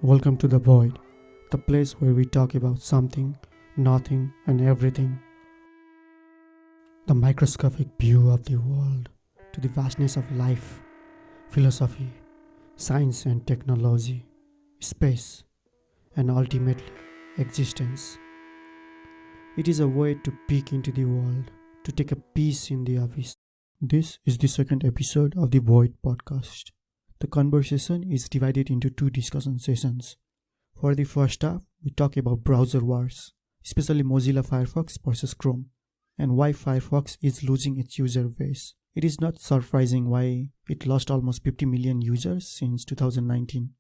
Welcome to The Void, the place where we talk about something, nothing, and everything. The microscopic view of the world, to the vastness of life, philosophy, science and technology, space, and ultimately existence. It is a way to peek into the world, to take a piece in the abyss. This is the second episode of the Void podcast. The conversation is divided into two discussion sessions. For the first half, we talk about browser wars, especially Mozilla Firefox versus Chrome, and why Firefox is losing its user base. It is not surprising why it lost almost 50 million users since 2019.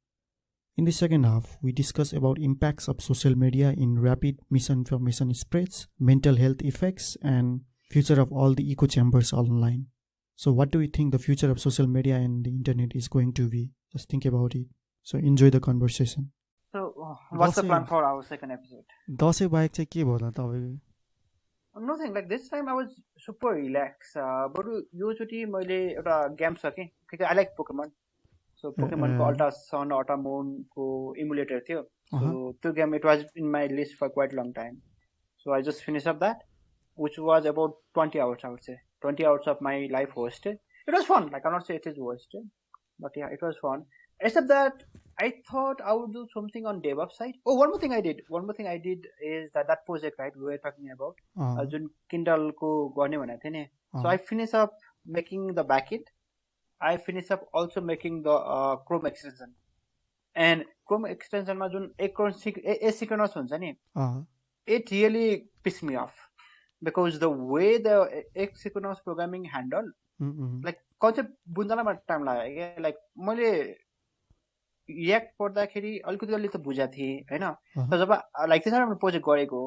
In the second half, we discuss about impacts of social media in rapid misinformation spreads, mental health effects, and future of all the echo chambers online. So what do we think the future of social media and the internet is going to be? Just think about it. So enjoy the conversation. So, what's the plan for our second episode? Dashain बाहेक चाहिँ के भयो तपाईको? Nothing, like this time I was super relaxed. But usually मैले एउटा game सकेँ किनकि I like Pokemon. So Pokemon को Ultra Sun, Ultra Moon को emulator थियो. So त्यो game, it was in my list for quite a long time. So I just finished up that, which was about 20 hours, I would say. 20 hours of my life wasted. It was fun. Like, I'm not saying it is wasted, but yeah, it was fun. Except that I thought I would do something on DevOps side. Oh, one more thing I did is that project, right, we were talking about. Jun Kindle ko गर्ने भनेको थिएँ नि. So I finished up making the backend. I finished up also making the Chrome extension. And Chrome extension ma jun asynchronous हुन्छ नि. It really pissed me off. Because the way the asynchronous programming handle, like concept बुझ्नलाई time लाग्यो क्या. Like मैले react पढ्दाखेरि अलिकति अलि त बुझाएको थिएँ होइन. तर जब लाइक त्यसरी मैले प्रोजेक्ट गरेको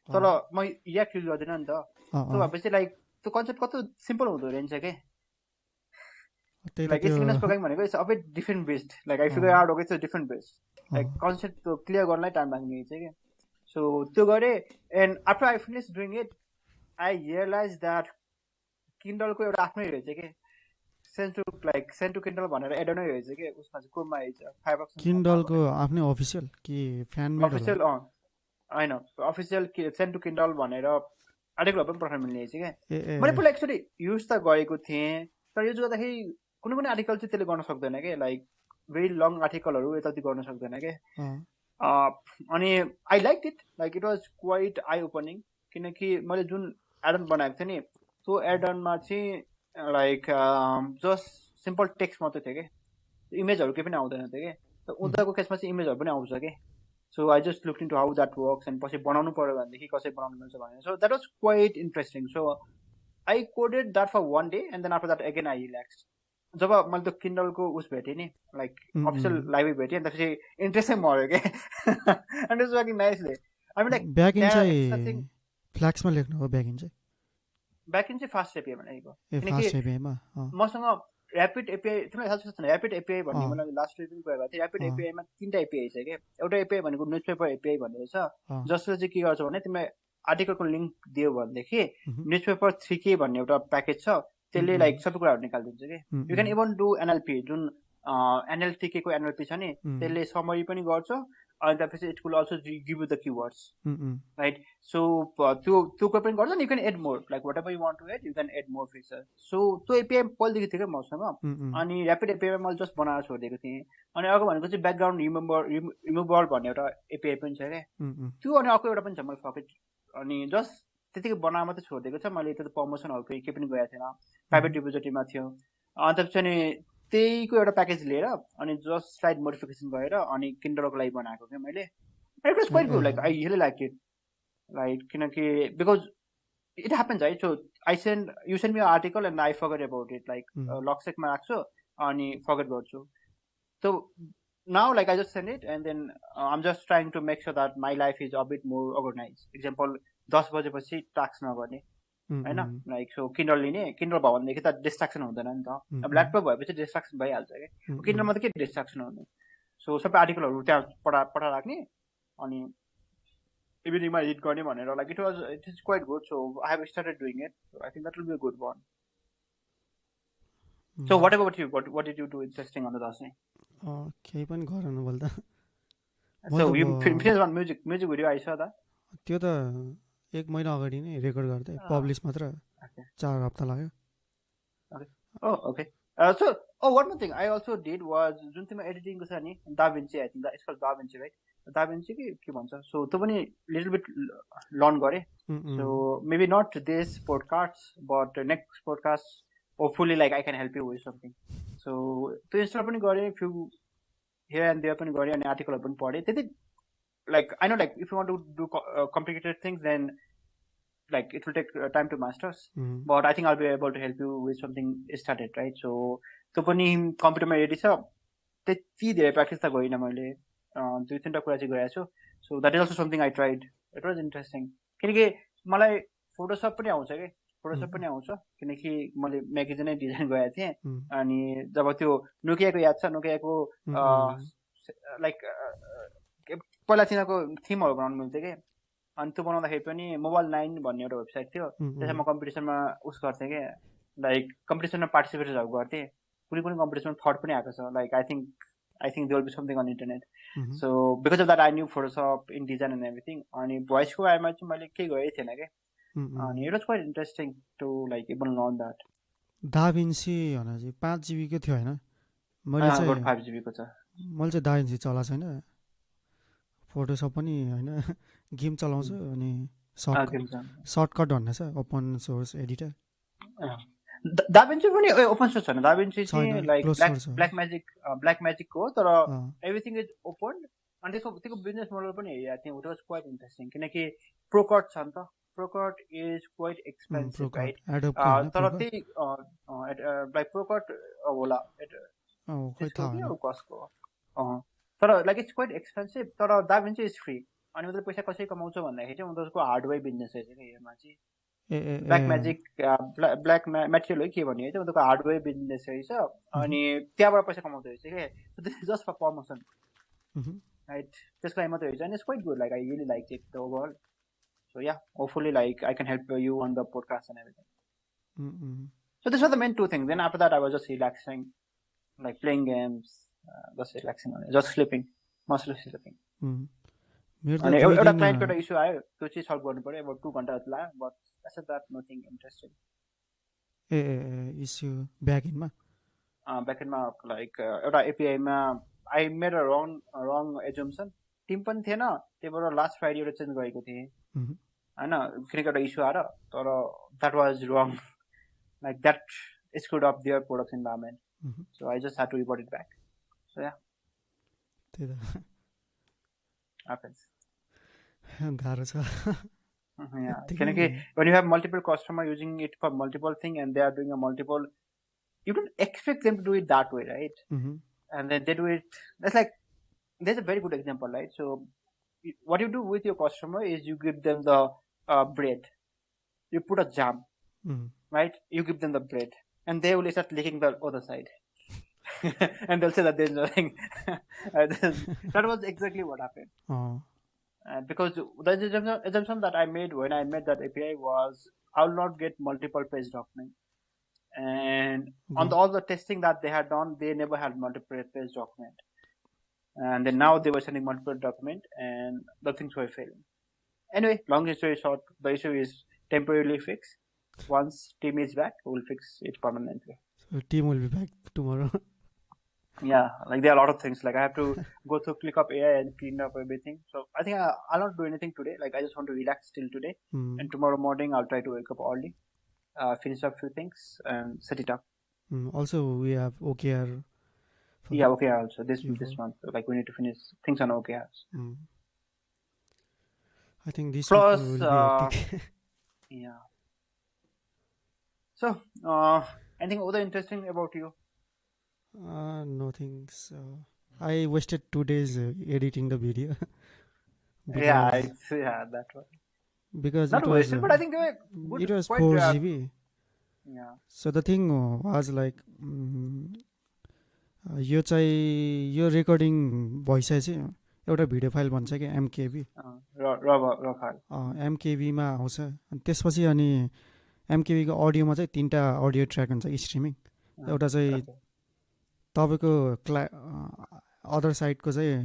तर म रियाक्ट युज गर्दिनँ नि त. त्यो भएपछि लाइक त्यो कन्सेप्ट कस्तो सिम्पल हुँदो रहेछ के. लाइक एसिन्क्रोनस प्रोग्रामिङ भनेको it's a bit different based. Like I figure out okay it's different based. Like concept त्यो क्लियर गर्नलाई टाइम लाग्ने चाहिँ के. सो त्यो गरेँ and after I finish doing it I realise that किन्डलको एउटा आफ्नै रहेछ के. सेन्ड टु किन्डल भनेर एडनै रहेछ के. उसमा चाहिँ क्रोममा रहेछ फायरफक्स किन्डलको आफ्नै अफिसियल कि फ्यान मेड अफिसियल हैन अफिसियल सेन्ड टु किन्डल भनेर आर्टिकल पनि पठाउन मिल्ने रहेछ के. मैले पहिला एक्चुअली युज त गरेको थिएँ तर युज गर्दाखेरि कुनै पनि आर्टिकल चाहिँ त्यसले गर्न सक्दैन के. लाइक भेरी लङ आर्टिकलहरू यताति गर्न सक्दैन के. अनि I like it. Like it was quite I opening किनकि मैले जुन एडन बनाएको थिएँ नि त्यो एडनमा चाहिँ लाइक जस्ट सिम्पल टेक्स्ट मात्रै थियो कि. इमेजहरू केही पनि आउँदैन थियो कि. उनीहरूको केसमा चाहिँ इमेजहरू पनि आउँछ कि. So I just look into how that works and पछि बनाउनु पऱ्यो भनेदेखि कसरी बनाउनु मिल्छ भनेर. So that was quite interesting. So I coded that for one day and then after that again I relax. जब मैले त्यो किन्डलको उस भेटेँ नि लाइक अफिसियल लाइभ भेटेँ अनि त्यसपछि इन्ट्रेस्टै मऱ्यो क्या. And it's working nicely. I mean like backend चाहिँ फ्ल्याक्समा लेख्नु हो. ब्याकएन्ड चाहिँ फास्ट एपिआई भनेको किनकि मसँग ऱ्यापिड एपिआई तिमीलाई थाहा छ ऱ्यापिड एपिआई भन्ने मलाई लास्ट विक पनि गएको थियो. ऱ्यापिड एपिआईमा 3टा एपिआई छ क्या. एउटा एपिआई भनेको न्युजपेपर एपिआई भन्ने छ जसले चाहिँ के गर्छ भने तिमीलाई आर्टिकलको लिङ्क दियो भनेदेखि न्युजपेपर 3K भन्ने एउटा प्याकेज छ त्यसले लाइक सबै कुराहरू निकालिदिन्छ कि. You can even do NLP जुन एनएलटीके को एनएलपी छ नि त्यसले समरी पनि गर्छ अनि त्यसपछि it will also give you the keywords right. So त्यो कोही पनि गर्छ नि. You can add more like whatever you want to add you can add more feature. So त्यो एपिआई पहिलेदेखि थियो क्या मसँग. अनि ऱ्यापिड एपिआईमा मैले जस्ट बनाएर छोडिदिएको थिएँ. अनि अर्को भनेको चाहिँ ब्याकग्राउन्ड रिमुभर भन्ने एउटा एपिआई पनि छ क्या. त्यो अनि अर्को एउटा पनि छ मैले फकेट. अनि जस्ट त्यतिकै बनाएर मात्रै छोडिदिएको छ. मैले त्यो प्रमोसनहरू केही पनि गएको थिएन. प्राइभेट डिपोजिटरीमा थियो. अन्त चाहिँ त्यहीको एउटा प्याकेज लिएर अनि जस्ट स्लाइड मोडिफिकेसन गरेर अनि किन्डलको लागि बनाएको क्या मैले. It was quite good. Like I really like it. Like किनकि बिकज इट ह्यापन्स है. So you send me article and I forget about it. Like लकसेकमा राख्छु अनि फर्गेट गर्छु. So now like I just send it and then I am just trying to make sure that my life is a bit more organize. Example 10 बजेपछि task नगर्ने होइन. Like so Kindle लिने. Kindle भयो भनेदेखि त distraction हुँदैन नि त. अब ल्यापटप भएपछि डिस्ट्राक्सन भइहाल्छ कि. किन्डलमा त के डिस्ट्राक्सन हुने. सो सबै आर्टिकलहरू त्यहाँ पठा राख्ने अनि इभिनिङमा रिड गर्ने भनेर. Like it is quite good. So I have started doing it. I think that will be a good one. So whatever you what did you do interesting on the Dashain? केही पनि गरेन बोल्दा So you finished one music video I saw that. त्यो त 1 महिना अगाडि नै record गर्दै पब्लिश मात्र 4 हप्ता लाग्यो. Okay. Oh, okay. So one more thing I also did was जुन तिम्रो editing को छ नि DaVinci, I think that it's called DaVinci, right? DaVinci के भन्छ, so त्यो पनि little bit learn गरे. So maybe not this podcast but next podcast hopefully like I can help you with something. So त्यो install पनि गरे, few here and there पनि गरे, अनि article पनि पढे. त्यति like I know like if you want to do complicated things then like it will take time to masters, but I think I'll be able to help you with something started, right? So त्यो पनि कम्प्युटरमा ready छ, त्यति धेरै practice त गरिनँ मैले, 2-3 कुरा चाहिँ गरेको छु. So that is also something I tried, it was interesting. किनकि मलाई फोटोसप पनि आउँछ कि, फोटोसप पनि आउँछ किनकि मैले म्यागजिनै डिजाइन गरेको थिएँ. अनि जब त्यो नोकियाको याद छ, नोकियाको लाइक पहिला तिनीहरूको थिमहरू बनाउनु मिल्थ्यो कि, अनि त्यो बनाउँदाखेरि पनि मोबाइल 9 भन्ने एउटा वेबसाइट थियो, त्यसमा म कम्पिटिसनमा उस गर्थेँ कि, लाइक कम्पिटिसनमा पार्टिसिपेटहरू गर्थेँ. कुनै कुनै कम्पिटिसनमा थर्ड पनि आएको छ, like I think there will be something on internet. So because of that I knew Photoshop in design and everything. अनि भोइसको बारेमा चाहिँ मैले केही गरेकै थिएन कि, अनि it was quite interesting to like even learn that. DaVinci भनेर चाहिँ 5 GB को थियो होइन, मैले चाहिँ 5 GB को छ. मैले चाहिँ दाभिन्सी चलाएको छैन, फोटोसप पनि होइन, गेम चलाउँछु. अनि सर्टकट भन्ने छ ओपन सोर्स एडिटर. दाभिन्सी पनि ओपन सोर्स छैन, दाभिन्सी चाहिँ लाइक ब्ल्याक म्याजिक हो, तर एभ्रिथिङ इज ओपन. अनि त्यसको बिजनेस मोडल पनि हेरेको थिएँ, इट वाज क्वाइट इन्ट्रेस्टिङ. किनकि प्रोकट छ नि त, प्रोकट इज क्वाइट एक्सपेन्सिभ, राइट? तर त्यही लाइक प्रोकट होला कसको, तर लाइक इट्स क्वाइट एक्सपेन्सिभ. तर दाभिन्सी इज फ्री. अनि उनीहरूले पैसा कसरी कमाउँछ भन्दाखेरि चाहिँ उनीहरूको हार्डवेयर बिजनेस रहेछ कि, यसमा चाहिँ ब्ल्याक म्याजिक ब्ल्याक मेटेरियल हो के भन्ने चाहिँ उनीहरूको हार्डवेयर बिजनेस रहेछ. अनि त्यहाँबाट पैसा कमाउँदो रहेछ कि, जस्ट फर प्रमोसन, राइट? त्यसको लागि मात्रै रहेछ. अनि it's quite good, like I really like it the overall. So yeah hopefully like I can help you on the podcast and everything. So this was the main two things. Then after that I was just relaxing, like playing games, just relaxing, just sleeping, mostly sleeping. अनि एउटा क्लाइन्टको एउटा issue आयो, त्यो चाहिँ solve गर्नु पर्यो, अब 2 घन्टा जति लाग्यो, but that's that nothing interesting. Issue backend ma like एउटा API मा I made a wrong assumption. Team पनि थिएन, त्यहीबाट लास्ट फ्राइडे एउटा चेन्ज गरेको थिएँ हैन, किनकि एउटा इस्यु आएर, तर that was wrong, like that screwed up their production environment. So I just had to report it back. So yeah, happens. गाह्रो छ. Yeah, when you have multiple customers using it for multiple things and they are doing a multiple, you don't expect them to do it that way, right? And then they do it. That's like, there's a very good example, right? So what you do with your customer is you give them the bread, you put a jam, right? You give them the bread and they will start licking the other side. And they'll say that there's nothing. That was exactly what happened. Because the assumption that I made when I made that API was I will not get multiple page document, and on all the testing that they had done, they never had multiple page document, and then now they were sending multiple document and the things were failing. Anyway, long story short, the issue is temporarily fixed. Once team is back, we will fix it permanently. So team will be back tomorrow. Yeah, like there are a lot of things, like I have to go through click up AI and clean up everything. So I think I'll not do anything today, like I just want to relax till today, and tomorrow morning I'll try to wake up early, finish up few things and set it up. Also we have OKR. Yeah, OKR also this month, like we need to finish things on OKRs. I think this plus will be hectic. Yeah. So anything other interesting about you? Nothing. So I wasted 2 days editing the video. Yeah, that one. Because not it was wasted, but I think they were good. It was 4 GB. Yeah. So the thing was like यो चाहिँ यो recording भइसकेपछि एउटा video file भन्छ कि MKV, MKV मा आउँछ. अनि त्यसपछि अनि MKV को अडियोमा चाहिँ 3टा अडियो ट्र्याक हुन्छ स्ट्रिमिङ. एउटा चाहिँ तपाईको अदर साइडको चाहिँ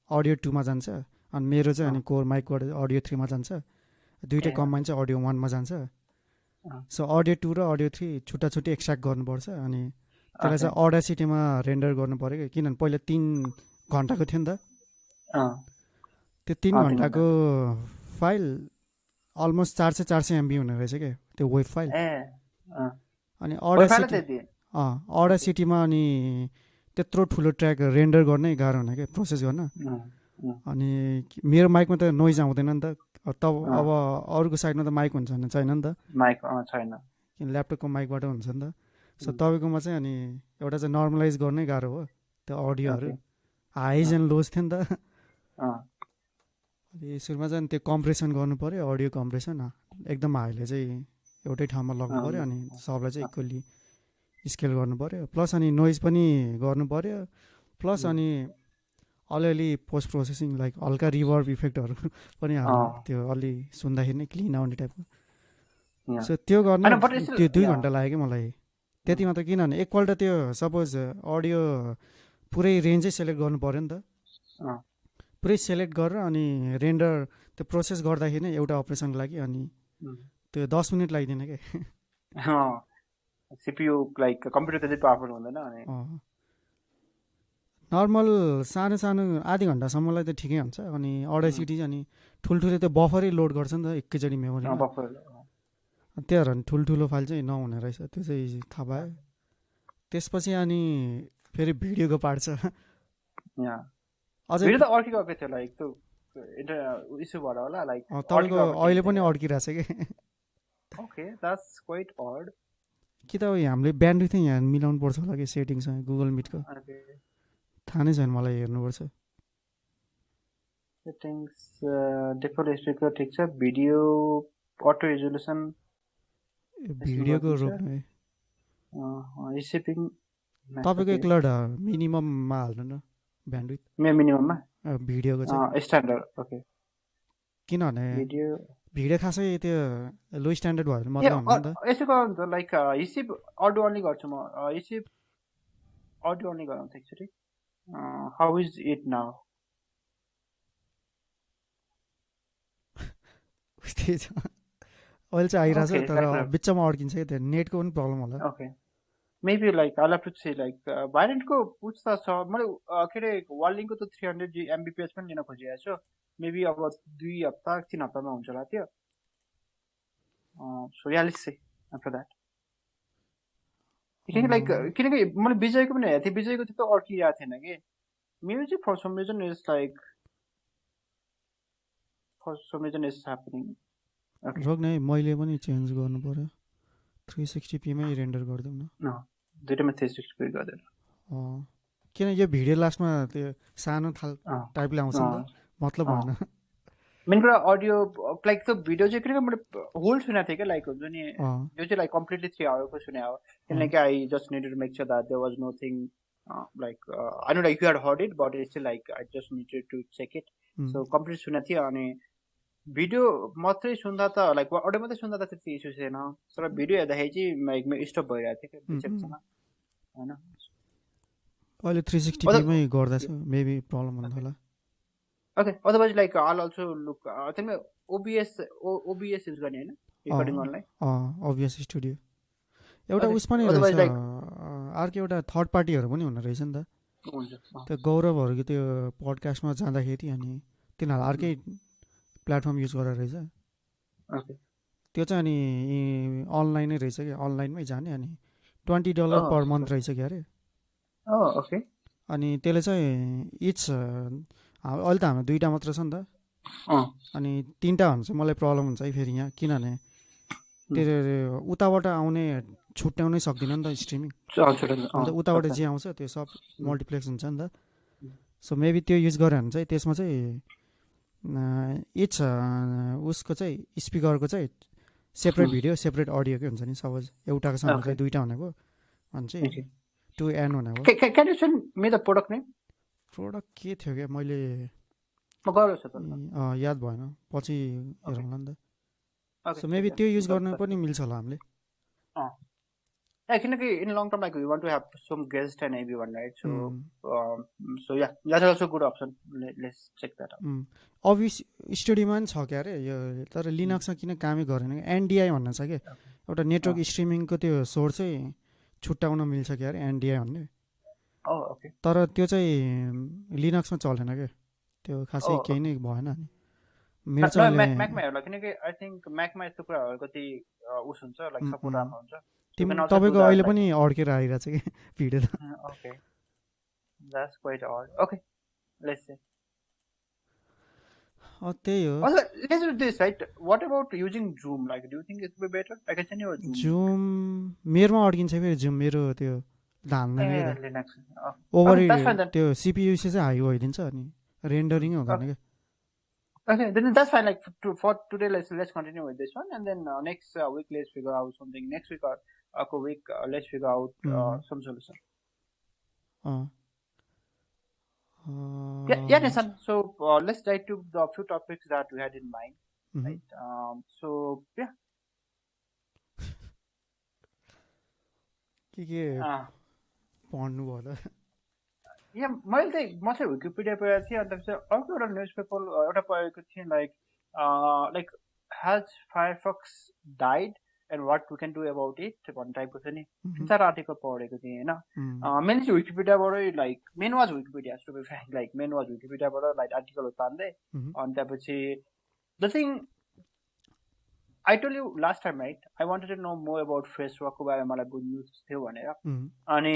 अडियो 2 मा जान्छ अनि मेरो चाहिँ अनि कोर माइकबाट अडियो 3 मा जान्छ दुईटै कम्बाइन चाहिँ अडियो 1 मा जान्छ सो अडियो 2 र अडियो 3 छुट्टा छुट्टै एक्सट्र्याक्ट गर्नुपर्छ अनि त्यसलाई चाहिँ अडासिटीमा रेन्डर गर्नु पर्यो कि किनभने पहिला 3 घण्टाको थियो नि त त्यो 3 घण्टाको फाइल अलमोस्ट 400 MB हुने रहेछ क्या त्यो वेब फाइल अनि अडासिटीमा अनि त्यत्रो ठुलो ट्र्याक रेन्डर गर्नै गाह्रो हुने क्या प्रोसेस गर्न अनि मेरो माइकमा त नोइज आउँदैन नि त तब अब अरूको साइडमा त माइक हुन्छ भने छैन नि त माइक छैन किन ल्यापटपको माइकबाट हुन्छ नि त सो तपाईँकोमा चाहिँ अनि एउटा चाहिँ नर्मलाइज गर्नै गाह्रो हो त्यो अडियोहरू हाइज एन्ड लोज थियो नि त अनि सुरुमा चाहिँ त्यो कम्प्रेसन गर्नु पऱ्यो अडियो कम्प्रेसन एकदम हाइले चाहिँ एउटै ठाउँमा लग्नु पऱ्यो अनि सबलाई चाहिँ इक्वली स्केल गर्नु पऱ्यो प्लस अनि नोइज पनि गर्नु पऱ्यो प्लस अनि अलिअलि पोस्ट प्रोसेसिङ लाइक हल्का रिभर्ब इफेक्टहरू पनि हाल्नु त्यो अलि सुन्दाखेरि नै क्लिन आउने टाइपको सो त्यो गर्न त्यो 2 घण्टा लाग्यो कि मलाई त्यति मात्र किनभने एकपल्ट त्यो सपोज अडियो पुरै रेन्जै सेलेक्ट गर्नु पऱ्यो नि त पुरै सेलेक्ट गरेर अनि रेन्डर त्यो प्रोसेस गर्दाखेरि नै एउटा अपरेसनको लागि अनि त्यो 10 मिनट लाग्दैन क्या सीपीयू लाइक कम्प्युटर त्यति पावरफुल हुँदैन अनि नर्मल सानो सानो आधी घण्टासम्मलाई त ठिकै हुन्छ अनि अडासिटी अनि ठुल्ठुलो त्यो बफरै लोड गर्छ नि त एकैचोटि मेमोरी त्यही भएर ठुल्ठुलो फाइल चाहिँ नहुने रहेछ त्यो चाहिँ थाहा भयो त्यसपछि अनि फेरि भिडियोको पार्ट छ अझै त अर्किएको थियो लाइक त्यो इस्यु भएर होला लाइक तपाईँको अहिले पनि अड्किरहेछ कि ओके द्याट्स क्वाइट अड कि त हामीले ब्यान्डविथ यहाँ मिलाउनु पर्छ होला कि सेटिङसँग गुगल मिटको थाहा नै छैन मलाई हेर्नुपर्छ सेटिङ्स डिफल्ट स्पिकर ठिक छ भिडियो अटो रेजोल्युसन भिडियोको रोक्नु रिसिपिङ तपाईँको एकलट मिनिमममा हाल्नु न ब्यान्डविथ मिनिमममा भिडियोको चाहिँ स्ट्यान्डर्ड ओके किनभने भिडियो खासै त्यो लो स्ट्यान्डर्ड भयो भने मतलब हुन्छ नि त यसो गर्नु त लाइक रिसिप अडियो ओन्ली गर्छु म रिसिप अडियो ओन्ली गराउँछ एकचोटि हाउ इज इट नाउ त्यही छ अहिले चाहिँ आइरहेछ तर बिचमा अड्किन्छ क्या त्यो नेटको पनि प्रब्लम होला okay maybe like I have to say like भाइरेन्टको पूछताछ छ मैले के अरे वालिङको त 300 MBPS पनि लिन खोजिरहेको छु मेबी अब 2 हप्ता 3 हप्तामा हुन्छ होला त्यो so reality say after that किनकि मैले विजयको पनि हेर्थेँ विजयको त्यस्तो अड्किरहेको थिएन कि music for some reason is is happening रोक्ने मैले पनि चेन्ज गर्नु पर्यो 360p मै रेन्डर गरिदिउँ न दुईटैमा 360p गर्दैन किन यो भिडियो लास्टमा त्यो सानो टाइपले आउँछ नि त मतलब भएन मेन कुरा अडियो लाइक त्यो भिडियो चाहिँ किनकि मैले होल सुनेको थिएँ क्या लाइक हुन्छ नि यो चाहिँ लाइक कम्प्लिटली 3 आवरको सुने हो किनकि I just needed to make sure that there was nothing like I know like you had heard it but it's still like I just needed to check it so complete सुनेको थिएँ अनि video मात्रै सुन्दा त like audio मात्रै सुन्दा त त्यति इस्यु छैन तर भिडियो हेर्दाखेरि चाहिँ लाइक मेरो स्टप भइरहेको थियो क्या बिचमा होइन अहिले 360p मै गर्दा छ मेबी प्रब्लम हुन्छ होला ओके अदरवाइज लाइक आल अल्सो लुक तिमी ओबीएस युज गर्ने हैन रिकर्डिङ अनलाइन ओबीएस स्टुडियो एउटा उस पनि रहेछ अर्को एउटा थर्ड पार्टीहरु पनि हुन रहेछ नि त हुन्छ त्यो गौरवहरुको त्यो पडकास्टमा जाँदाखेरि अनि तिनीहरु अर्कै प्लेटफर्म युज गरेर रहेछ ओके त्यो चाहिँ अनि अनलाइनै रहेछ के अनलाइनमै जाने अनि $20 पर मन्थ रहेछ के अरे ओके अनि त्यसले चाहिँ इच अहिले त हाम्रो 2टा मात्र छ नि त अनि 3टा हुन्छ मलाई प्रब्लम हुन्छ है फेरि यहाँ किनभने त्यो उताबाट आउने छुट्याउनै सक्दिन नि त स्ट्रिमिङ अन्त उताबाट जे आउँछ त्यो सब मल्टिप्लेक्स हुन्छ नि त सो मेबी त्यो युज गरे भने चाहिँ त्यसमा चाहिँ इच उसको चाहिँ स्पिकरको चाहिँ सेपरेट भिडियो सेपरेट अडियो के हुन्छ नि सपोज एउटाको सामु चाहिँ 2टा भनेको अनि चाहिँ 2n भनेको can you send me the product name product के थियो क्या मैले याद भएन पछि हेरौँला नि त सो मेबी त्यो युज गर्न पनि मिल्छ होला हामीले किनकि in long term like we want to have some guest and every one right so yeah that is also good option let's check that out obvious स्टडीमा पनि छ क्या अरे यो तर लिनक्समा किन कामै गरेन एनडिआई भन्न छ क्या एउटा नेटवर्क स्ट्रिमिङको त्यो सोर्स चाहिँ छुट्याउन मिल्छ क्या अरे एनडिआई भन्ने तर त्यो चाहिँ लिनक्समा चलेन क्या त्यो खासै केही नै भएन नि मेरो चाहिँ म्याकमा हेर्ला किनकि आई थिङ्क म्याकमा यस्तो कुराहरू कति उस हुन्छ लाइक सपोर्ट राम्रो हुन्छ तपाईँको अहिले पनि अड्केर आइरहेको छ कि भिडियो त okay that's quite odd okay let's say त्यही हो let's do this right what about using zoom like do you think it would be better I can send you a zoom मेरोमा अड्किन्छ फेरि zoom मेरो त्यो धान्दैन over त्यो CPU usage चाहिँ high भइदिन्छ अनि rendering हुँदैन के okay then that's fine like for today let's continue with this one and then next week let's figure out something next week or a week let's figure out some solution yeah Nishan. So let's dive to the few topics that we had in mind right so yeah के पढ्नु भयो त या मैले चाहिँ म चाहिँ Wikipedia पढेको थिएँ अन्त चाहिँ अर्को एउटा न्युज पेपर एउटा पढेको थिएँ like has Firefox died and what we can do about it भन्ने टाइपको थियो नि तिन चार आर्टिकल पढेको थिएँ होइन मेन चाहिँ विकिपिडियाबाटै like main was Wikipedia to be frank like main was विकिपिडियाबाट लाइक आर्टिकलहरू तान्दै अनि त्यसपछि the thing I told you last time, right? I wanted to know more about Freshworks बारे मलाई बुझ्नु थियो भनेर अनि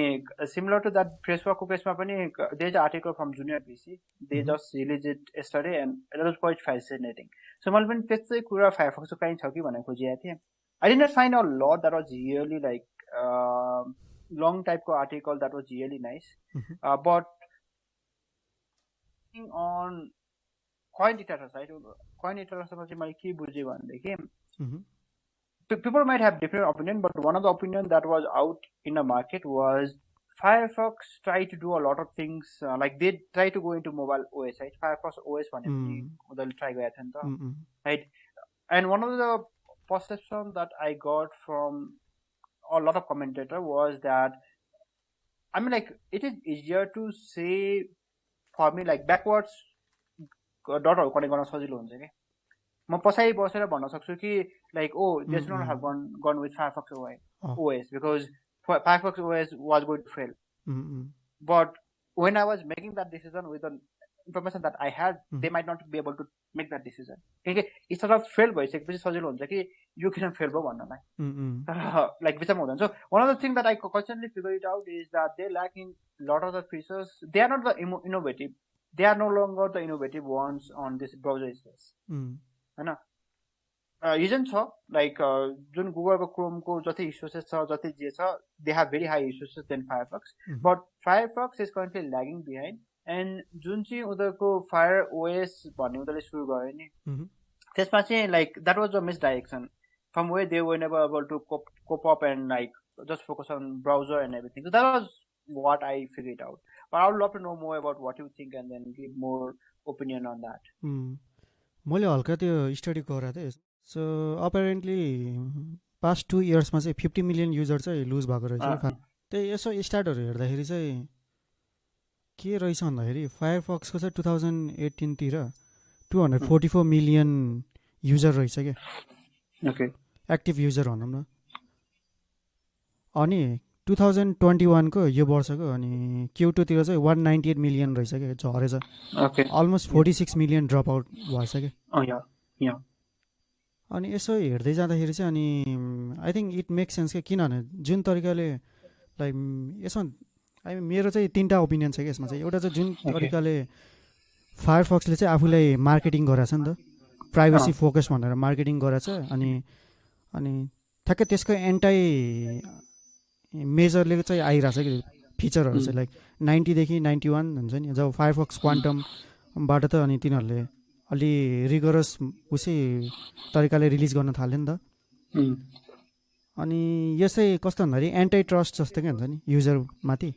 similar to that Freshworks पेजमा पनि there is an article from Junior PC they just released it yesterday and it was quite fascinating so मैले पनि त्यस्तै कुरा Firefox कहीँ छ कि भनेर खोजिरहेको थिएँ I did not find a lot that was really like long type को article that was really nice but on coin iterers right coin iterers मा चाहिँ मैले के बुझेँ भनेदेखि people might have different opinion but one of the opinion that was out in the market was Firefox tried to do a lot of things like they try to go into mobile OS right Firefox OS one they'll try गरेको थियो नि त right and one of the perception that I got from a lot of commentator was that I mean like it is easier to say for me like backwards डटहरू connect गर्न सजिलो हुन्छ कि म पछाडि बसेर भन्न सक्छु कि like oh this not have gone with Firefox OS because Firefox OS was going to fail but when I was making that decision with the information that I had they might not be able to make that decision किनकि instead of fail भइसकेपछि सजिलो हुन्छ कि यो किन fail भयो भन्नलाई तर लाइक बिचमा हुँदैन so one of the thing that I constantly figure it out is that they lack in lot of the features they are not the innovative they are no longer the innovative ones on this browser space हैन reason छ like जुन गुगलको क्रोमको जति resources छ जति जे छ they have very high resources than Firefox but Firefox is currently lagging behind and जुन चाहिँ उनीहरूको फायर ओएस भन्ने उनीहरूले सुरु गरे नि त्यसमा चाहिँ like that was a misdirection from way they were never able to cope up and like just focus on browser and everything so that was what I figured out but I would love to know more about what you think and then give more opinion on that मैले हल्का त्यो study गरेको थिएँ so apparently past 2 इयर्समा चाहिँ 50 million user चाहिँ loose भएको रहेछ त्यही यसो स्टार्टहरू हेर्दाखेरि चाहिँ के रहेछ भन्दाखेरि फायरफक्सको चाहिँ 2018 तिर 244 मिलियन युजर रहेछ क्या ओके एक्टिभ युजर भनौँ न अनि 2021 को यो वर्षको अनि Q2 तिर चाहिँ 198 मिलियन रहेछ क्या झरेछ okay almost 46 million drop out भएछ क्या अनि यसो हेर्दै जाँदाखेरि चाहिँ अनि I think it make sense क्या किनभने जुन तरिकाले लाइक यसमा मेरो चाहिँ 3टा ओपिनियन छ क्या यसमा चाहिँ एउटा चाहिँ जुन तरिकाले फायरफक्सले चाहिँ आफूलाई मार्केटिङ गराछ नि त प्राइभेसी फोकस भनेर मार्केटिङ गराछ अनि ठ्याक्कै त्यसको एन्टाई मेजरले चाहिँ आइरहेछ कि फिचरहरू चाहिँ लाइक 90 देखि 91 हुन्छ नि जब फायरफक्स क्वान्टमबाट त अनि तिनीहरूले अलि रिगरस उसै तरिकाले रिलिज गर्न थाल्यो नि त अनि यसै कस्तो भन्दाखेरि एन्टाई ट्रस्ट जस्तो क्या हुन्छ नि युजरमाथि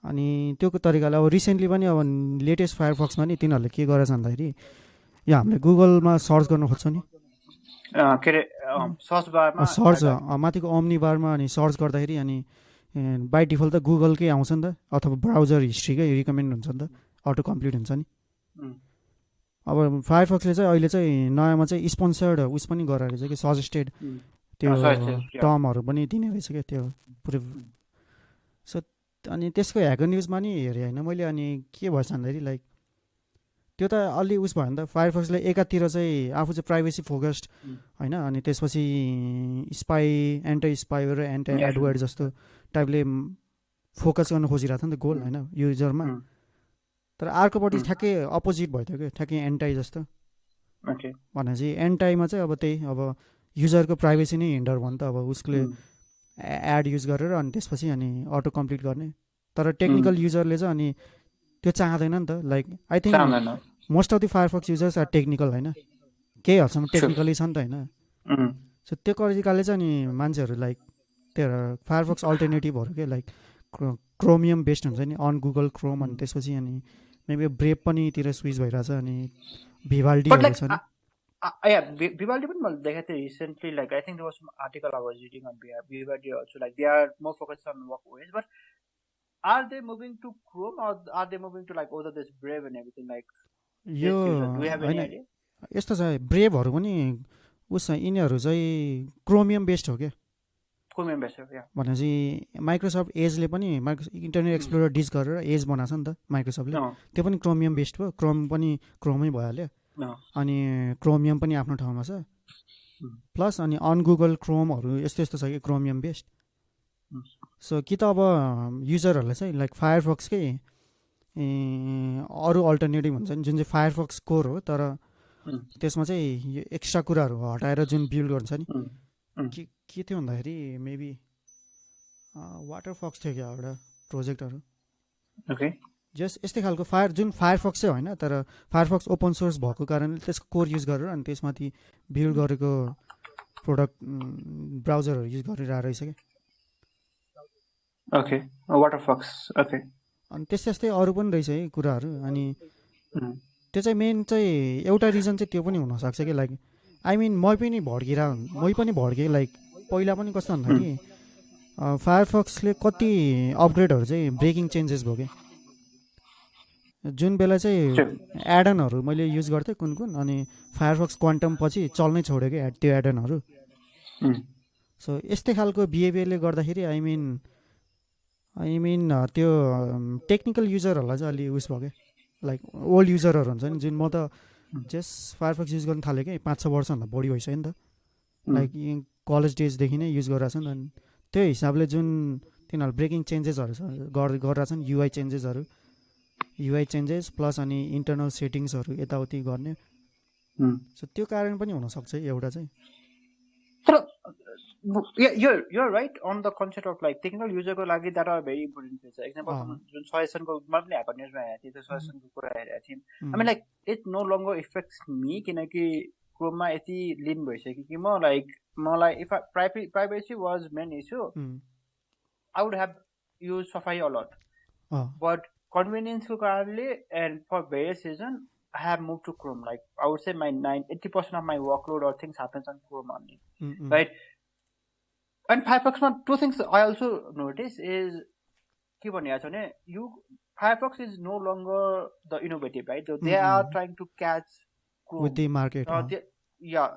अनि त्यो तरिकाले अब रिसेन्टली पनि अब लेटेस्ट फायरफक्समा नि तिनीहरूले के गरेछ भन्दाखेरि यो हामीले गुगलमा सर्च गर्न खोज्छौँ नि के अरे सर्च बारमा सर्च माथिको ओम्नी बारमा अनि सर्च गर्दाखेरि अनि बाई डिफल्ट त गुगलकै आउँछ नि त अथवा ब्राउजर हिस्ट्रीकै रिकमेन्ड हुन्छ नि त अटो कम्प्लिट हुन्छ नि अब फायरफक्सले चाहिँ अहिले चाहिँ नयाँमा चाहिँ स्पोन्सर्ड उस पनि गराएर रहेछ कि सजेस्टेड त्यो टर्महरू पनि दिने रहेछ क्या त्यो पुरै सो अनि त्यसको ह्याकर न्युजमा नि हेरेँ होइन मैले अनि के भएछ भन्दाखेरि लाइक त्यो त अलि उस भयो नि त फायरफक्सले एकातिर चाहिँ आफू चाहिँ प्राइभेसी फोकस्ड होइन अनि त्यसपछि स्पाई एन्टी स्पाइवेयर र एन्टी एडवर्ड जस्तो टाइपले फोकस गर्न खोजिरहेको थियो नि त गोल होइन युजरमा तर अर्कोपट्टि ठ्याक्कै अपोजिट भयो थियो क्या ठ्याक्कै एन्टाई जस्तो भनेपछि एन्टाईमा चाहिँ अब त्यही अब युजरको प्राइभेसी नै हिन्डर भयो नि त अब उसले एड युज गरेर अनि त्यसपछि अनि अटो कम्प्लिट गर्ने तर टेक्निकल युजरले चाहिँ अनि त्यो चाहँदैन नि त like I think most of the Firefox users are technical होइन केही हदसम्म टेक्निकली छ नि त होइन सो त्यो तरिकाले चाहिँ अनि मान्छेहरू लाइक त्यो फायरफक्स अल्टरनेटिभहरू के लाइक क्रोमियम बेस्ड हुन्छ नि अन गुगल क्रोम अनि त्यसपछि अनि मेबी ब्रेभ पनि तिर स्विच भइरहेछ अनि भिभाल्डीहरू छ नि Vivaldi पनि मैले देखेको थिएँ recently, like I think there was some article I was reading on Vivaldi also, like they are more focused on work OS, but are they moving to Chrome or are they moving to like also this Brave and everything like यो do you have any idea? यस्तो छ ब्रेभहरू पनि उस यिनीहरू चाहिँ chromium based हो क्या Chromium based हो भनेपछि माइक्रोसफ्ट एजले पनि इन्टरनेट एक्सप्लोरर डिस गरेर एज बनाएको छ नि त माइक्रोसफ्टले त्यो पनि क्रोमियम बेस्ड भयो क्रोम पनि क्रोमै भइहाल्यो अनि क्रोमियम पनि आफ्नो ठाउँमा छ प्लस अनि अन गुगल क्रोमहरू यस्तो यस्तो छ कि क्रोमियम बेस्ड सो कि त अब युजरहरूलाई चाहिँ लाइक फायरफक्सकै अरू अल्टरनेटिभ हुन्छ नि जुन चाहिँ फायरफक्स कोर हो तर त्यसमा चाहिँ एक्स्ट्रा कुराहरू हटाएर जुन बिल्ड गर्छ नि के थियो भन्दाखेरि मेबी वाटरफक्स थियो क्या एउटा प्रोजेक्टहरू जस्ट यस्तै खालको जुन फायरफक्स चाहिँ होइन तर फायरफक्स ओपन सोर्स भएको कारणले त्यसको कोर युज गरेर अनि त्यसमाथि बिल्ड गरेको प्रोडक्ट ब्राउजरहरू युज गरिरहेको रहेछ क्या वाटरफक्स अनि त्यस्तै अरू पनि रहेछ है कुराहरू अनि त्यो चाहिँ मेन चाहिँ एउटा रिजन चाहिँ त्यो पनि हुनसक्छ कि लाइक आई मिन मै पनि भड्केँ लाइक पहिला पनि कस्तो भन्दाखेरि फायरफक्सले कति अपग्रेडहरू चाहिँ ब्रेकिङ चेन्जेस भयो कि जुन बेला चाहिँ एडनहरू मैले युज गर्थेँ कुन अनि फायरफक्स क्वान्टम पछि चल्नै छोड्यो कि त्यो एडनहरू सो यस्तै खालको बिहेभियरले गर्दाखेरि आई मिन त्यो टेक्निकल युजरहरूलाई चाहिँ अलि उस भयो क्या लाइक ओल्ड युजरहरू हुन्छ नि जुन म त जस्ट फायरफक्स युज गर्न थालेँ कि 5-6 वर्षभन्दा बढी भइसक्यो नि त लाइक कलेज डेजदेखि नै युज गरिरहेको छ नि अनि त्यो हिसाबले जुन तिनीहरू ब्रेकिङ चेन्जेसहरू गरिरहेको छ नि युआई चेन्जेस प्लस अनि इन्टरनल सेटिङ्सहरू यताउति गर्ने सो त्यो कारण पनि हुनसक्छ एउटा चाहिँ तर you're right on the concept of like technical user को लागि that are very important things. Example जुन सजेसनको म पनि ह्याकर न्युजमा हेरेको थिएँ त्यो सजेसनको कुरा हेरेको थिएँ I mean like it no longer affects me किनकि क्रोममा यति लिन भइसक्यो कि म लाइक मलाई if privacy was main issue I would have used Safari a lot but convenience को कारणले and for various reasons I have moved to Chrome. Like I would say my 80% of my workload or things happens on Chrome only, right? And Firefox, two things I also notice is, Firefox is no longer the innovative, right? They are trying to catch Chrome with the market.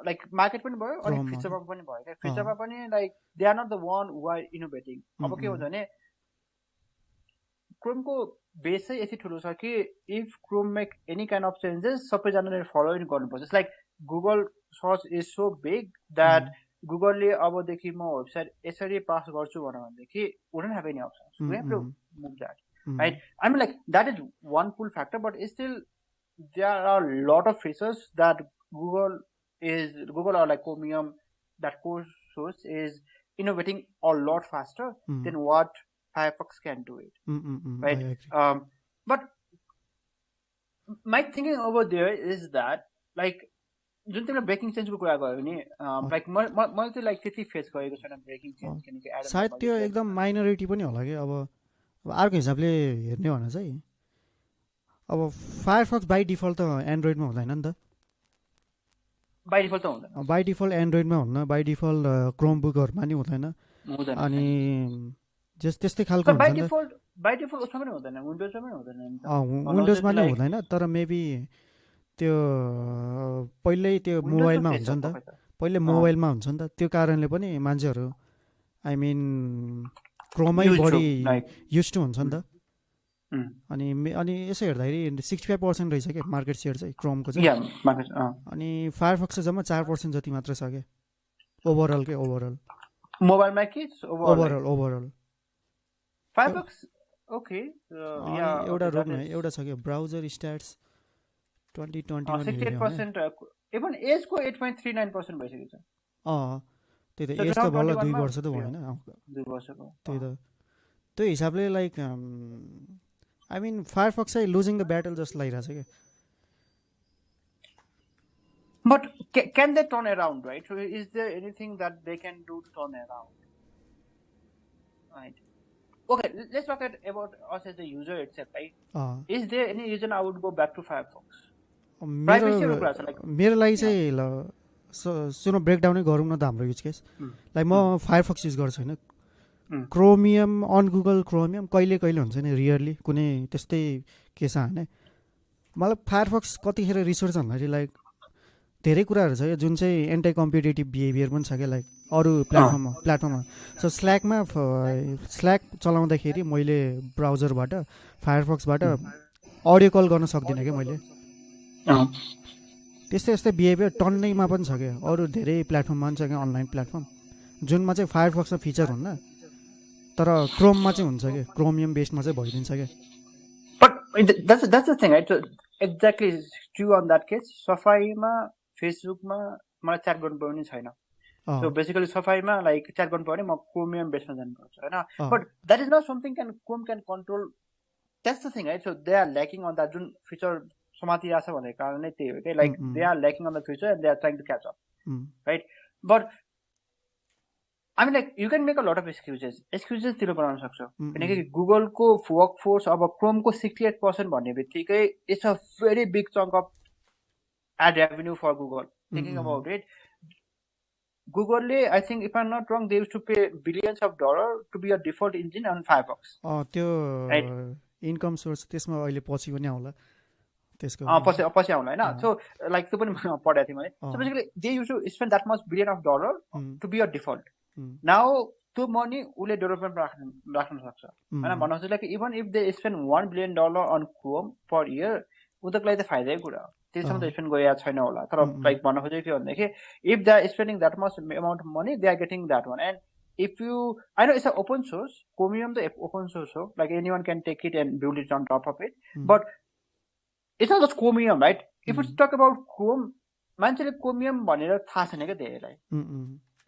Like market पनि भयो अनि फिचरमा पनि भयो क्या फिचरमा पनि like they are not the one who are innovating. अब के हुन्छ भने Chrome को बेस चाहिँ यति ठुलो छ कि if Chrome make any kind of changes सबैजनाले फलो पनि गर्नुपर्छ. It's like Google search is so big that Google ले अबदेखि म वेबसाइट यसरी पास गर्छु भनेदेखि wouldn't have any options. We have to move that, right? I mean like that is one pull factor, but still there are a lot of features that Google or like Chromium, that core source is innovating a lot faster than what Firefox can do it, right? But my thinking over there is that like जुन तिमीले breaking चेन्जको कुरा गर्यो नि like मैले चाहिँ like त्यति face गरेको छैन ब्रेकिङ चेन्ज किनकि सायद त्यो एकदम माइनोरिटी पनि होला कि अब अर्को हिसाबले हेर्ने भने चाहिँ अब फायरफक्स बाई डिफल्ट त एन्ड्रोइडमा हुँदैन नि त बाइ डिफल्ट त हुँदैन बाइ डिफल्ट एन्ड्रोइडमा हुन्न बाइ डिफल्ट क्रोमबुकहरुमा नि हुँदैन अनि त्यस्तै खालको हुन्छ नि बाइ डिफल्ट उसमा पनि हुँदैन विन्डोजमा पनि हुँदैन विन्डोजमा नि हुँदैन तर मेबी त्यो पहिल्यै त्यो मोबाइलमा हुन्छ नि त पहिले मोबाइलमा हुन्छ नि त त्यो कारणले पनि मान्छेहरु आई मिन क्रोमै बढी युज टु हुन्छ नि त अनि यसो हेर्दाखेरि 65% रहेछ के मार्केट शेयर चाहिँ क्रोमको चाहिँ अनि फायरफक्स चाहिँ जम्मा 4% जति मात्र छ के ओभरअल मोबाइलमा के ओभरअल फायरफक्स ओके एउटा रोक्नु एउटा छ के ब्राउजर स्ट्याट्स 2021 68% इभन एजको 8.39% भइसक्यो छ त्यही त एज त बल्ल 2 वर्ष त भएन 2 वर्षको त्यही त त्यो हिसाबले लाइक आई मिन फायरफक्स चाहिँ लुजिङ द ब्याटल जस्ट लागिरहेछ के But can they turn around, right? So is there anything that they can do to turn around? Right. Okay, let's talk about us as the user itself, right? Is there any reason I would go back to Firefox? मेरो लागि चाहिँ ल सुनो breakdown नै गरौँ न त हाम्रो युज केस लाइक म फायरफक्स युज गर्छु हैन क्रोमियम अन गुगल क्रोमियम कहिले कहिले हुन्छ नि रियरली कुनै त्यस्तै केस हैन मलाई फायरफक्स कतिखेर रिस उठ्छ भन्दाखेरि लाइक धेरै कुराहरु छ जुन चाहिँ एन्टी कम्पिटिटिभ बिहेभियर पनि छ के लाइक अरु प्लेटफर्ममा सो स्ल्याक चलाउँदाखेरि मैले ब्राउजरबाट फायरफक्सबाट अडियो कल गर्न सक्दिनँ के मैले त्यस्तै बिहेभियर टन्नैमा पनि छ के अरु धेरै प्लेटफर्ममा पनि छ के अनलाइन प्लेटफर्म जुनमा चाहिँ फायरफक्समा फिचर हुन्न तर क्रोममा चाहिँ हुन्छ के क्रोमियम बेस्डमा चाहिँ भइदिन्छ के but that's the thing, right? So exactly true on that case. सफाईमा फेसबुकमा मलाई च्याट गर्नु पर्ने छैन सो बेसिकली सफाईमा लाइक च्याट गर्नु पर्ने म क्रोमियम बेसमा जानुपर्छ हैन but that is not something Chrome can control that's the thing right so they are lacking on that जुन फिचर समातिरहेछ भनेको कारण नै त्यही हो के like they are lacking on the feature and they are trying to catch up right but I mean, like, you can make a lot of excuses तिरो बनाउन सक्छौ किनकि गुगलको वर्कफोर्स अब क्रोमको 68% भन्ने बित्तिकै it's a very big chunk of ad revenue for Google. Thinking about it, Google, I think if I'm not wrong, they used to pay billions of dollars to be a default engine on Firefox. त्यो income source त्यसमा अहिले पछि पनि आउला त्यसको पछि आउला हैन सो लाइक त्यो पनि पढेको थिएँ मैले so basically they use to spend that much billion of dollar to be a default now त्यो मनी उले डेभलपमेन्ट राख्न सक्छ हैन भन्न खोजेको like even if they spend $1 billion on Chrome per year उतको लागि त फाइदै कुरा हो त्यसमा त स्पेन्ड गरिया छैन होला तर लाइक भन्न खोजेको के भन्दाखेरि if they are spending that much amount of money they are getting that one and if you I know it's an open source Chromium the open source so like anyone can take it and build it on top of it but it's not just Chromium right if we talk about Chrome मान्छेले Chromium भनेर थाहा छैन के धेरैलाई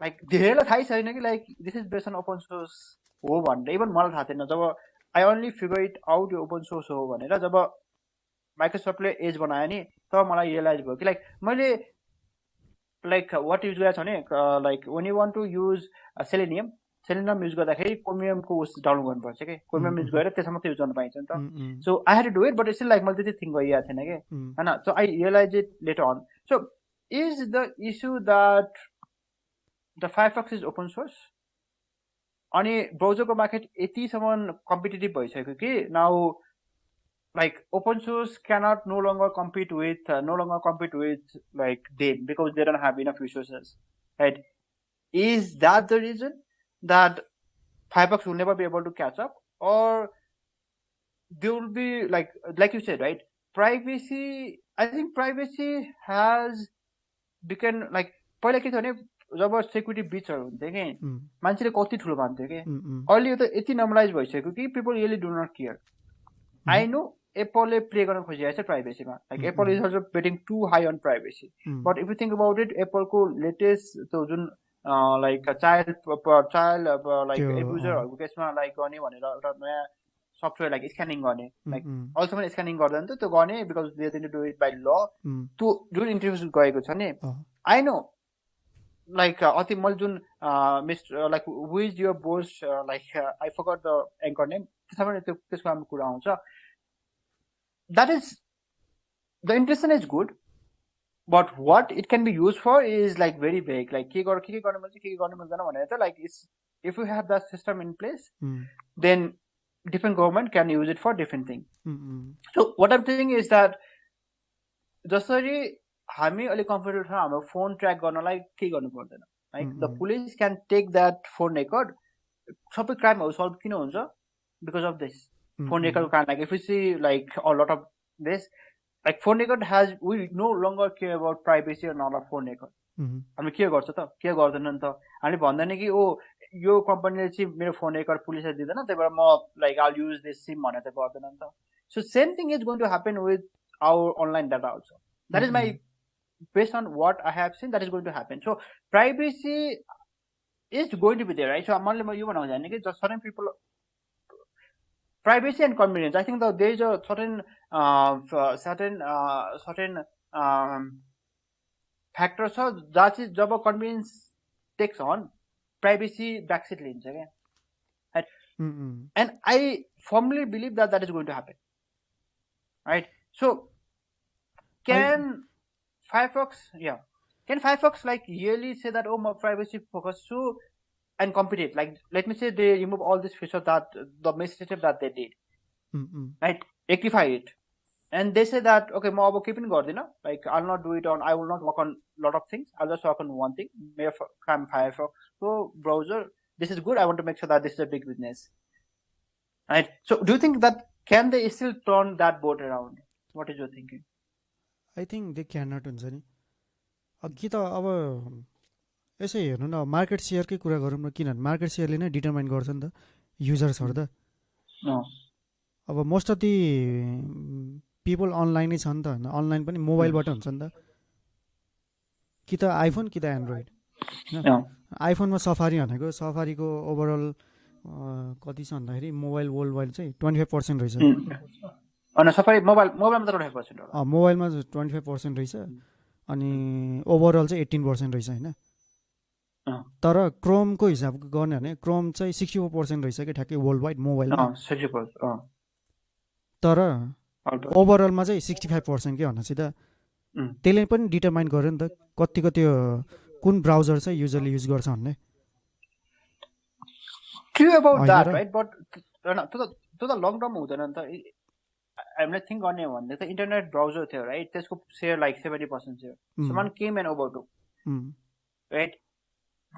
like धेरैलाई थाहै छैन कि like this is based on open source हो भनेर इभन मलाई थाहा थिएन जब I only figure it out यो open source हो भनेर जब माइक्रोसफ्टले एज बनायो नि तब मलाई रियलाइज भयो कि लाइक मैले लाइक व्हाट युज गरेछ भने like when you want to use Selenium use गर्दाखेरि क्रोमियमको उस डाउनलोड गर्नुपर्छ के क्रोमियम युज गरेर त्यसमा मात्रै युज गर्न पाइन्छ नि त so I had to do it but still like मैले त्यति थिङ्क गरिरहेको थिएन के हैन so I realize it later on so is the issue that the Firefox is open source अनि ब्राउजरको मार्केट यतिसम्म कम्पिटिटिभ भइसक्यो कि now like open source cannot no longer compete with like them because they don't have enough resources right is that the reason that Firefox will never be able to catch up or there will be like you said right privacy I think privacy has become like पहिला के थियो भने जब security ब्रिचहरु हुन्थ्यो के मान्छेले कति ठुलो मान्थ्यो के अहिले त यति नर्मलाइज भइसक्यो कि people really do not care I know Apple play गर्न खोजिरहेछ प्राइभेसीमा like Apple is also betting too high on privacy but if you think about it Apple को latest त्यो जुन लाइक चाइल्ड लाइक एब्युजरहरुको केसमा लाइक गर्ने भनेर एउटा नयाँ सफ्टवेयर लाइक स्क्यानिङ गर्ने लाइक अल्सोमा स्क्यानिङ गर्दैन त त्यो गर्ने because they need to do it by law त्यो जुन इन्ट्रोड्युस गएको छ नि आई नो लाइक अति मैले जुन mister like who is your Bose like I forgot the anchor name त्यसमा त्यसको हाम्रो कुरा आउँछ that is the intention is good But what it can be used for is like very vague. Like like it's if you have that system in place, then different government can use it for different things. So what I'm saying is that जसरी हामी अलि comfortable छ हाम्रो phone track गर्नलाई के गर्नु पर्दैन like the police can take that phone record सबै क्राइमहरु सल्भ किन हुन्छ because of this phone record कारण like if you see like a lot of this like phone record has we no longer care about privacy or not of phone record हामी के गर्छ त के गर्दैन नि त हामी भन्दैन कि ओ यो कम्पनीले चाहिँ मेरो फोन रेकर्ड पुलिसले दिदैन त्यसैले म like all use this SIM भनेर चाहिँ गर्दैन नि त so same thing is going to happen with our online data also. That is my, based on what I have seen, that is going to happen. So privacy is going to be there, right? So you want to know, certain people, privacy and convenience. I think that there is a certain factors. So that is job of convenience takes on, privacy backseat lanes again. Right? And I firmly believe that that is going to happen. Right? So can Firefox like really say that my privacy focus to and compete? Like let me say they remove all this feature that the message that they did, right? Rectify it, and they say that okay, I'm keeping gardena. Like I'll not do it on. I will not work on a lot of things. I'll just work on one thing. Maybe Firefox browser. This is good. I want to make sure that this is a big business, right? So do you think that can they still turn that boat around? What is your thinking? I think they cannot हुन्छ नि अघि त अब यसै हेर्नु न market सेयरकै कुरा गरौँ न किनभने मार्केट सेयरले नै डिटरमाइन गर्छ नि त युजर्सहरु त अब most of the people online नै छ नि त हैन अनलाइन पनि मोबाइलबाट हुन्छ नि त कि त आइफोन कि त एन्ड्रोइड हैन आइफोनमा सफारी भनेको सफारीको ओभरअल कति छ भन्दाखेरि मोबाइल वर्ल्ड वाइड चाहिँ 25% रहेछ अनि सफारी मोबाइलमा त 25% हो मोबाइलमा 25% रहेछ अनि ओभरअल चाहिँ 18% रहेछ हैन तर क्रोमको हिसाब गर्ने भने क्रोम चाहिँ 64% रहेछ के ठ्याक्कै वर्ल्ड वाइड मोबाइलमा 64 तर ओभरअलमा चाहिँ 65% के भनेपछि त त्यसले पनि डिटरमाइन गर्यो नि त कतिको त्यो कुन ब्राउजर चाहिँ युजरले युज गर्छ भन्ने true about that right but त्यो त लङ टर्म हुँदैन नि त हामीलाई थिङ्क गर्ने हो भने त इन्टरनेट ब्राउजर थियो राइट त्यसको सेयर लाइक 70% थियो समान came and over to right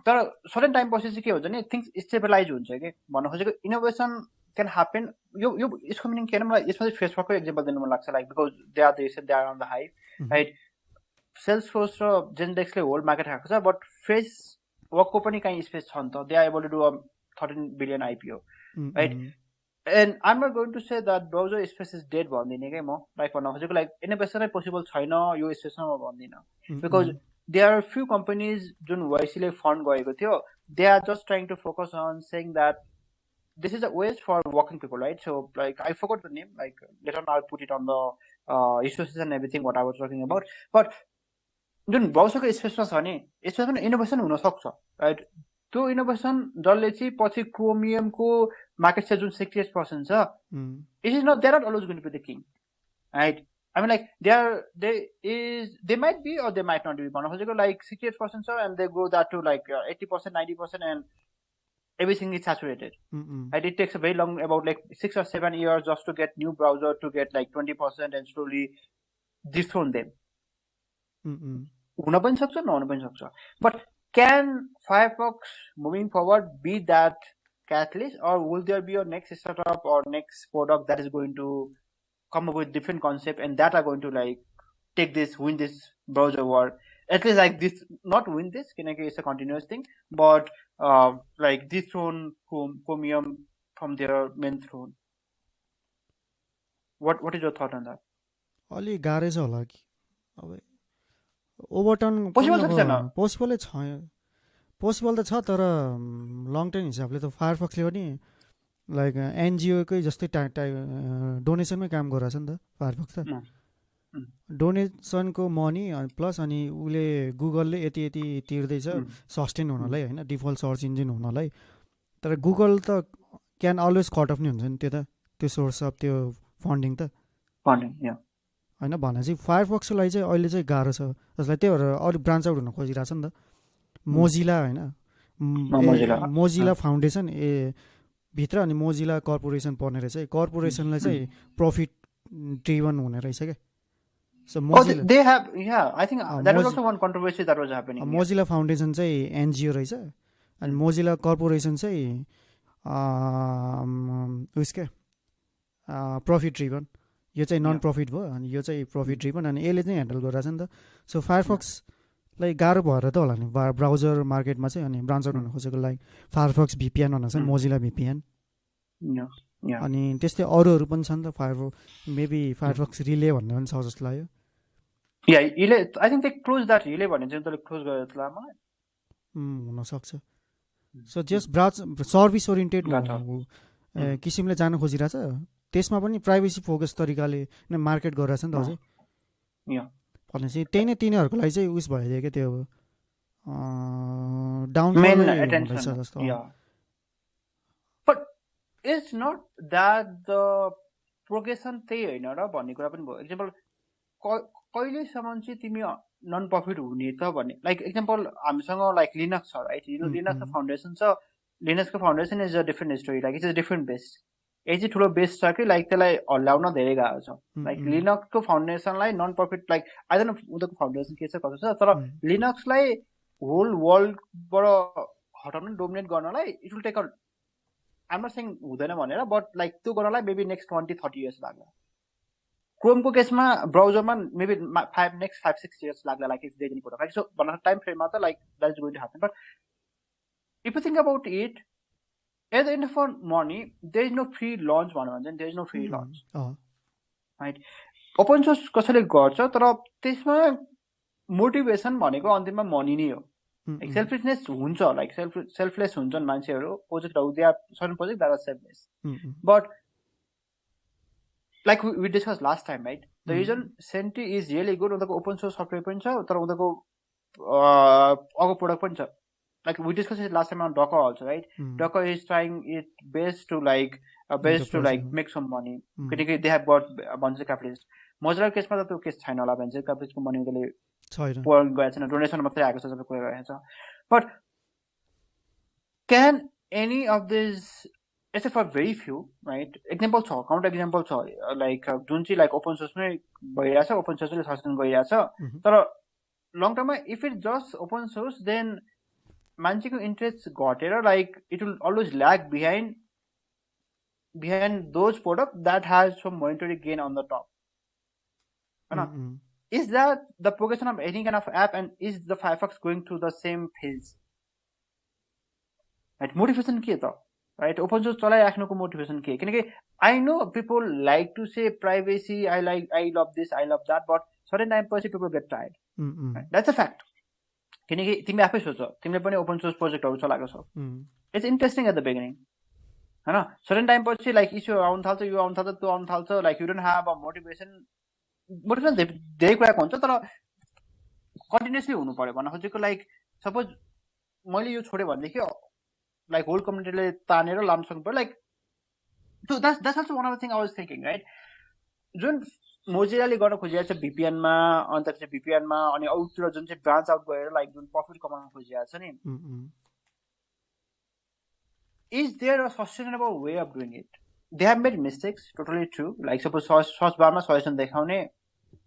तर सर्टेन टाइम पछि चाहिँ के हुन्छ नि थिङ्स स्टेबलाइज हुन्छ कि भन्नु खोजेको इनोभेसन क्यान ह्यापन यो यसको मिनिङ के मलाई यसमा चाहिँ फेसबुकको एक्जाम्पल दिनु मन लाग्छ like because they are on the hype right Salesforce र जेनडेक्सले होल मार्केट खाएको छ बट फेसबुकको पनि कहीँ स्पेस छ नि त they are able to do 13 billion IPO right And I'm not going to say that browser space is dead भन्दिने के म लाइक भन्न खोजेको लाइक इनोभेसन नै पोसिबल छैन यो स्पेसमा म भन्दिन because there are few companies जुन वाइसीले फन्ड गएको थियो they are just trying to focus on saying that this is a waste for working people right so like I forgot the name like later I put it on the resources and everything what I was talking about but जुन ब्राउजरको स्पेसमा छ नि यसमा पनि innovation हुन सक्छ right त्यो innovation जसले चाहिँ पछि क्रोमियमको मार्केट सेयर जुन 68% छ it is not they are not always going to be the king right I mean like they might be or they might not be भन्न खोजेको लाइक 68% छ and they go that to like 80% 90% and everything is saturated and it takes a very long about like 6 or 7 years just to get new browser to get like 20% and slowly dethrone them हुन पनि सक्छ नहुन पनि सक्छ but can Firefox moving forward be that catalyst or will there be a next startup or next product that is going to come up with different concept and that are going to like take this win this browser war at least like this not win this it's a continuous thing but like dethrone Chromium from their main throne what is your thought on that अलि गाह्रै छ होला कि अब ओभरटर्न पोसिबलै छ possible त छ तर लङ टर्म हिसाबले त फायरफक्सले पनि लाइक एनजिओकै जस्तै डोनेसनमै काम गरिरहेछ नि त फायरफक्स त डोनेसनको मनी प्लस अनि उसले गुगलले यति यति तिर्दैछ सस्टेन हुनलाई होइन डिफल्ट सर्च इन्जिन हुनलाई तर गुगल त क्यान अलवेज कट अफ नै हुन्छ नि त्यो सोर्स अफ त्यो फन्डिङ त हैन भने चाहिँ फायरफक्सलाई चाहिँ अहिले चाहिँ गाह्रो छ जसलाई त्यही भएर अरु ब्रान्च आउट हुन खोजिरहेछ नि त मोजिला हैन मोजिला फाउन्डेसन भित्र अनि मोजिला कर्पोरेसन पर्ने रहेछ कर्पोरेसनलाई चाहिँ प्रफिट ड्रिभन हुने रहेछ के So Mozilla, they have I think that was also one controversy that was happening. Mozilla Foundation चाहिँ एनजीओ रहेछ अनि Mozilla कर्पोरेसन चाहिँ उसके प्रफिट ड्रिभन यो चाहिँ नन प्रफिट भयो अनि यो चाहिँ प्रफिट ड्रिभन अनि यसले चाहिँ ह्यान्डल गरिरहेछ नि त सो फायरफक्स लाई गाह्रो भएर त होला नि ब्राउजर मार्केटमा चाहिँ अनि ब्रान्च आउट हुन खोजेको लाइक फायरफक्स भिपिएन भनेको छ मोजिला भिपिएन अनि त्यस्तै अरूहरू पनि छन् त फायरफक्स मेबी फायरफक्स रिले भन्ने पनि छ जस्तो लाग्यो I think they close that relay भन्ने चाहिँ तले क्लोज गरेको थियो मलाई हुन सक्छ so just browse service oriented किसिमले जान खोजिरहेछ त्यसमा पनि प्राइभेसी फोकस तरिकाले नै मार्केट गरिरहेछ नि त अझै भनेपछि त्यही नै तिनीहरूको लागि चाहिँ उस भइदियो क्या त्यो डाउनफल रहेछ जस्तो but it's not that the progression त्यही होइन र भन्ने कुरा पनि भयो एक्जाम्पल कहिलेसम्म चाहिँ तिमी नन प्रफिट हुने त भन्ने लाइक एक्जाम्पल हामीसँग लाइक लिनक्स छ राइट लिनक्सको फाउन्डेसन छ लिनक्सको foundation is a different story like it's a different base यही चाहिँ ठुलो बेस छ कि लाइक त्यसलाई हल्लाउन धेरै गाह्रो छ लाइक लिनक्सको फाउन्डेसनलाई non profit like I don't know उनीहरूको फाउन्डेसन के छ कसो छ तर लिनक्सलाई होल वर्ल्डबाट हटाउन डोमिनेट गर्नलाई it will take I'm not saying हुँदैन भनेर बट लाइक त्यो गर्नलाई मेबी नेक्स्ट 20-30 इयर्स लाग्ला क्रोमको केसमा ब्राउजरमा मेबी नेक्स्ट 5-6 इयर्स लाग्ला like it's Disney product like so भन्नु टाइम फ्रेममा त like that is going to happen but if you think about it at the end of money there is no free launch then there is no free launch right open source कसैले गर्छ तर त्यसमा motivation भनेको अन्तिममा money नै हो like selflessness हुन्छ like selfless हुन्छन् मान्छेहरू प्रोजेक्टहरु they are certain project that are selfless but like we discuss last time right the reason Sentry is really good उनीहरूको ओपन सोर्स सफ्टवेयर पनि छ तर उनीहरूको अर्को प्रोडक्ट पनि छ like we discussed it last time on Docker also, right? Docker is trying its best to like make some money. They have got a bunch of capitalists. Mozilla case ma to case छैन होला भन्छ capitalist को money ले पोल गएको छैन donation मात्रै आएको छ जस्तो कुरा गरेछ but can any of these except for very few right example छ काउन्टर एक्जाम्पल छ like जुन चाहिँ like open source मै भइरहेछ open source ले शासन गरिरहेछ तर long term if it just open source then मान्छेको इन्ट्रेस्ट घटेर like it will always lag behind those product that has some monetary gain on the top हैन is that the progression of any kind of app and is the Firefox going through the same phase right motivation के त right open source चलाइराख्नुको motivation के किनकि I know people like to say privacy I love this I love that but certain time पछि people get tired that's a fact किनकि तिमी आफै सोच तिमीले पनि ओपन सोर्स प्रोजेक्टहरु चलाएको छौ it's interesting at the beginning हैन सर्टेन टाइम पछि लाइक इस्यु आउन थाल्छ यो आउन थाल्छ त्यो आउन थाल्छ like you don't have a motivation धेरै कुराको हुन्छ तर कन्टिन्युअसली हुनु पर्यो भन्न खोजेको लाइक सपोज मैले यो छोडे भनेदेखि लाइक होल कम्युनिटीले तानेर लान सक्नु पर्यो like so that's also one of the thing I was thinking right जुन मोजिलाले गर्न खोजिरहेको छ भिपिएनमा अन्त चाहिँ भिपिएनमा अनि अरूतिर जुन चाहिँ ब्रान्च आउट गरेर लाइक जुन प्रफिट कमाउन खोजिरहेको छ नि is there a sustainable way of doing it they have made mistakes totally true like suppose search बारमा सजेसन देखाउने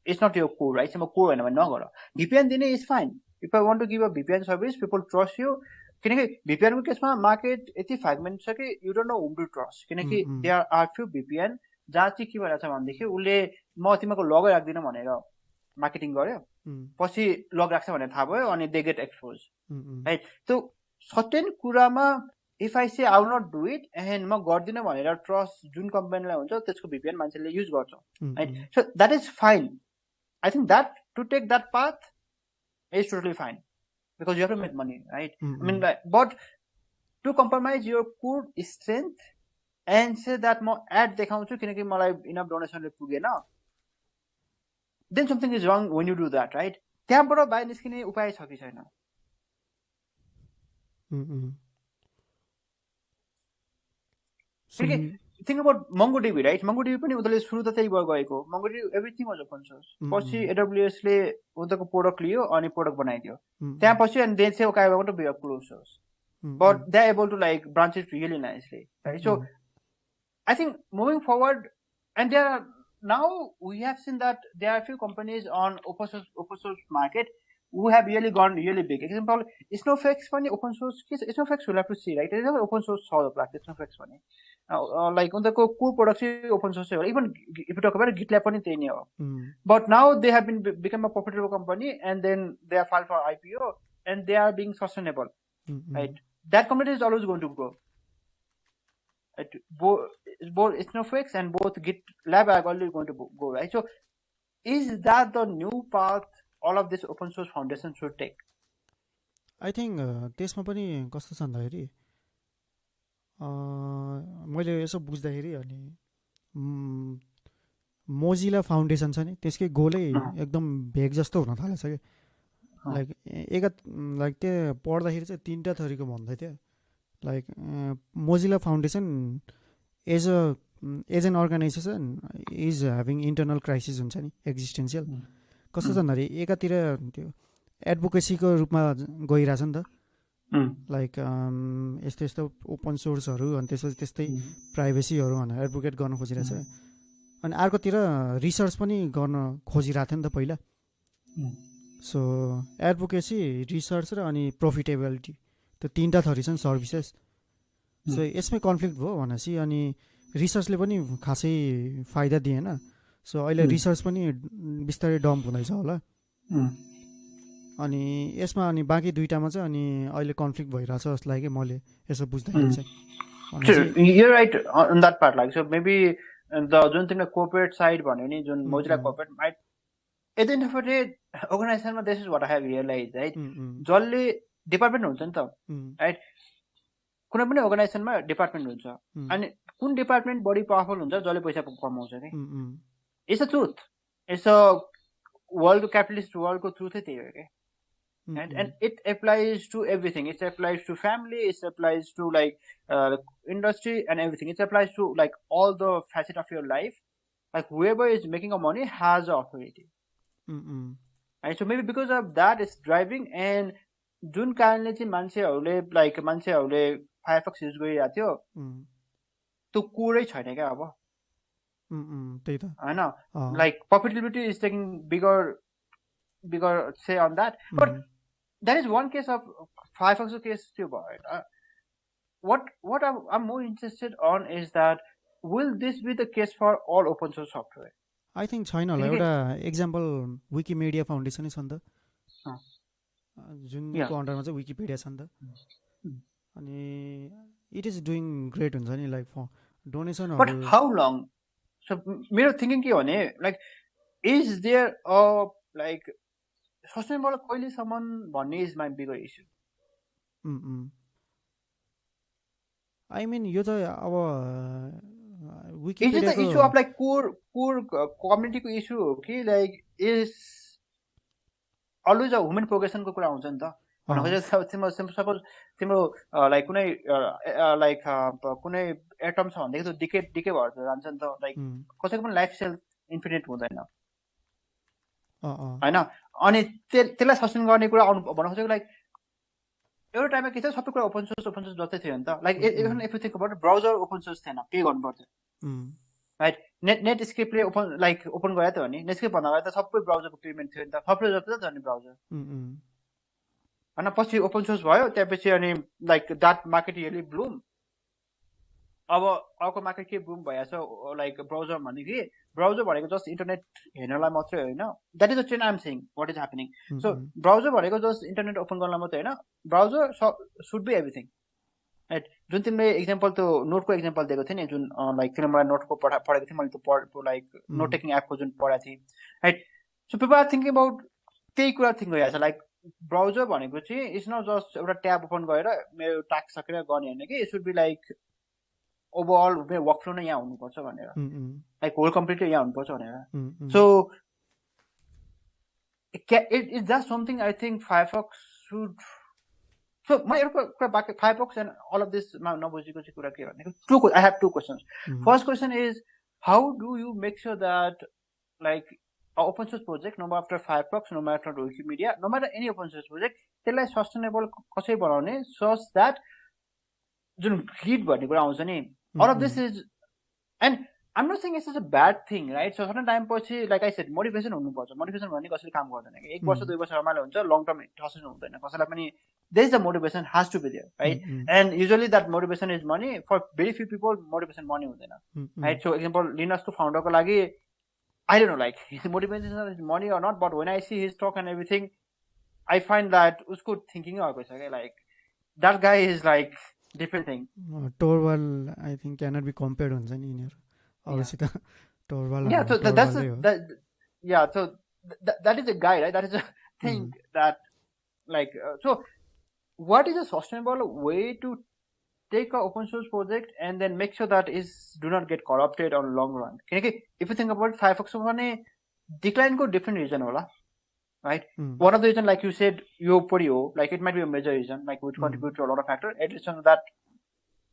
इट्स नट यो कोर राइट म कोर होइन भने नगर भिपिएन दिने is fine if I want to give a VPN service people trust you किनकि भिपिएनको केसमा मार्केट यति फ्रेगमेन्ट छ कि यु डोन्ट नो हुम टु ट्रस्ट किनकि देयर आर फ्यु भिपिएन जहाँ चाहिँ के भइरहेछ भनेदेखि उसले म तिमीको लगै राख्दिनँ भनेर मार्केटिङ गर्यो पछि लग राख्छ भनेर थाहा भयो अनि दे गेट एक्सपोज राइट त्यो सर्टेन कुरामा if I say I will not do it and म गर्दिनँ भनेर ट्रस्ट जुन कम्पनीलाई हुन्छ त्यसको भिपिएन मान्छेले युज गर्छ right so that is fine I think that to take that path is totally fine because you have to make money right I mean but to compromise your core strength and say that म ad देखाउँछु किनकि मलाई enough डोनेसनले पुगेन then something is wrong when you do that right त्यहाँबाट बाहिर निस्किने उपाय छ कि छैन think about MongoDB, right? MongoDB पनि उनीहरूले सुरु त त्यही गएको. MongoDB everything was open source. पछि AWS ले उनीहरूको प्रोडक्ट लियो अनि प्रोडक्ट बनाइदियो. त्यहाँ पछि and they say okay I want to be a closed source. But they're able to like branch it really nicely, right? So I think moving forward, and there are now we have seen that there are a few companies on open source market who have really gone really big. Example, Snowflake's funny open source. Snowflake's we'll have to see, right? It is an open source solve practice. Snowflake's funny. Like on the core products open source. Even if you talk about it, GitLab funny thing. But now they have become a profitable company, and then they are filed for IPO, and they are being sustainable, right? That company is always going to grow. Both Snowflakes and both GitLab are always going to go, right? So, is that the new path all of this open source foundation should take? I think त्यसमा पनि कस्तो छ भन्दाखेरि मैले यसो बुझ्दाखेरि अनि Mozilla foundation छ नि त्यसकै गोलै एकदम भेग जस्तो हुन थालेछ के लाइक त्यो पढ्दाखेरि चाहिँ तीनटा थरीको भन्दै थियो like Mozilla foundation as an organization is having internal crisis हुन्छ नि एक्जिस्टेन्सियल कस्तो छ भन्दाखेरि एकातिर त्यो एडभोकेसीको रूपमा गइरहेछ नि त लाइक यस्तो यस्तो ओपन सोर्सहरू अनि त्यसपछि त्यस्तै प्राइभेसीहरू भनेर एडभोकेट गर्न खोजिरहेछ अनि अर्कोतिर रिसर्च पनि गर्न खोजिरहेको थियो नि त पहिला सो एडभोकेसी रिसर्च र अनि प्रफिटेबिलिटी त्यो तीनटा थरी छन् सर्भिसेस सो यसमै कन्फ्लिक्ट भयो भनेपछि अनि रिसर्चले पनि खासै फाइदा दिएन सो अहिले रिसर्च पनि बिस्तारै डम्प हुँदैछ होला अनि यसमा अनि बाँकी दुईटामा चाहिँ अनि अहिले कन्फ्लिक्ट भइरहेछ जस्तो लाग्यो मैले यसो बुझ्दाखेरि चाहिँ you're right on that part like so maybe the जुन तिमीले कोर्पोरेट साइड भन्यो नि जुन Mozilla corporate might at the end of the day अर्गनाइजेसनमा this is what I have realize right जसले डिपार्टमेन्ट हुन्छ नि त राइट कुनै पनि अर्गनाइजेसनमा डिपार्टमेन्ट हुन्छ अनि कुन डिपार्टमेन्ट बढी पावरफुल हुन्छ जसले पैसा कमाउँछ नि it's a truth it's a वर्ल्डको क्यापिटलिस्ट वर्ल्डको ट्रुथै त्यही हो क्या and it applies to everything. It applies to family, it applies to like industry and everything. It applies to like all the facets of your life. Like whoever is making a money has authority. And so maybe because of that it's driving and जुन कारणले चाहिँ मान्छेहरूले Firefox use गरिरहेको थियो त्यो कुरै छैन क्या अब त्यही त हैन like profitability is taking bigger say on that but that is one case of Firefox case too, right? What I'm more interested on is that will this be the case for all open source software? I think छैन होला एउटा example Wikimedia foundation छ नि त जुनको अन्डरमा चाहिँ Wikipedia छ नि त अनि इट इज डुइङ ग्रेट हुन्छ नि लाइक डोनेसनहरु बट हाउ लङ सो मेरो थिंकिङ के हो भने like is there a like sustainable कहिलेसम्म भन्ने is my bigger issue I mean यो चाहिँ अब Wikipedia is the issue of like core कम्युनिटीको इस्यु हो कि like is always a human प्रोग्रेसनको कुरा हुन्छ नि त सपोज तिम्रो लाइक कुनै लाइक कुनै एटम छ भनेदेखि त्यो डिके भएर जान्छ नि त लाइक कसैको पनि लाइफ स्टाइल इन्फिनिट हुँदैन हैन अनि त्यसलाई सस्टेन गर्ने कुरा भन्न खोजेको लाइक एउटा टाइममा के छ सबै कुरा ओपन सोर्स जस्तै थियो नि त like even if you think about browser open source थिएन के गर्नु पर्थ्यो राइट नेट स्केपले ओपन गरे त हो नि नेट स्केप भन्दा त सबै ब्राउजरको पेमेन्ट थियो नि त सबै जस्तो त नि ब्राउजर हैन पछि ओपन सोर्स भयो त्यसपछि अनि like that market really bloom अब अर्को मार्केट के ब्लूम भइहाछ लाइक ब्राउजर भनेको जस्ट इन्टरनेट हेर्नलाई मात्रै होइन that is the trend I am saying what is happening so browser भनेको जस्ट इन्टरनेट ओपन गर्नलाई मात्रै होइन browser should be everything right जुन तिमीले एक्जाम्पल त्यो नोटको एक्जाम्पल दिएको थियो नि जुन लाइक तिमीले मलाई नोटको पढेको थिएँ मैले त्यो लाइक नोट टेकिङ एपको जुन पढाएको थिएँ right so people are thinking about त्यही कुरा थिङ्क गरिरहेको छ लाइक ब्राउजर भनेको चाहिँ इट्स नट जस्ट एउटा ट्याब ओपन गरेर मेरो टास्क सकेर गर्ने होइन कि it should be like overall मेरो वर्कफ्लो नै यहाँ हुनुपर्छ भनेर लाइक होल कम्प्लिटली यहाँ हुनुपर्छ भनेर so it is just something I think Firefox should So my Firefox and all of this नबुझेको चाहिँ कुरा के भनेको I have two questions. First question is, how do you make sure that like open source project, no matter Firefox, no matter Wikimedia, no matter any open source project, त्यसलाई sustainable कसरी बनाउने such that जुन git भन्ने कुरा आउँछ नि, all of this is, and I'm not saying it's such a bad thing, right? So certain time पछि like I said motivation हुनुपर्छ. Motivation भन्ने कसैले काम गर्दैन के, 1 वर्ष 2 वर्ष रमाइलो हुन्छ, long term सक्सेस हुँदैन कसैलाई पनि. There is a motivation has to be there, right? And usually that motivation is money. For very few people motivation money हुँदैन, right? So example Linux को founder को लागि I don't know like his motivation is money or not, but when I see his talk and everything, I find that उसको thinking अर्को छ के, like that guy is like different thing. Torvald I think cannot be compared हुन्छ नि यिनीहरु. Obviously Torvald. Yeah, so that's so that is a guy, right? That is a thing that like so what is a sustainable way to take an open source project and then make sure that is do not get corrupted on long run? If you think about Firefox one decline go different reason hola, right? One of the reason like you said like it might be a major reason like which contribute to a lot of factors. Addition to that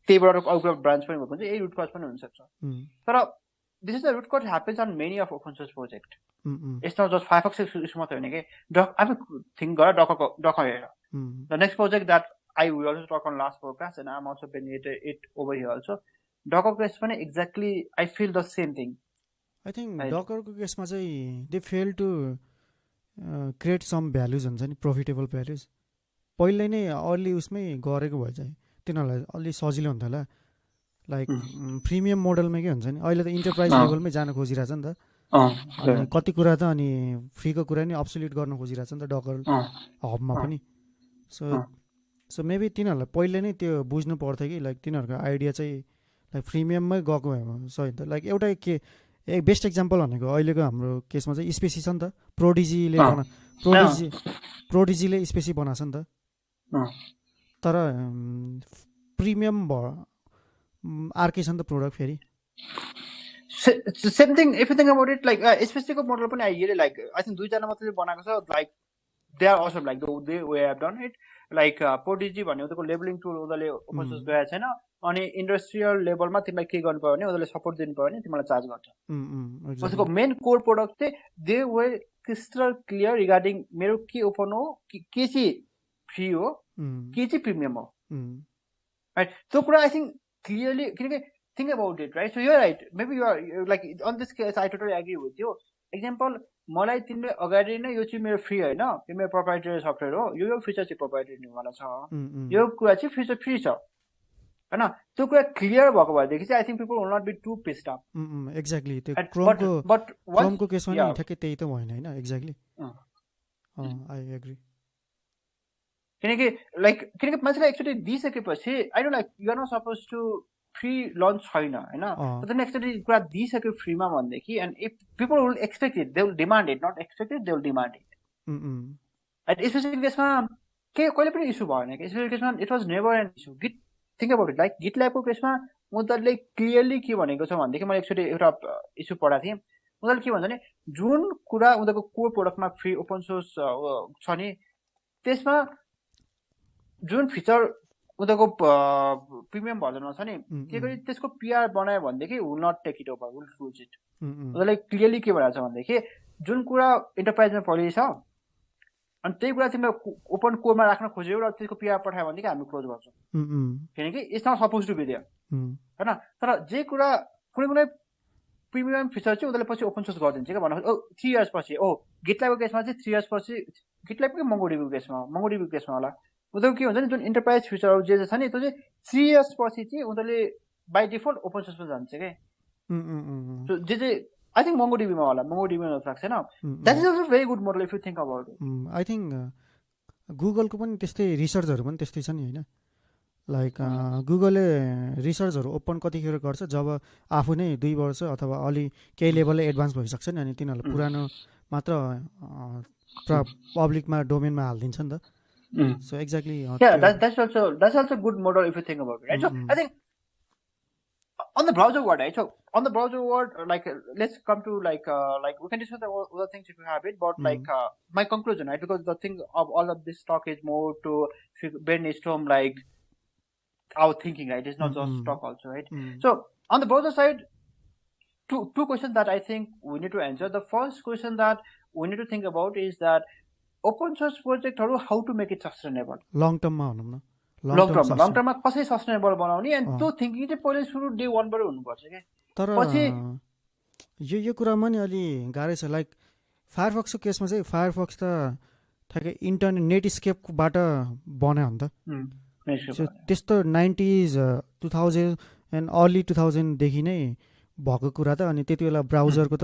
branch root cause but this is the root cause happens on many of open source project. It's not just Firefox I have think Docker here. The next project that I will also talk on last podcast and I'm also been it over here also. Docker case exactly I feel the same thing. I think Docker case they fail to create some values and profitable values. पहिल्यै नै early उसमै गरेको भए चाहिँ तिनीहरुलाई अलि सजिलो हुन्थ्यो होला. Like premium मोडलमा के हुन्छ नि अहिले त इन्टरप्राइज लेभलमै जान खोजिरहेछ नि त. अनि कति कुरा त अनि फ्रीको कुरा नि अब्सोल्युट गर्न खोजिरहेछ नि त डकर हबमा पनि. सो मेबी तिनीहरुलाई पहिले नै त्यो बुझ्नु पर्थ्यो कि लाइक तिनीहरुको आइडिया चाहिँ लाइक प्रिमियममै गएको भए सही त. लाइक एउटा के एक बेस्ट एक्जाम्पल भनेको अहिलेको हाम्रो केसमा चाहिँ स्पेसी छ नि त. प्रोडिजीले स्पेसी बनाछ नि त. तर प्रिमियम अर्कै छ नि त प्रोडक्ट फेरि. Same thing if you think about it, like especially को मोडल पनि I really like. I think दुई जना मात्रै बनाएको छ. Like they are awesome like the way I've done it. Like Prodigy भन्ने उनीहरुको लेबलिङ टुल उनीहरुले ओपन सोर्स गराएको छैन. अनि इन्डस्ट्रियल लेभलमा तिमीलाई के गर्नु पर्यो भने उनीहरुले सपोर्ट दिनु पर्यो भने तिमीलाई चार्ज गर्छ. उसको मेन कोर प्रोडक्ट चाहिँ they were crystal clear regarding मेरो के ओपन हो के चाहिँ फ्री हो के चाहिँ प्रिमियम हो. राइट त्यो कुरा आई थिंक क्लियरली किनकि think about it, right? So you're right. Maybe you are like on this case I totally agree with you. Example मलाई तिमीले अगाडि नै यो चाहिँ मेरो फ्री हैन, यो मेरो प्रोप्राइटरी सफ्टवेयर हो, यो फिचर चाहिँ प्रोप्राइटरी हुनेवाला छ, यो कुरा चाहिँ फिचर फ्री छ हैन. त्यो कुरा क्लियर भएको भएदेखि चाहिँ I think people will not be too pissed off. Exactly त्यो क्रोमको केसमा नि ठ्याक्कै त्यही त भएन हैन. Exactly I agree. किनकि मान्छेलाई एक्चुअली दिइसकेपछि I don't like you are not suppose to free lunch छैन हैन. तर नेक्स्टली कुरा दिइसक्यो फ्रीमा भन्देखि and if people will expect it, they will demand it, not expect it, they will demand it. And specific केसमा के कहिले पनि इस्यु भएन कि. स्पेसिफिक केसमा it was never an issue. Think about it like गिट ल्याबको केसमा उनीहरूले क्लियरली के भनेको छ भनेदेखि मैले एक्चुअली एउटा इस्यु पढाएको थिएँ. उनीहरूले के भन्छ भने जुन कुरा उनीहरूको कोर प्रोडक्टमा फ्री ओपन सोर्स छ नि त्यसमा जुन फिचर उनीहरूको प्रिमियम भर्जनमा छ नि के गरी त्यसको पिआर बनायो भनेदेखि will not take it over, will lose it. उनीहरूले क्लियरली के भनेको छ भनेदेखि जुन कुरा इन्टरप्राइजमा पढेको छ अनि त्यही कुरा तिमीले ओपन कोरमा राख्न खोज्यौ र त्यसको पिआर पठायो भनेदेखि हामी क्लोज गर्छौँ. किनकि it's not suppose to be there हैन. तर जे कुरा कुनै प्रिमियम फिचर चाहिँ उनीहरूले पछि ओपन सोर्स गरिदिन्छ क्या भन्नु 3 इयर्स पछि. गिटल्याबको केसमा चाहिँ 3 इयर्स पछि गिटल्याबको मंगोडीबीको केसमा होला उनीहरू के हुन्छ नि जुन इन्टरप्राइज फिचरहरू जे छ नि त्यो चाहिँ 3 इयर्स पछि चाहिँ उनीहरूले बाई डिफल्ट ओपन सोर्समा जान्छ के. जे चाहिँ आई थिंक मंगोडीबीमा होला, मंगोडीबीमा लाग्छ हैन. That is also very good model if you think about it. I think गुगलको पनि त्यस्तै रिसर्चहरू पनि त्यस्तै छ नि हैन. लाइक गुगलले रिसर्चहरू ओपन कतिखेर गर्छ जब आफू नै 2 वर्ष अथवा अलि केही लेभलले एडभान्स भइसक्छ नि अनि तिनीहरूले पुरानो मात्र पब्लिकमा डोमेनमा हालिदिन्छ नि त. So exactly. Yeah, that's also good model if you think about it, right? So I think on the browser world, right? So on the browser world, like let's come to like we can discuss other things if you have it, but like my conclusion, right? Because the thing of all of this talk is more to brainstorm like our thinking, right? It's not just talk also, right? So on the browser side, two questions that I think we need to answer. The first question that we need to think about is that open source project how to make it sustainable long term ma भनौं न long term मा कसरी sustainable बनाउने अनि त्यो thinking चाहिँ पहिले सुरु डे 1 बाट हुनुपर्छ के तर यो कुरामा नि अलि गाह्रै छ लाइक फायरफक्सको केसमा चाहिँ फायरफक्स त ठ्याक्कै इन्टरनेट नेटस्केपबाट बनायो नि त त्यस्तो 90s 2000 एन्ड अर्ली 2000 देखि नै भएको कुरा त अनि त्यति बेला ब्राउजरको त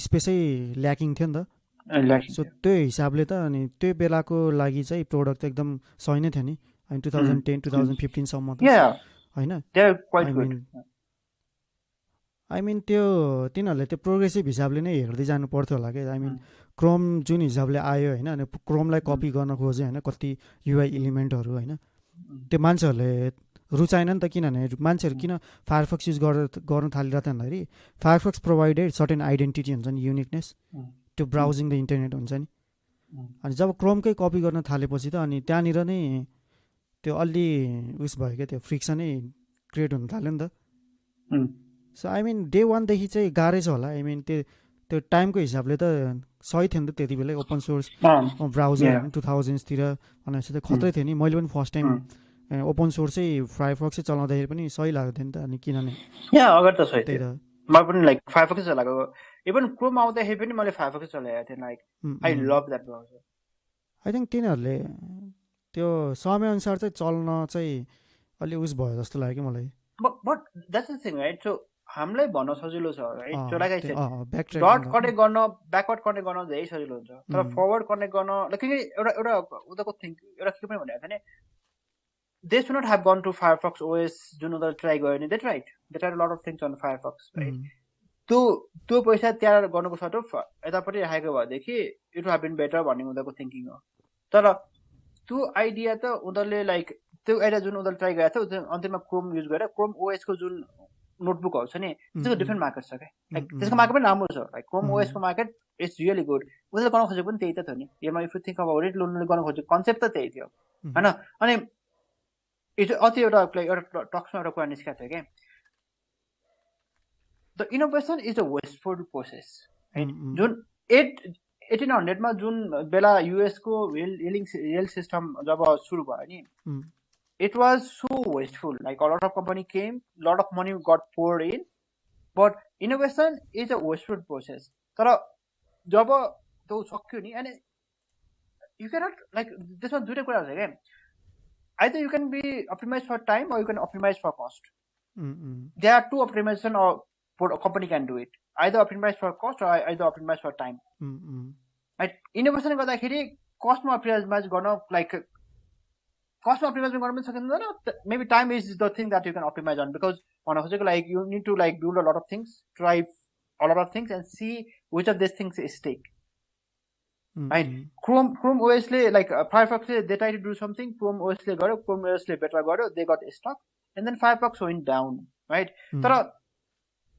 स्पेसै ल्याकिङ थियो नि त सो त्यो हिसाबले त अनि त्यो बेलाको लागि चाहिँ प्रोडक्ट एकदम सही नै थियो नि अनि 2010 2015 सम्म त हैन आई मिन त्यो तिनीहरूले त्यो प्रोग्रेसिभ हिसाबले नै हेर्दै जानु पर्थ्यो होला क्या आई मिन क्रोम जुन हिसाबले आयो हैन अनि क्रोमलाई कपी गर्न खोजे हैन कति युआई एलिमेन्टहरू हैन त्यो मान्छेहरूले रुचाएन नि त किनभने मान्छेहरू किन फायरफक्स युज गर्न थालिरहेको थियो भन्दाखेरि फायरफक्स प्रोभाइडेड सर्टेन आइडेन्टिटी हुन्छ नि युनिकनेस त्यो ब्राउजिङ द इन्टरनेट हुन्छ नि अनि जब क्रोमकै कपी गर्न थालेपछि त अनि त्यहाँनिर नै त्यो अलि उस भयो क्या त्यो फ्रिक्सनै क्रिएट हुन थाल्यो नि त सो आई मिन डे 1 देखि चाहिँ गाह्रै छ होला आई मिन त्यो टाइमको हिसाबले त सही थियो नि त त्यति बेला ओपन सोर्स ब्राउजर 2000s तिर भनेपछि त खतरै थियो नि मैले पनि फर्स्ट टाइम ओपन सोर्सै फायरफक्सै चलाउँदाखेरि पनि सही लाग्थ्यो नि त अनि किनभने अगर त सही थियो म पनि लाइक फायरफक्स चलाएको इभन क्रोम आउँदाखेरि पनि मैले फायरफक्स चलाएको थिएँ like I love that browser I think तिनीहरूले त्यो समय अनुसार चाहिँ चल्न चाहिँ अलि उस भयो जस्तो लाग्यो कि मलाई but that's the thing right so हामीलाई भन्न सजिलो छ right so like I said dot connect गर्न ब्याकवर्ड कनेक्ट गर्न धेरै सजिलो हुन्छ तर फरवर्ड कनेक्ट गर्न किनकि एउटा उताको थिङ एउटा के पनि भनेको थिएँ नि they should not have gone to Firefox OS जुन उनीहरूले ट्राई गर्यो नि they tried a lot of things on Firefox right त्यो पैसा त्यहाँ गर्नुको सट्टो यतापट्टि राखेको भएदेखि it would have been better भन्ने उनीहरूको थिङ्किङ हो तर त्यो आइडिया त उनीहरूले लाइक त्यो आइडिया जुन उनीहरूले ट्राई गरेको थियो अन्तिममा क्रोम युज गरेर क्रोम OS को जुन नोटबुकहरू छ नि त्यसको डिफ्रेन्ट मार्केट छ क्या लाइक त्यसको मार्केट पनि राम्रो छ लाइक क्रोम OS को मार्केट इट्स रियली गुड उनीहरूले गर्न खोजेको पनि त्यही त थियो नि यसमा if you think about it उनीहरूले गर्न खोजेको कन्सेप्ट त त्यही थियो होइन अनि अति एउटा टक्समा एउटा कुरा निस्केको थियो क्या the innovation is a wasteful process जुन 1800 मा जुन बेला युएस को रेल सिस्टम जब सुरु भयो नि it was so wasteful like a lot of company came lot of money got poured in but innovation is a wasteful process तर जब त्यो सक्यो नि अनि you cannot like त्यसमा दुईटा कुरा छ क्या either you can be optimized for time or you can optimize for cost there are two optimization or a company can do it either optimize for cost or either optimize for time right innovation गर्दाखेरि cost मा optimize गर्न like cost मा optimize गर्न पनि सकिँदैन maybe time is the thing that you can optimize on because on a like you need to like build a lot of things try a lot of things and see which of these things is stick right Chrome OS ले like Firefox ले they try to do something Chrome OS ले गर्यो Chrome OS ले better गर्यो they got stuck and then Firefox went down right तर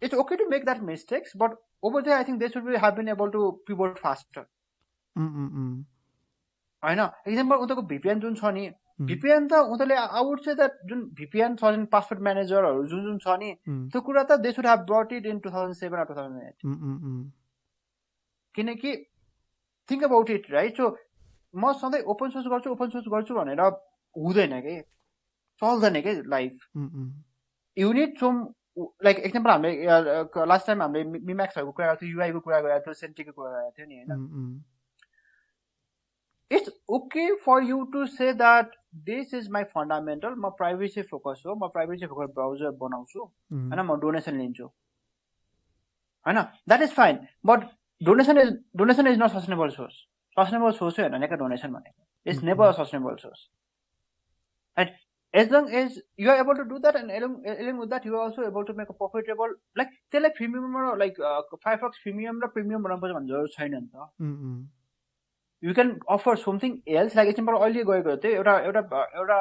it's okay to make that mistakes but over there I think they should have been able to pivot faster हैन example उताको VPN जुन छ नि VPN त उताले out चाहिँ that जुन VPN छ नि पासवर्ड म्यानेजरहरु जुन छ नि त्यो कुरा त they should have brought it in 2007 or 2008 किनकि think about it right so म सधैँ ओपन सोर्स गर्छु भनेर हुँदैन के चल्दैन के life you need some like example हामीले लास्ट टाइम हामीले मिम्याक्सहरुको कुरा गर्थ्यो UI को कुरा गरेको थियो सेन्टिको कुरा गरेको थियो नि हैन it's okay for you to say that this is my fundamental म प्राइभेसी फोकस हो म प्राइभेसी फोकस ब्राउजर बनाउँछु हैन म डोनेसन लिन्छु हैन that is fine but donation is not sustainable source हैन नेका डोनेसन भनेको it's never a sustainable source and as long as you are able to do that and along with that you are also able to make a profitable like त्यसलाई premium र like Firefox premium र premium बनाउनु पर्छ भन्ने जरुरत छैन नि त you can offer something else. Like example, earlier gएको थियो एउटा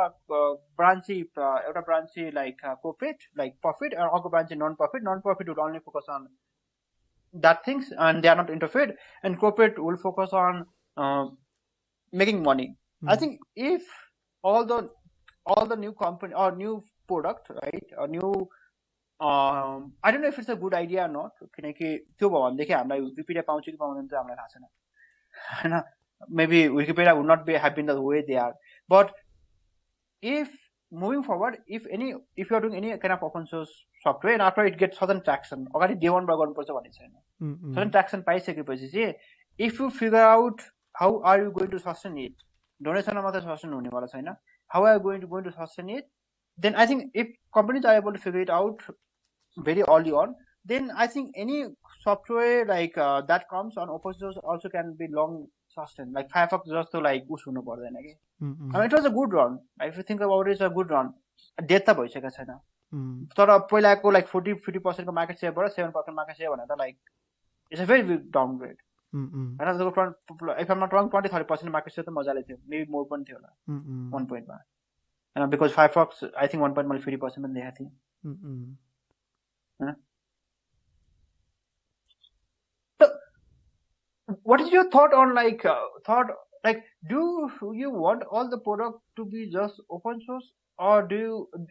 branchy like corporate, like profit, and अर्को branchy non-profit. Non-profit would only focus on that things, and they are not interfered. And corporate will focus on making money. I think if all the new company or new product, right, or new I don't know if it's a good idea or not. किनकि त्यो भयो भनेदेखि हामीलाई Wikipedia पाउँछ कि पाउँदैन चाहिँ हामीलाई थाहा छैन हैन. Maybe Wikipedia would not have been the way they are. But if moving forward, if you are doing any kind of open source software and after it gets certain traction, अगाडि day one बाट गर्नुपर्छ भन्ने छैन. Certain traction पाइसकेपछि चाहिँ if you figure out how are you going to sustain it, donation मात्र sustain हुनेवाला छैन, how are you going to sustain it, then I think if companies are able to figure it out very early on, then I think any software like that comes on open source also can be long sustained. Like Firefox just to like push हुनु पर्दैन के. I mean it was a good run. If you think about it, it's a good run. Dead त भइसकेको छैन. तर पहिलाको like 40% को market share बाट 7% market share भनेर त like it's a very big downgrade. हैन. If I'm not wrong 20-30% market share त मजाले थियो. Maybe more पनि थियो होला. 1 point मा. And because Firefox I think 1 point मैले 50% पनि देखाएको थिएँ. So what is your thought on like do you want all the product to be just open source, or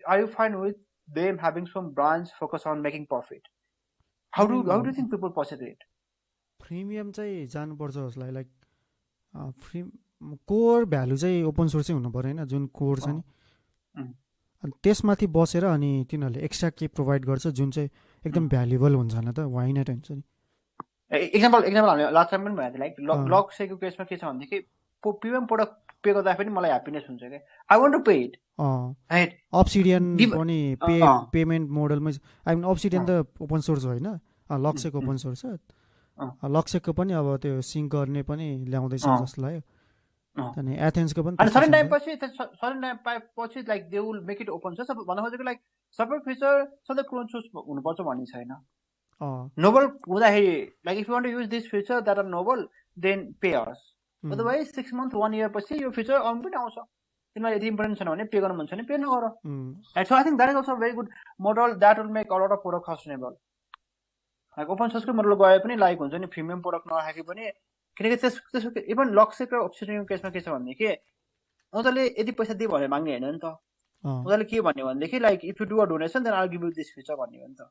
are you fine with them having some branch focus on making profit? How do you think people perceive it? Premium चाहिँ जानु पर्छ उसलाई like free core value चाहिँ open source नै हुनु पर्यो हैन. जुन कोर छ नि अनि त्यसमाथि बसेर अनि तिनीहरूले एक्स्ट्रा के प्रोभाइड गर्छ जुन चाहिँ एकदम भ्यालुएबल हुन्छ न त वाइ नट हुन्छ नि. एक्जाम्पल हामीले लास्ट टाइम पनि भनेको लाइक लग सेको केसमा के छ भनेदेखि प्रिमियम प्रोडक्ट पे गर्दा पनि मलाई ह्याप्पिनेस हुन्छ के. I want to pay it right. Obsidian पनि पेमेन्ट मोडलमै आई मिन अब्सिडियन त ओपन सोर्स होइन. लक्सेको ओपन सोर्स छ. लक्सेको पनि अब त्यो सिङ्क गर्ने पनि ल्याउँदैछ जस्तो लाग्यो. अनि एथेन्सको पनि सर्टेन टाइम पछि like they will make it open source. भन्नु खोजेको लाइक सबै फिचर सधैँ क्लोज सोर्स हुनुपर्छ भन्ने छैन. नोबल हुँदाखेरि like if you want to use this feature that are noble then pay us. Otherwise 6 months 1 year पछि यो फिचर आउनु पनि आउँछ. तिमीलाई यति इम्पोर्टेन्ट छैन भने पे गर्नु मन छ भने पे नगर. And so I think that is also very good model that will make a lot of product sustainable. Like open सोर्सको मोडल गए पनि लाइक हुन्छ नि प्रिमियम प्रोडक्ट नराखे पनि. किनकि त्यसको इभन लक्सेक र अब्सिडियनको केसमा के छ भनेदेखि उनीहरूले यदि पैसा दियो भनेर माग्ने होइन नि त. उनीहरूले के भन्यो भनेदेखि like if you do a donation then I give you this feature भन्ने हो नि त.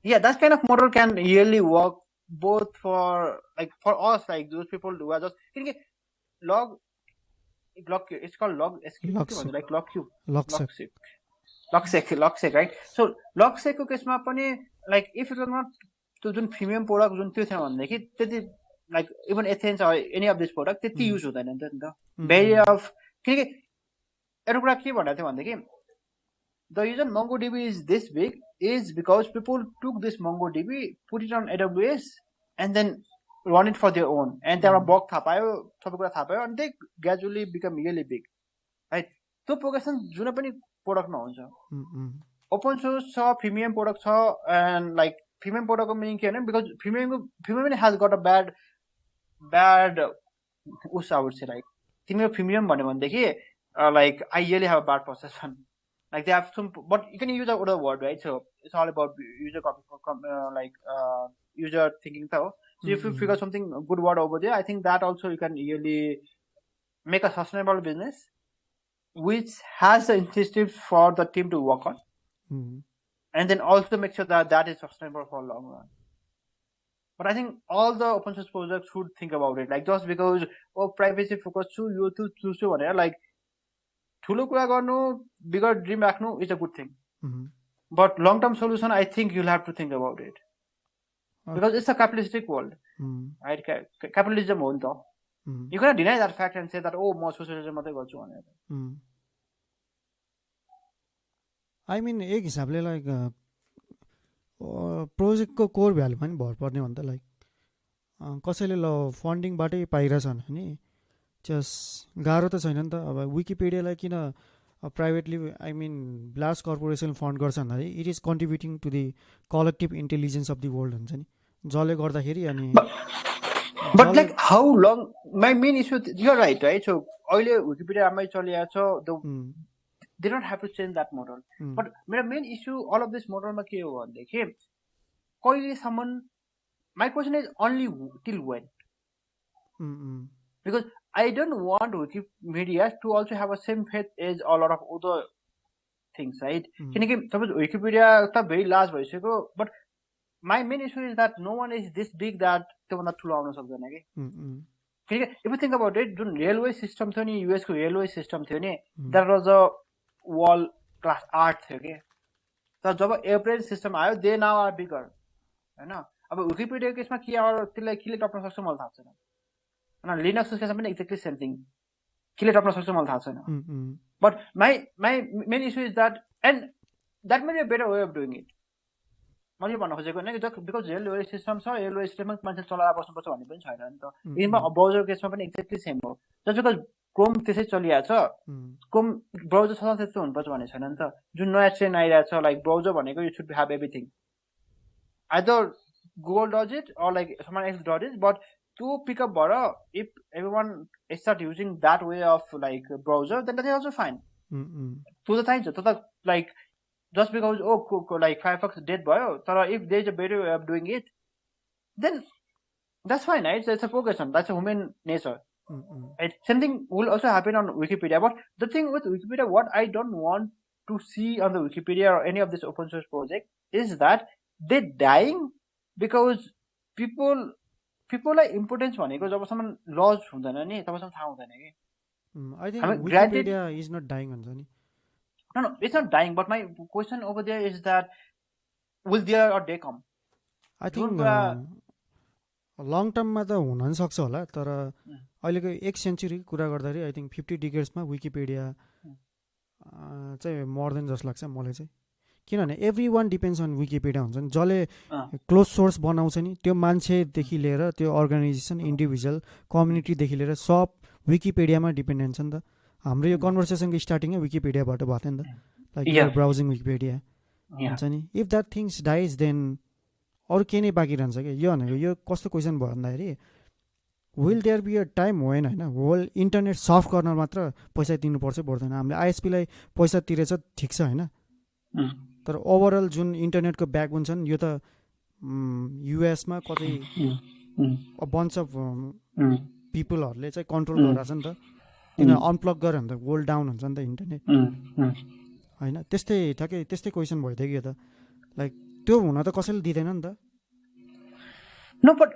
Yeah, that kind of model can really work both for us, like those people who are just log it's called log like logsec, right? So logsec को केसमा पनि like if it was not to जुन premium product जुन त्यो थियो भनेदेखि त्यति like even Athens or any of this product त्यति युज हुँदैन नि त. Very of किनकि एउटा कुरा के भनेको थियो भनेदेखि the reason MongoDB is this big is because people took this MongoDB, put it on AWS, and then run it for their own. And there are bug थाहा पायो, सबै कुरा थाहा पायो, and they gradually become really big, right? त्यो progression जुन पनि प्रोडक्टमा हुन्छ. ओपन सोर्स छ, प्रिमियम प्रोडक्ट छ, and like प्रिमियम प्रोडक्टको मिनिङ के होइन because premium has got a bad उस I would say like तिम्रो प्रिमियम भन्यो भनेदेखि like I really have a bad perception. Like they have some, but you can use another word, right? So it's all about user user thinking. So if you figure something good word over there, I think that also you can really make a sustainable business, which has the incentive for the team to work on, and then also make sure that that is sustainable for long run. But I think all the open source projects should think about it. Like just because privacy focused to you to choose whatever, like ठुलो कुरा गर्नु bigger dream राख्नु is a good thing. But long term solution I think you'll have to think about it because it's a capitalistic world, right? Capitalism हो नि त. You can deny that fact and say that oh म socialism मात्रै गर्छु भनेर. I mean एक हिसाबले like प्रोजेक्टको कोर भ्यालुमा पनि भर पर्ने भन्दा लाइक कसैले ल फन्डिङबाटै पाइरहेछन् नि जस गाह्रो त छैन नि त. अब विकिपिडियालाई किन privately I mean blast corporation fund गर्छ भन्दाखेरि it is contributing to the collective intelligence of the world हुन्छ नि, जसले गर्दाखेरि अनि But like how long? My main issue, you're right? So अहिले Wikipedia राम्रै चलिरहेको छ, they don't have to change that model. But my main issue all of this model मा के हो भनेदेखि कहिलेसम्म, my question is only till when? Because I don't want Wikimedia to also have a same fate as a lot of other things, right? किनकि suppose Wikipedia त very large भइसक्यो, but my main issue is that no one is this big that त्योभन्दा ठुलो आउन सक्दैन कि. किनकि if you think about it, जुन railway system थियो नि, US को railway system थियो नि, that was a wall class art थियो कि. तर जब airplane system आयो, they now are bigger, हैन? अब Wikipedia केसमा के आयो, त्यसलाई केले टप्न सक्छ मलाई थाहा छैन. हैन, Linux केसमा पनि exactly same thing. केले टप्न सक्छ मलाई थाहा छैन. But my main issue is that, and that may be a better way of doing it. मैले भन्न खोजेको हैन कि because railway system छ, railway system मान्छे चलाएर बस्नुपर्छ भन्ने पनि छैन नि त. यिनमा ब्राउजर केसमा पनि एक्ज्याक्टली सेम हो. जस्ट बिकज क्रोम त्यसै चलिरहेछ, क्रोम ब्राउजर छ त्यस्तो हुनुपर्छ भन्ने छैन नि त. जुन नयाँ ट्रेन्ड आइरहेछ, लाइक ब्राउजर भनेको you should have everything. Either Google does it or like someone else does it, but to pick up भएर if everyone start using that way of like browser, then that is also fine. त्यो त चाहिन्छ, त्यो त like just because like Firefox dead भयो, तर if there is a better way of doing it, then that's fine, right? So it's a progression, that's a human nature. Right? Same thing will also happen on Wikipedia. But the thing with Wikipedia, what I don't want to see on the Wikipedia or any of this open source project is that they're dying because people like importance भनेको जबसम्म lodge हुँदैन नि तबसम्म थाहा हुँदैन कि. I think Wikipedia is not dying हुन्छ नि. No, it's not dying, but my question over there is that will there a day come? I think long term मा त हुन नि सक्छ होला, तर अहिलेको 1 सेन्चुरी कुरा गर्दाखेरि आई थिंक 50 डिकेड्समा विकिपीडिया चाहिँ मर्दैन जस्तो लाग्छ मलाई चाहिँ. किनभने एभ्रीवान डिपेन्ड्स अन विकिपीडिया हुन्छ नि. जसले क्लोज सोर्स बनाउँछ नि त्यो मान्छेदेखि लिएर त्यो अर्गनाइजेसन, इन्डिभिजुअल, कम्युनिटीदेखि लिएर सब विकिपीडियामा डिपेन्डेन्ट छ नि त. हाम्रो यो कन्भर्सेसनको स्टार्टिङै विकिपीडियाबाट भएको थियो नि त, लाइक युआर ब्राउजिङ विकिपीडिया हुन्छ नि. If that things dies then अरू केही नै बाँकी रहन्छ क्या. यो भनेको यो कस्तो क्वेसन भयो भन्दाखेरि will there be a time होइन होइन होल इन्टरनेट सर्फ गर्न मात्र पैसा तिर्नुपर्छ पर्दैन. हामीले आइएसपीलाई पैसा तिरेछ ठिक छ होइन, तर ओभरअल जुन इन्टरनेटको ब्याकबोन छ नि यो त युएसमा कतै बन्च अफ पिपलहरूले चाहिँ कन्ट्रोल गरिरहेको छ नि त. तिनीहरू अनप्लग गऱ्यो भने त वर्ल्ड डाउन हुन्छ नि त इन्टरनेट होइन. त्यस्तै ठ्याक्कै त्यस्तै क्वेसन भइदियो कि यो त. लाइक त्यो हुन त कसैले दिँदैन नि त. No, but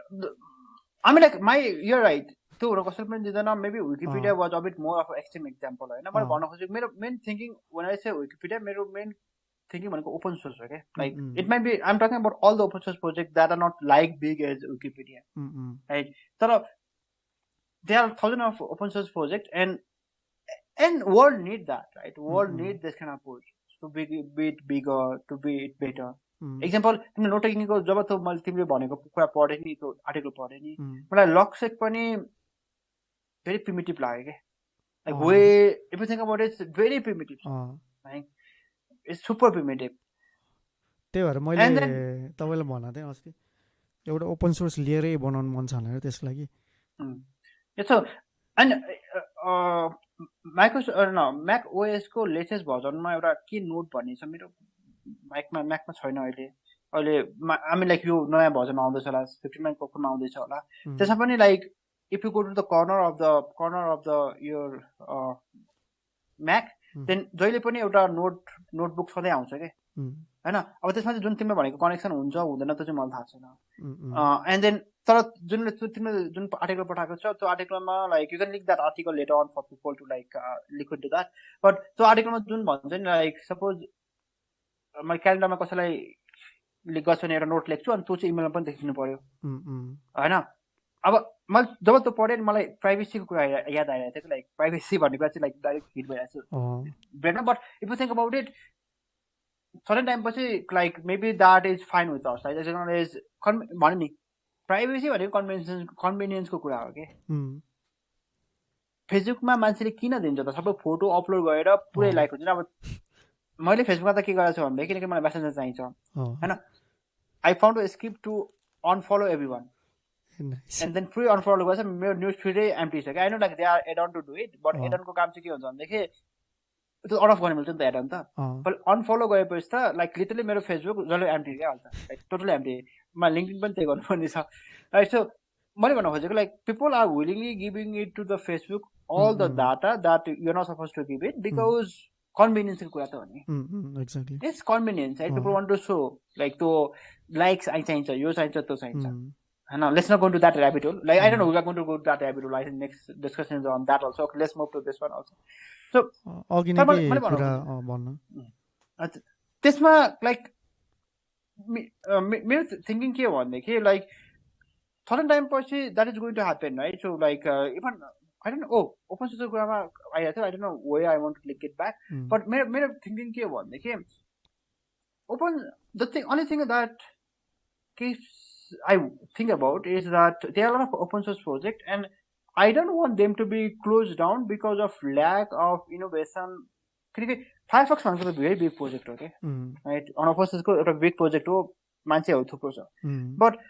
I mean like you're right. त्यो हुन कसैले पनि दिँदैन. Maybe Wikipedia was a bit more of an extreme example होइन. मैले भन्न खोजेको मेरो main thinking when I say Wikipedia, मेरो main thinking भनेको open source हो क्या. Like it might be, I'm talking about all the open source projects that are not like big as Wikipedia. Right? तर there are thousands of open source projects and world need that, right? World need this kind of projects to be it bigger, to be it better. Example, तिमीले note टेक्निकको जब त मैले तिमीले भनेको कुरा पढे नि, त्यो आर्टिकल पढे नि, मलाई लक्सेक पनि very primitive लाग्यो के. Like way, if you think about it, it's very primitive. Like it's super primitive. त्यही भएर मैले तपाईलाई भनेको थिएँ अस्ति एउटा ओपन सोर्स लिएरै बनाउनु मन छ भनेर त्यसको लागि. So, and Mac OS को लेटेस्ट भर्जनमा एउटा के नोट भन्ने छ मेरो म्याकमा छैन अहिले. I mean like यो नयाँ भर्जन आउँदैछ होला, 59 मा आउँदैछ होला. त्यसमा पनि like if you go to the corner of the your Mac, then जहिले पनि एउटा नोटबुक सधैँ आउँछ के हैन. अब त्यसमा चाहिँ जुन तिमीले भनेको कनेक्सन हुन्छ हुँदैन त्यो चाहिँ मलाई थाहा छैन. एन्ड देन तर तिमीले जुन आर्टिकल पठाएको छ त्यो आर्टिकलमा like you can leak that article later on for people to like leak into that. But त्यो आर्टिकलमा जुन भन्छ नि लाइक सपोज मैले क्यालेन्डरमा कसैलाई लिक गर्छु भने एउटा नोट लेख्छु अनि त्यो चाहिँ इमेलमा पनि देखिनु पर्यो होइन. अब मैले जब त्यो पढेँ मलाई प्राइभेसीको कुरा याद आइरहेको थियो. लाइक प्राइभेसी भन्ने कुरा चाहिँ लाइक डाइरेक्ट हिट भइरहेको छ ब्रेनमा. But if you think about it certain time पछि like maybe that is fine with us. Like is भन्यो नि प्राइभेसी भनेको कन्भिनियन्सको कुरा हो कि. फेसबुकमा मान्छेले किन दिन्छ त सबै फोटो अपलोड गरेर पुरै लाइक हुन्छ. अब मैले फेसबुकमा त के गरेको छु भन्दा किनकि मलाई मेसेन्जर चाहिन्छ होइन. I found a script to unfollow every one. And then free unfollow गर्छ मेरो न्युज फिडै एम्प्टी छ क्या I know like they are add on to do it but add अनको काम चाहिँ के हुन्छ भनेदेखि त्यो अन अफ गर्न मिल्छ नि त एड अन त बट अनफलो गएपछि त लाइक लिटरली मेरो फेसबुक जसले एम्प्टी क्या हाल्छ लाइक टोटली एम्प्टी मा लिङ्किन पनि त्यही गर्नुपर्ने छ राइट सो मैले भन्न खोजेको like people are willingly giving it to the Facebook all the data that you're not supposed to give it because convenience kura ta ho ni exactly it's convenience right people want to show like to likes I change yo change to change and now let's not go into that rabbit hole like I don't know we are going to go to that rabbit hole I think next discussion is on that also okay, let's move to this one also so organic kura bhannu त्यसमा like मेरो thinking के भन्देखि like certain time पछि that is going to happen right so like even I don't know open source कुरामा आइरहेको थियो I don't know where I want to link it back but मेरो thinking के भन्देखि open the thing only thing that keeps I think about is that there are a lot of open source projects and I don't want them to be closed down because of lack of innovation किनकि Firefox भनेको त very big project हो के right on open source को एउटा big project हो मान्छेहरु थुप्रो छ but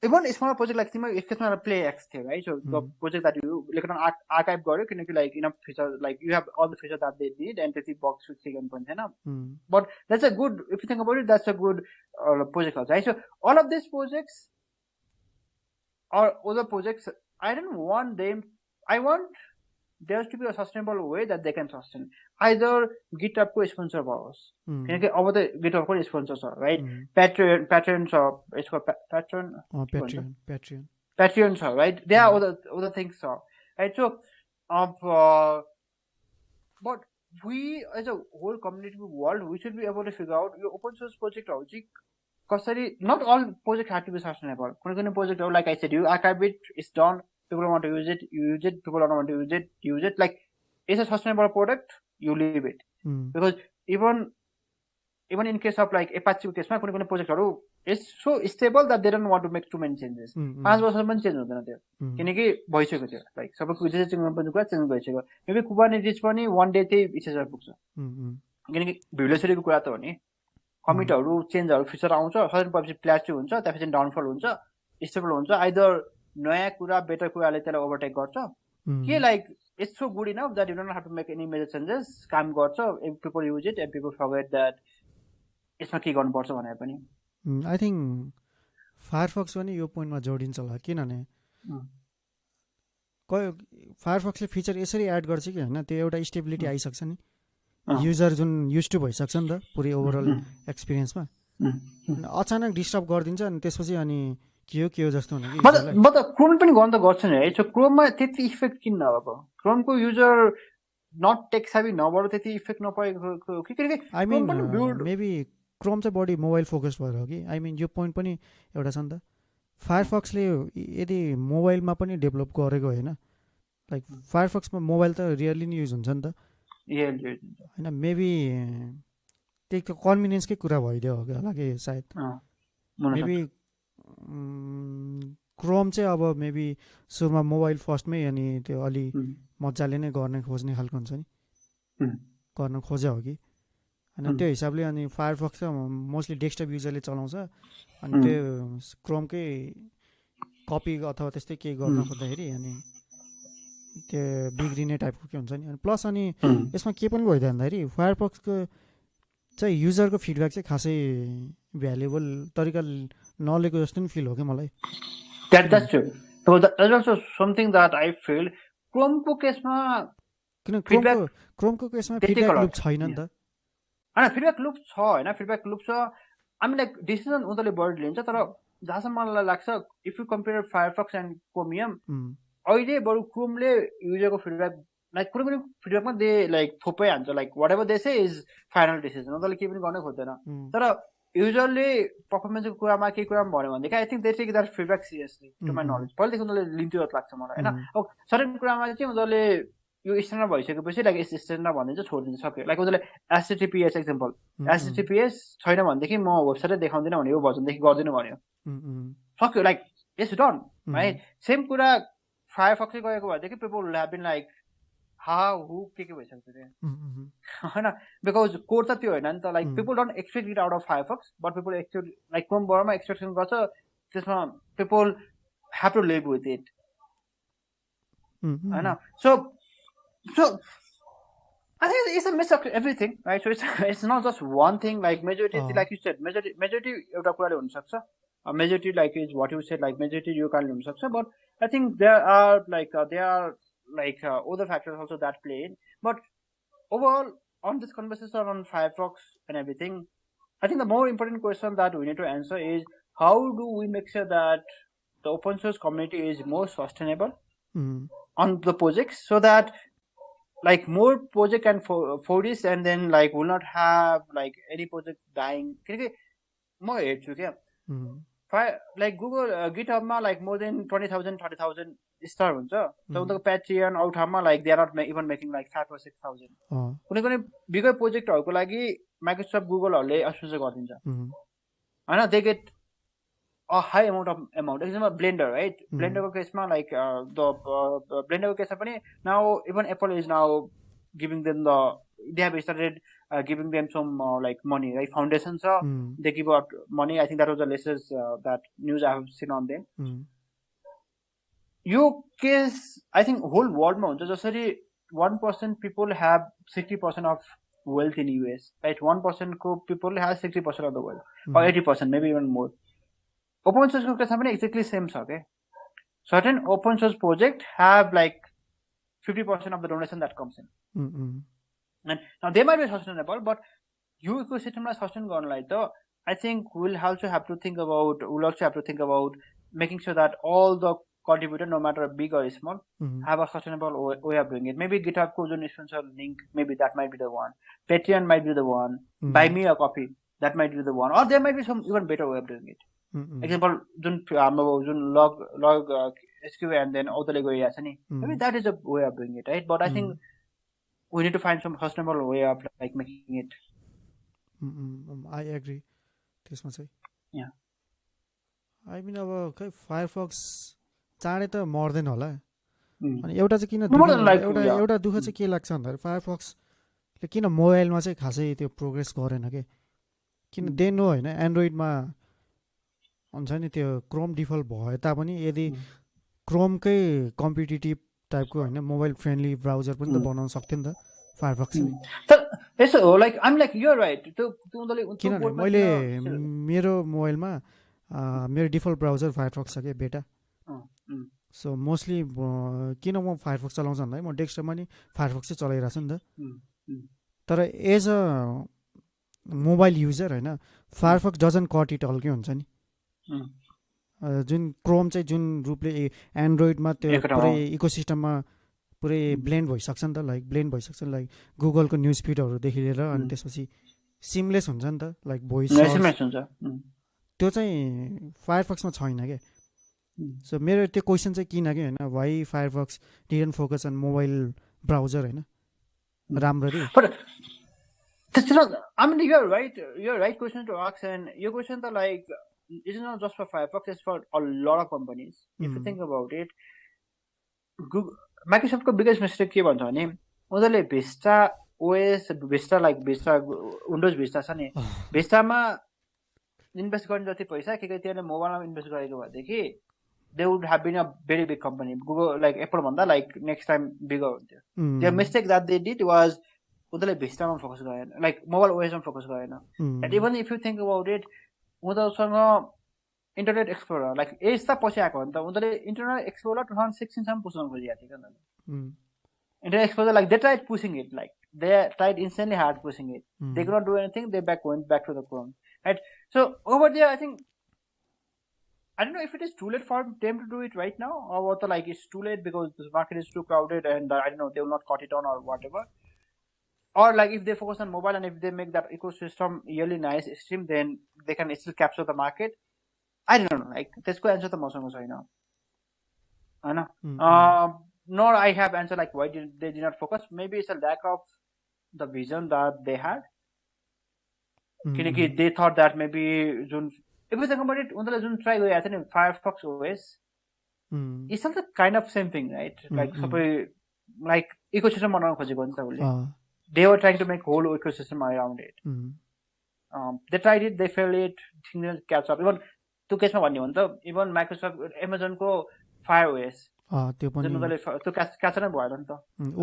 even small project like तिम्रो एकैछिनमा Play-X थियो right so the project that you लेख्न archive गर्यो किनकि like enough feature like you have all the features that they need and त्यति box switch गर्न पनि छैन but that's a good if you think about it that's a good project right so all of these projects or other projects I don't want them I want there has to be a sustainable way that they can sustain either GitHub को sponsor होस् किनकि अब त GitHub को sponsor छ right Patreon छ यसको Patreon छ right there are other things छ right so but we as a whole community world we should be able to figure out your open source project हो चाहिँ कसरी not all project have to be sustainable कुनै project हो like I said you archive it it's done people want to use it you use it people don't want to use it like it's a sustainable product you leave it because even in case of like Apache case ma कुनै project haru is so stable that they don't want to make too many changes 5 वर्षमा पनि change हुँदैन त्यो किनकि भइसक्यो त्यो like सबै कुछ चाहिँ चेन्ज गर्नु कुरा चेन्ज भइसक्यो मेबी कुबरनेटिस पनि one day त्यही स्टेजमा पुग्छ किनकि भ्युलेसरीको कुरा त हो नि कमिटहरु चेन्जहरु फिचर आउँछ सडन पछि प्लास्टिक हुन्छ त्यसपछि डाउनफल हुन्छ स्टेबल हुन्छ आइदर नयाँ कुरा बेटर कुराले त्यसलाई ओभरटेक गर्छ के like it's so good enough that you don't have to make any major changes काम गर्छ and people use it and people forget that यसमा के गर्नुपर्छ भनेर पनि आई थिंक फायरफक्स पनि यो पोइन्टमा जोडिन्छ होला किनभने फायरफक्सले फिचर यसरी एड गर्छ कि हैन त्यो एउटा स्टेबिलिटी आइसक्छ नि युजर जुन युज टु भइसक्छ नि त पुरै ओभरअल एक्सपिरियन्समा अचानक डिस्टर्ब गरिदिन्छ अनि त्यसपछि अनि के हो जस्तो हुने कि म त क्रोम पनि गर्न त गर्छु नि है सो क्रोममा त्यति इफेक्ट किन नभएको क्रोमको युजर नट टेक सेभी नभएर त्यति इफेक्ट नपरेको किनकि आई मिन मेबी क्रोम चाहिँ बढी मोबाइल फोकस भएर हो कि आई मिन यो पोइन्ट पनि एउटा छ नि त फायरफक्सले यदि मोबाइलमा पनि डेभलप गरेको होइन लाइक फायरफक्समा मोबाइल त रियरली नै युज हुन्छ नि त होइन मेबी त्यही कन्भिनियन्सकै कुरा भइदियो होला कि सायद मेबी क्रोम चाहिँ अब मेबी सुरुमा मोबाइल फर्स्टमै अनि त्यो अलि मजाले नै गर्न खोज्ने खालको हुन्छ नि गर्न खोजे हो कि अनि त्यो हिसाबले अनि फायरफक्स चाहिँ मोस्टली डेस्कटप युजरले चलाउँछ अनि त्यो क्रोमकै कपी अथवा त्यस्तै केही गर्न खोज्दाखेरि अनि त्यो बिग्रिने टाइपको के हुन्छ नि अनि प्लस अनि यसमा के पनि भइदियो भन्दाखेरि फायरफक्सको चाहिँ युजरको फिडब्याक चाहिँ खासै भ्यालुएबल तरिका नलेको जस्तो नि फिल हो क्या मलाई that's true so that's also something that I feel क्रोमको केसमा किन क्रोमको केसमा फिडब्याक लुप छैन नि त हैन फिडब्याक लुप छ हैन फिडब्याक लुप छ आई मिन लाइक डिसिजन उनीहरूले बढी लिन्छ तर जहाँसम्म मलाई लाग्छ if you compare Firefox and chromium अहिले बरु क्रोमले युजरको फिडब्याक लाइक कुनै फिडब्याकमा दे लाइक थोपै हान्छ like whatever they say is final decision उनीहरूले केही पनि गर्नै खोज्दैन तर युजरले पर्फर्मेन्सको कुरामा केही कुरामा भन्यो भनेदेखि I think they take that feedback seriously to my knowledge पहिलेदेखि उनीहरूले लिन्थ्यो जस्तो लाग्छ मलाई होइन अब सर्टेन कुरामा चाहिँ उनीहरूले यो स्ट्यान्डर्ड भइसकेपछि लाइक यस स्ट्यान्डर्ड भनिदिन्छ छोडिदिन्छ सक्यो लाइक उनीहरूले एचटिटिपिएस एक्जाम्पल एचटिटिपिएस छैन भनेदेखि म वेबसाइटै देखाउँदिनँ भने यो भर्जनदेखि गर्दिनँ भन्यो सक्यो लाइक इट्स डन है सेम कुरा फायरफक्सले गएको भएदेखि people would have been like who के भइसक्छ त्यो होइन बिकज कोड त त्यो होइन नि त like people don't expect it out of Firefox but people expect like क्रोमबारमा एक्सपेक्टेसन गर्छ people have to live with it. I know. So I think it's a mix of everything, right? So it's not just one thing. Like majority, like you said, majority एउटा कुराले हुन सक्छ. Majority like is what you said, like majority you can't हुन सक्छ. But I think there are other factors also that play in. But overall, on this conversation on Firefox and everything, I think the more important question that we need to answer is how do we make sure that the open source community is more sustainable on the projects, so that like more project can flourish and then like will not have like any project dying. More हेर्छु क्या like Google GitHub ma like more than 20,000 30,000 star हुन्छ तर उनीहरुको Patreon आउ ठाउँमा like they are not even making like 5 or 6,000 कुनै बिगर प्रोजेक्टहरुको लागि Microsoft Google हरुले sponsor गरिदिन्छ हैन they get a high amount of example Blender, right? Blender ko case ma like the Blender ko case pani now even Apple is now giving them they have started giving them some like money, right? Foundations they give out money. I think that was the latest that news I have seen on them. Your case, I think whole world ma huncha jasari 1% people have 60% of wealth in US, right? 1% ko people have 60% of the wealth or 80%, maybe even more. Open source case happen exactly same छ के certain open source project have like 50% of the donation that comes in and now they might be sustainable, but you ecosystem लाई sustain गर्नलाई त I think we'll also have to think about making sure that all the contributor, no matter big or small, have a sustainable way of doing it. Maybe GitHub ko jo sponsor link, maybe that might be the one. Patreon might be the one. Buy me a copy, that might be the one, or there might be some even better way of doing it. Example, जुन log SQL and then auto go maybe that is a way of doing it, right? But I think we need to find some sustainable way of like making it. I agree. त्यसमा चाहिँ Yeah. I mean अब खै Firefox चाँडै त मर्दैन होला अनि एउटा चाहिँ किन एउटा दुःख चाहिँ के लाग्छ भन्दाखेरि Firefox ले किन मोबाइलमा चाहिँ खासै त्यो प्रोग्रेस गरेन के किन देन हो हैन एन्ड्रोइडमा हुन्छ नि त्यो क्रोम डिफल्ट भए तापनि यदि क्रोमकै कम्पिटिटिभ टाइपको हैन मोबाइल फ्रेन्डली ब्राउजर पनि त बनाउन सक्थ्यो नि त Firefox ले त यसो हो like I am like you are right त्यो उनीले किनभने मैले मेरो मोबाइलमा मेरो डिफल्ट ब्राउजर Firefox छ के बेटा सो मोस्टली किन म Firefox चलाउँछु भन्दा म डेस्कटपमा नि Firefox चाहिँ चलाइरहेको छु नि त तर एज अ मोबाइल युजर हैन Firefox doesn't cut it all के हुन्छ नि जुन क्रोम चाहिँ जुन रूपले एन्ड्रोइडमा त्यो पुरै इकोसिस्टममा पुरै ब्लेन्ड भइसक्छ नि त लाइक ब्लेन्ड भइसक्छ लाइक गुगलको न्युज फिडहरुदेखि लिएर अनि त्यसपछि सिमलेस हुन्छ नि त लाइक भोइस हुन्छ त्यो चाहिँ Firefoxमा छैन के सो मेरो त्यो क्वेशन चाहिँ किन के हैन why Firefox didn't focus on mobile browser हैन राम्ररी That's not, I mean, you're right question to ask, and your question that like, it's not just for Firefox, it's for a lot of companies. If you think about it, Microsoft ko biggest mistake के भन्छ भने उनीहरुले Vista OS Windows Vista छ नि Vistaमा invest गर्ने जति पैसा के त्यहाँले मोबाइलमा इन्भेस्ट गरेको भएदेखि they would have been a very big company. Google like Apple भन्दा like next time bigger हुन्थ्यो. The mistake that they did was उनीहरुले Vista मा फोकस गरेन like mobile OS मा फोकस गरेन. And even if you think about it उनीहरुसँग Internet Explorer like Edge त पछि आएको हो नि त उनीहरुले इन्टरनेट एक्सप्लोरर 2016 सम्म पुस्न खोजिरहेको थियो के Internet Explorer like they tried pushing it like they tried instantly hard pushing it they could not do anything they went back to the Chrome, right? So over there I think I don't know if it is too late for them to do it right now or what, like it's too late because the market is too crowded and I don't know they will not cut it on or whatever, or like if they focus on mobile and if they make that ecosystem really nice stream then they can still capture the market. I don't know, like त्यसको answer त मसँग छैन हैन nor I have answer like why they did not focus. Maybe it's a lack of the vision that they had. किनकि they thought that maybe जुन if you think about it उनीहरुले जुन try गरिरहेको थियो नि Firefox OS it's also kind of same thing, right? Like सबै like ecosystem बनाउन खोजेको नि त उले they were trying to make whole ecosystem around it. They tried it, they failed it, didn't catch up. Even त्यो केसमा भन्ने हो नि त इभन माइक्रोसफ्ट एमाजोनको फायर ओएस त्यो पनि जुन त्यो क्याप्चर नै भएन नि त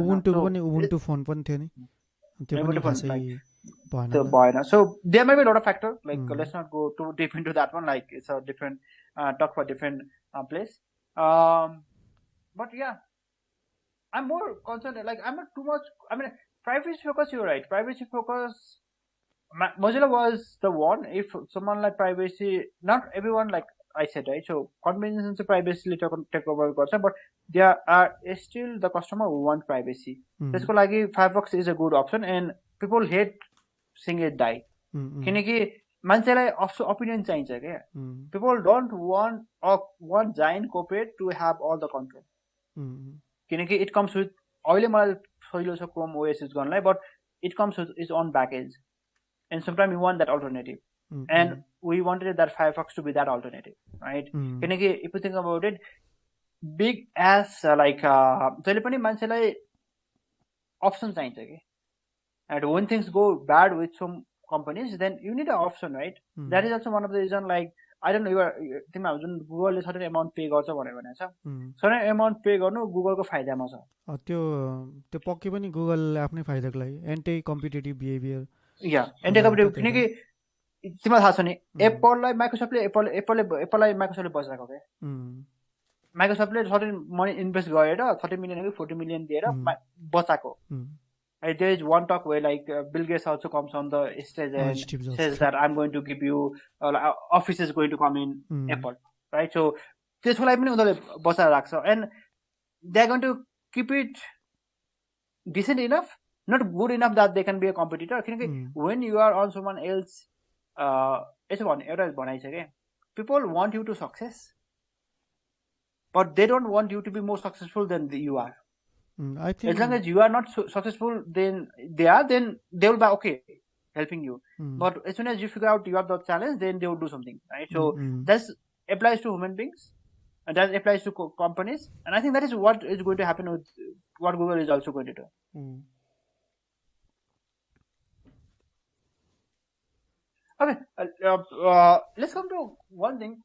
उबुन्टु पनि उबुन्टु फोन पनि थियो नि त्यो पनि खासै भएन त्यो भएन so there might be lot of factor like let's not go to deep into that one like it's a different talk for different place but yeah I'm more concerned, like I'm not too much, I mean, privacy focus, you're right, privacy focus, Mozilla was the one, if someone like privacy, not everyone like I said, right, so convenience and privacy take over, but there are still the customer who want privacy. That's why Firefox is a good option and people hate seeing it die. Kineki, मान्छेलाई opinion चाहिन्छ क्या people don't want giant corporate to have all the control किनकि it comes with अहिले मलाई सजिलो छ Chrome OS use गर्नलाई but it comes with its own package and sometimes we want that alternative and we wanted that Firefox to be that alternative right किनकि if you think about it big as like जहिले पनि मान्छेलाई option चाहिन्छ के and when things go bad with some companies then you need an option right that is also one of the reason like I don't know तिमीहरु जुन गुगलले certain amount pay गर्छ भनेको छ certain amount पे गर्नु गुगलको फाइदामा छ त्यो पक्कै पनि गुगल आफ्नै फाइदाको लागि एन्टी कम्पिटिटिभ बिहेभियर या एन्टी कम्पिटिटिभ किनकि तिमीलाई थाहा छ नि एप्पललाई माइक्रोसफ्टले बचाएको के माइक्रोसफ्टले सर्टेन मनी इन्भेस्ट गरेर 30 मिलियन कि 40 मिलियन दिएर बचाएको there is one talk where like Bill Gates also comes on the stage and says that I'm going to give you office is going to come in Apple right so त्यसको लागि पनि उनीहरूले बचाएर राख्छ and they're going to keep it decent enough not good enough that they can be a competitor किनकि when you are on someone else यसो भन्ने एउटा भनाइ छ के people want you to success but they don't want you to be more successful than you are I think as long as you are not successful then they will be okay helping you but as soon as you figure out you have the challenge then they will do something right so that applies to human beings and that applies to companies and I think that is what is going to happen with what Google is also going to do okay let's come to one thing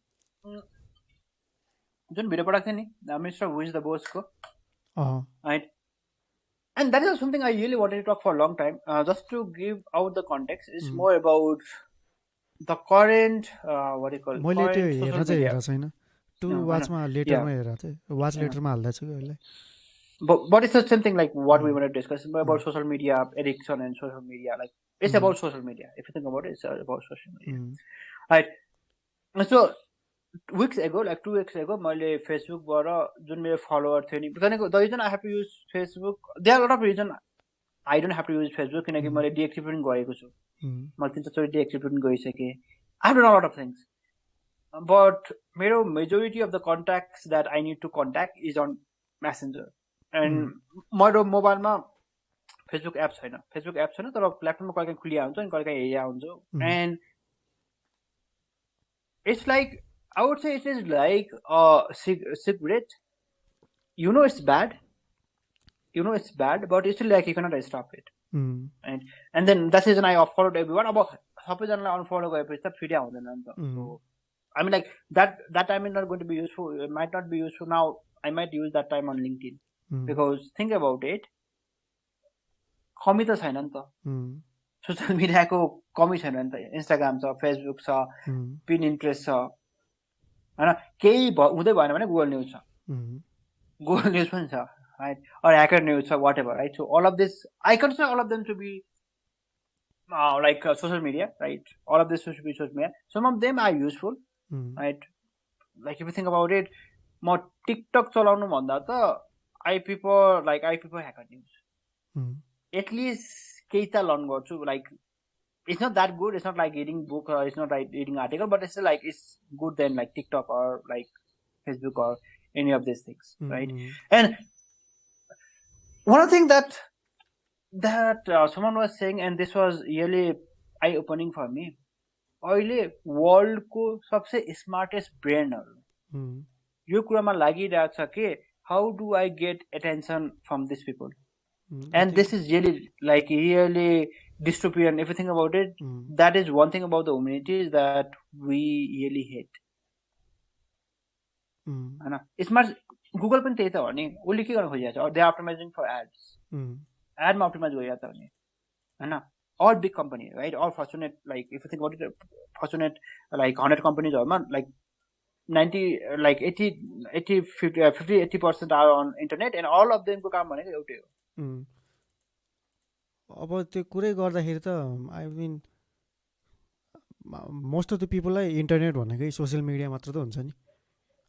जुन video पठाएको थियो नि mister who is the Bose को right and that is something I really wanted to talk for a long time just to give out the context it's more about the current what do you call मैले त्यो हेर्न चाहिँ हेरेको छैन to वाचमा लेटरमा हेरेको थिएँ watch लेटरमा हाल्दै छु अहिले but it's the same thing like what we want to discuss about social media addiction and social media like it's about social media if you think about it it's about social media right so weeks ago like 2 weeks ago मैले Facebook बाट जुन मेरो follower थियो नि because the reason I have to use Facebook there are a lot of reason I don't have to use Facebook किनकि मैले deactivate पनि गरेको छु मैले 3 चोटि deactivate पनि गरिसके I have done a lot of things but मेरो majority of the contacts that I need to contact is on Messenger and मेरो मोबाइलमा Facebook एप छैन तर ल्यापटपमा कहिले खुलिया हुन्छ अनि कहिले हेरिया हुन्छ and it's like I would say it is like a cigarette. You know it's bad, but it's still like you cannot stop it. And then that's the reason I followed everyone. About सबैजनालाई unfollow गरेपछि त फेरि आउँदैन नि त. So I mean like that time is not going to be useful. It might not be useful now. I might use that time on LinkedIn because think about it. कमी त छैन नि त. सोशल मिडियाको कमी छैन नि त. Instagram छ, Facebook छ, Pinterest छ. हैन केही हुँदै भएन भने गुगल न्यूज छ गुगल न्यूज पनि छ right or hacker news or whatever right so all of this I consider all of them to be like social media right all of this should be social media some of them are useful right like if you think about it म TikTok चलाउनु भन्दा त I prefer hacker news at least केही त learn गर्छु like it's not that good it's not like reading book or it's not like reading article but it's still like it's good than like TikTok or like Facebook or any of these things right and one thing that someone was saying and this was really eye opening for me अहिले world को सबसे smartest ब्रेनहरु यो कुरामा लागिरहेको छ के how do I get attention from these people and this is really like really dystopian if you think about it that is one thing about the humanity that we really hate हैन smart Google पनि त्यही त हो नि उले के गर्न खोजिरहेको छ दे अप्टिमाइजिङ फर एड्स एडमा अप्टिमाइज गरिरहेको छ नि हैन all big company right all fortunate like if you think about it fortunate like 100 companies or like 90 like 80 50 80% are on internet and all of them को काम भनेको एउटै हो अब त्यो कुरै गर्दाखेरि त I mean most of the पिपललाई इन्टरनेट भनेकै सोसियल मिडिया मात्र त हुन्छ नि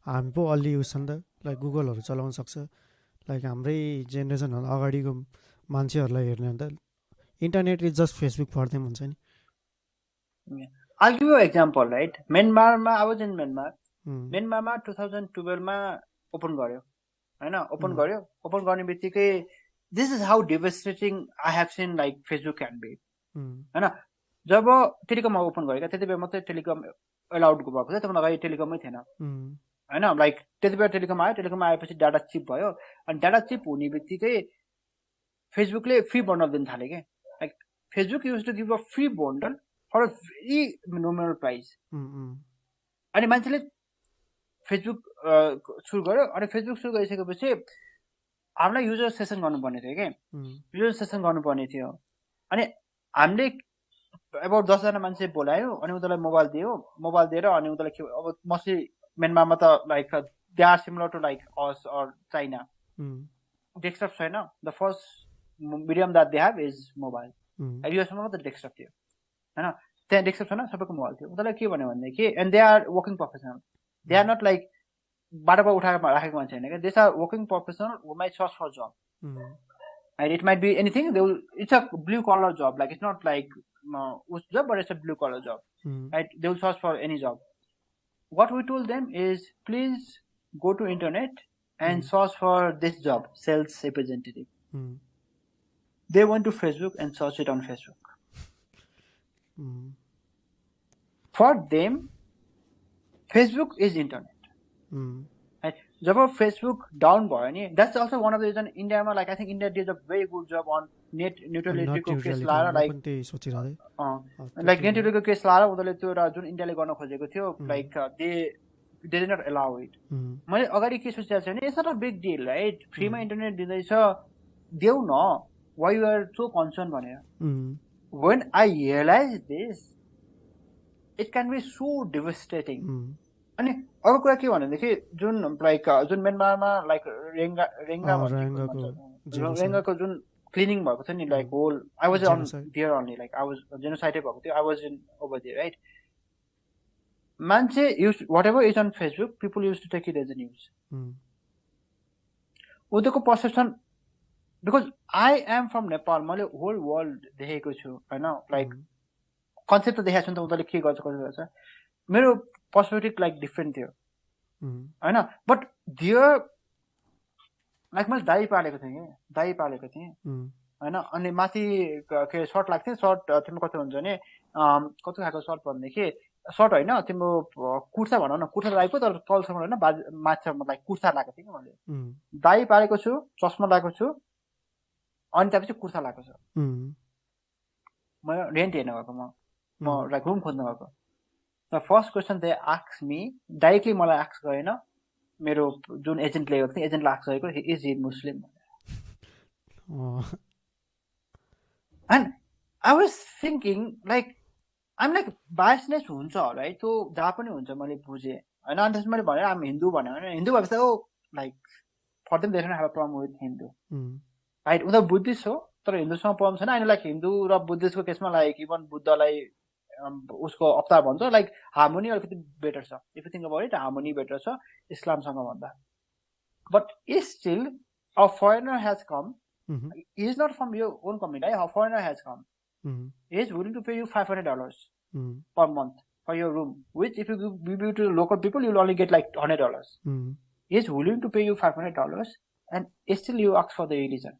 हामी पो अलि युज छ नि त लाइक गुगलहरू चलाउन सक्छ लाइक हाम्रै जेनेरेसनहरू अगाडिको मान्छेहरूलाई हेर्ने हो त internet is just Facebook for them हुन्छ नि I'll give you an example right म्यानमारमा I was in Myanmar म्यानमारमा 2012 मा ओपन गर्यो हैन ओपन गर्यो ओपन गर्ने बित्तिकै this is how devastating I have seen like Facebook can be हैन जब टेलिकम ओपन गर्यो त्यति बेला मात्रै टेलिकम अलाउड भएको थियो त्यसमा अगाडि टेलिकमै थिएन हैन लाइक त्यति बेला टेलिकम आएपछि डाटा चिप भयो अनि डाटा चिप हुने बित्तिकै फेसबुकले फ्री बन्डल दिन थाल्यो के like Facebook use to give a free bundle for a very nominal price अनि मान्छेले फेसबुक सुरु गर्यो अनि फेसबुक सुरु गरिसकेपछि हामीलाई युजर सेसन गर्नुपर्ने थियो के युजर सेसन गर्नुपर्ने थियो अनि हामीले अबाउट 10 जना मान्छे बोलायो अनि उनीहरूलाई मोबाइल दिएर अनि उनीहरूलाई अब मोस्टली म्यानमारमा त like they are similar to like us or China desktop छैन the first medium that they have is mobile युएसमा मात्र डेस्कटप थियो हैन त्यहाँ डेस्कटप छैन सबैको मोबाइल थियो उनीहरूलाई के भन्यो भनेदेखि and they are working professional they are not like बाटोमा उठाएर राखेको मान्छे होइन क्या they are working professional who might search for job and it might be anything it's a blue collar job like it's not like job but it's a blue collar job right they will search for any job what we told them is please go to internet and search for this job sales representative they went to Facebook and searched it on Facebook for them Facebook is internet right जब Facebook down भयो नि that's also one of the reason इन्डियामा like I think India did a very good job on net neutrality को case लाएर like net neutrality को case लाएर उनीहरूले त्यो जुन इन्डियाले गर्न खोजेको थियो like they did not allow it मैले अगाडि के सोचिरहेको छु भने it's not a big deal right फ्रीमा इन्टरनेट दिँदैछ देऊ न why you are so concerned भनेर when I realized this it can be so devastating अनि अर्को कुरा के भनेदेखि जुन लाइक जुन म्यानमारमा लाइक रेङ्गाको जुन क्लिनिङ भएको थियो नि like whole I was on there only like I was genocide भएको थियो I was in over there right मान्छे use whatever is on Facebook people use to take it as a news उनीहरूको perception because I am from Nepal मैले whole world देखेको छु होइन like concept त देखाएको छु नि त उनीहरूले के गर्छ कसो गर्छ मेरो पर्सपेक्टिभ लाइक डिफ्रेन्ट थियो होइन बट दियर लाइक मैले दाई पालेको थिएँ होइन अनि माथि के सर्ट लाग्थ्यो सर्ट तिम्रो कस्तो हुन्छ भने कस्तो खालको सर्ट भनेदेखि सर्ट होइन तिम्रो कुर्ता भनौँ न कुर्ता लगाएको तर तलसम्म होइन माथिसम्म लाइक कुर्ता लगाएको थिएँ कि मैले दाई पालेको छु चस्मा लगाएको छु अनि त्यहाँपछि कुर्ता लगाएको छु म रेन्ट हेर्न गएको म लाइक रुम खोज्न गएको The first question they asked me directly मलाई ask गरेन मेरो जुन एजेन्ट लिएको थियो एजेन्टले ask गरेको is he Muslim and I was thinking like I'm like biasness हुन्छ होला है त्यो जहाँ पनि हुन्छ मैले बुझेँ होइन अनि त्यसमा मैले भने हामी हिन्दू भन्यो भने हिन्दू भएपछि oh like for them they don't have a problem with Hindu right उनीहरू बुद्धिस्ट हो तर हिन्दूसँग प्रब्लम छैन अनि लाइक हिन्दू र बुद्धिस्टको केसमा लाइक इभन बुद्धलाई उसको अवतार भन्छ लाइक हार्मोनी अलिकति बेटर छ if you think about it harmony better छ इस्लामसँग भन्दा but still a foreigner has come he is not from your own community a foreigner has come he is willing to pay you $500 per month for your room which if you give to local people you will only get like $100 he is willing to pay you $500 and still you ask for the religion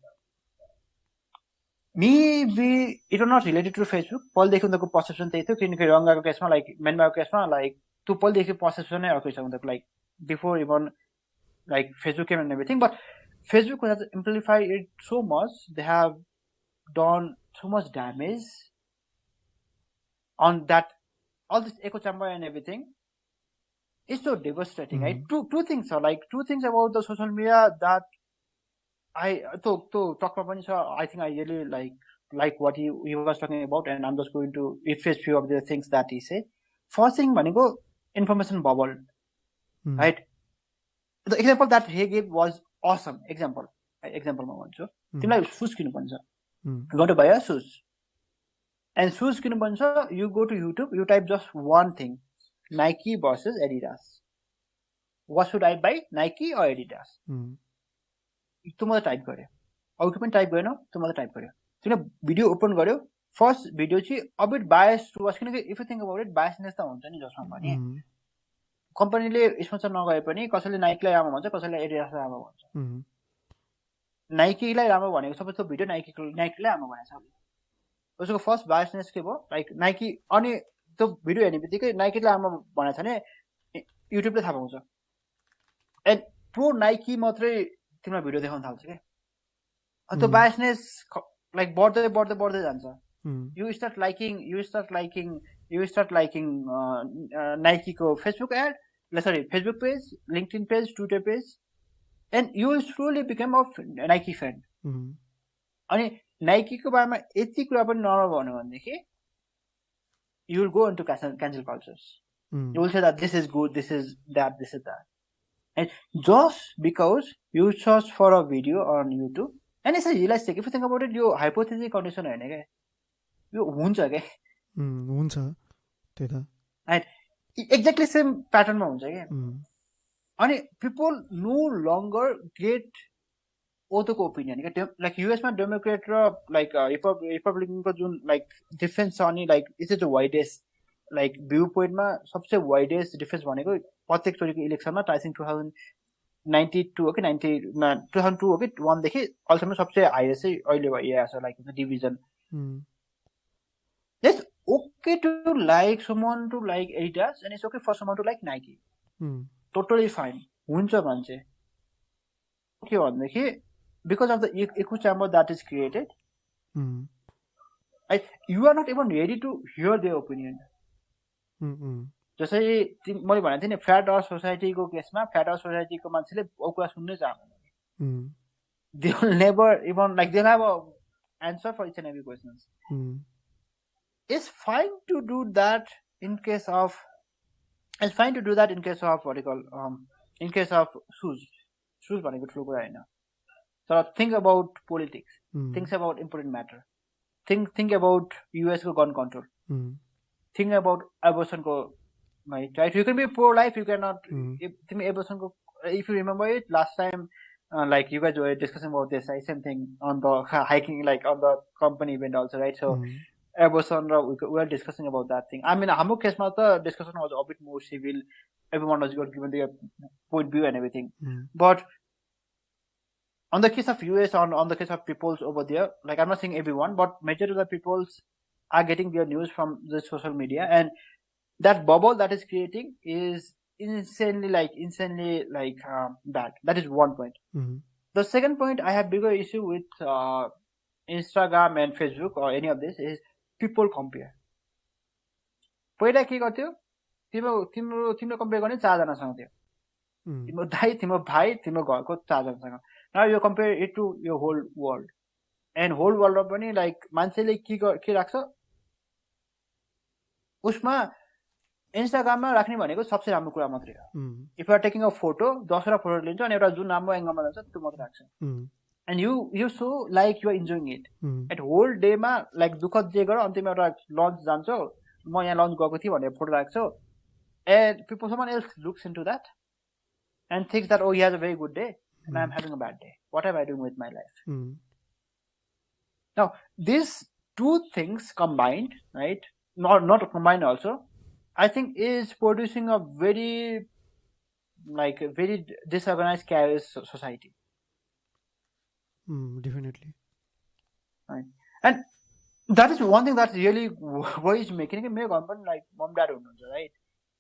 maybe it was not related to Facebook पहिलेदेखि उनीहरूको perception त्यही थियो किनकि रङ्गाको केसमा like म्यानमारको केसमा like त्यो पहिलेदेखि perception नै अर्कै छ उनीहरूको like before even like Facebook came and everything but Facebook has amplified it so much they have done so much damage on that all this echo chamber and everything It's so devastating, right? Two things are like two things about the social media that I to talk about. I think I really like what he was talking about, and I'm just going to rephrase few of the things that he said. First thing, go information bubble, right? The example that he gave was awesome example. Example ma भन्छु तिमीलाई shoes किन्नु पर्छ. You want to buy a shoes, and shoes किन्नु पर्छ. You go to YouTube, you type just one thing: Nike versus Adidas. What should I buy, Nike or Adidas? तँ मलाई type गर्यो, अरू पनि टाइप गरेन, तँ मलाई टाइप गर्यो. तिमीले भिडियो ओपन गर्यो, फर्स्ट भिडियो चाहिँ a bit biased towards, किनकि if you think about it, biasness त हुन्छ नि जसमा पनि. कम्पनीले स्पोन्सर नगए पनि कसैले नाइकीलाई राम्रो भन्छ, कसैले एडिडासलाई राम्रो भन्छ. नाइकीलाई राम्रो भनेको सबै त्यो भिडियो नाइकीलाई राम्रो भनेको छ. उसको फर्स्ट बायसनेस के भयो, लाइक नाइकी, अनि त्यो भिडियो हेर्ने बित्तिकै नाइकीलाई राम्रो भनेको छ भने युट्युबले थाहा पाउँछ. एन्ड प्रो नाइकी मात्रै तिमीलाई भिडियो देखाउन थाल्छ क्या. अनि त्यो बायसनेस लाइक बढ्दै बढ्दै बढ्दै जान्छ. You start liking Nike-ko Facebook ad, Facebook page, LinkedIn page, Twitter page, and you will slowly become a Nike fan. अनि Nike-को बारेमा यति कुरा पनि नराम्रो भन्यो भनेदेखि you will go into cancel cultures. You will say that this is good, this is that, this is that. And just because you search for a video on YouTube, and it's a realistic, if you think about it, यो hypothetical condition होइन क्या, यो हुन्छ क्या. हुन्छ त्यही त. And exactly same pattern मा हुन्छ क्या. अनि people no longer get autoको opinion क्या. Like US मा डेमोक्रेट र like रिपब्लिकनको जुन like डिफरेन्स छ नि, like it's the widest like view पोइन्टमा सबसे वाइडेस्ट डिफरेन्स भनेको प्रत्येक चोटिको इलेक्सनमा आई थिङ्क 2092 हो कि 2002 हो कि 1 देखि अहिलेसम्म सबसे हाइएस्ट चाहिँ अहिले भइरहेको छ, like division. It's okay to like someone to like Adidas, and it's okay for someone to like Nike. Totally fine. हुन्छ मान्छे के भन्दाखेरि because of the echo chamber that is created, you are not even ready to hear their opinion. जसै मैले भनेको थिएँ नि, flat अर्थ सोसाइटीको केसमा फ्ल्याट अर्थ सोसाइटीको मान्छेले अरू कुरा सुन्नै चाहँदैन. They will never even like they'll have a answer for each and every questions. It's fine to do that in case of what you call in case of shoes भनेको ठुलो कुरा हैन. So think about politics, think about important matter, think about US को gun control, think about abortion ko, right? You can be pro life, you cannot abortion ko, if you remember it last time, like you guys were discussing about this, right? Same thing on the hiking, like on the company event also, right? So abortion, we were discussing about that thing. I mean, हाम्रो केसमा the discussion was a bit more civil, everyone was given their point of view and everything. But on the case of US, on the case of peoples over there, like I'm not saying everyone, but majority of the peoples are getting their news from the social media, and that bubble that is creating is insanely bad. That is one point. The second point, I have bigger issue with Instagram and Facebook or any of this is people compare. पहिला के गर्थ्यो, तिम्रो compare गर्ने 4 जनासँग थियो, तिम्रो दाइ, तिम्रो भाइ, तिम्रो घरको 4 जनासँग. Now you compare it to your whole world, and whole world मा पनि like मान्छेले के राख्छ उसमा इन्स्टाग्राममा राख्ने भनेको सबसे राम्रो कुरा मात्रै हो. If you are taking a photo, 10 वटा फोटो लिन्छ अनि एउटा जुन राम्रो एंगलमा जान्छ त्यो मात्र राख्छ. And you so like you are enjoying it. At whole day मा like दुःख जे गर अन्तिममा एउटा लन्च जान्छौ, म यहाँ लन्च गएको थिए भनेर photo राख्छौ, and someone else looks into that and thinks that, oh, he has a very good day and I'm having a bad day. What am I doing with my life? Now these two things combined, right? Not combined also, I think is producing a very disorganized chaos society. Definitely. Right. And that is one thing that really worries me. My company, like mom, dad, right?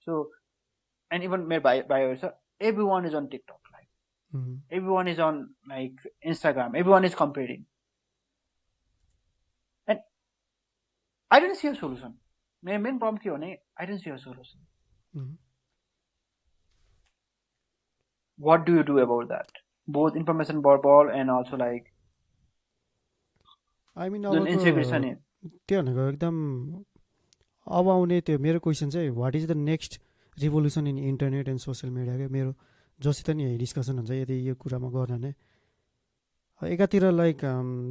So, and even my bio, so everyone is on TikTok, like everyone is on like Instagram, everyone is comparing, and I didn't see a solution. My main problem, I didn't see a solution. what do you do about that? Both information bubble and also like I mean जुन insecurity छ नि त्यो भनेको एकदम अब आउने त्यो मेरो क्वेसन चाहिँ what is the next revolution in internet and social media के मेरो जसित नि यही डिस्कसन हुन्छ यदि यो कुरामा गर्न भने एकातिर लाइक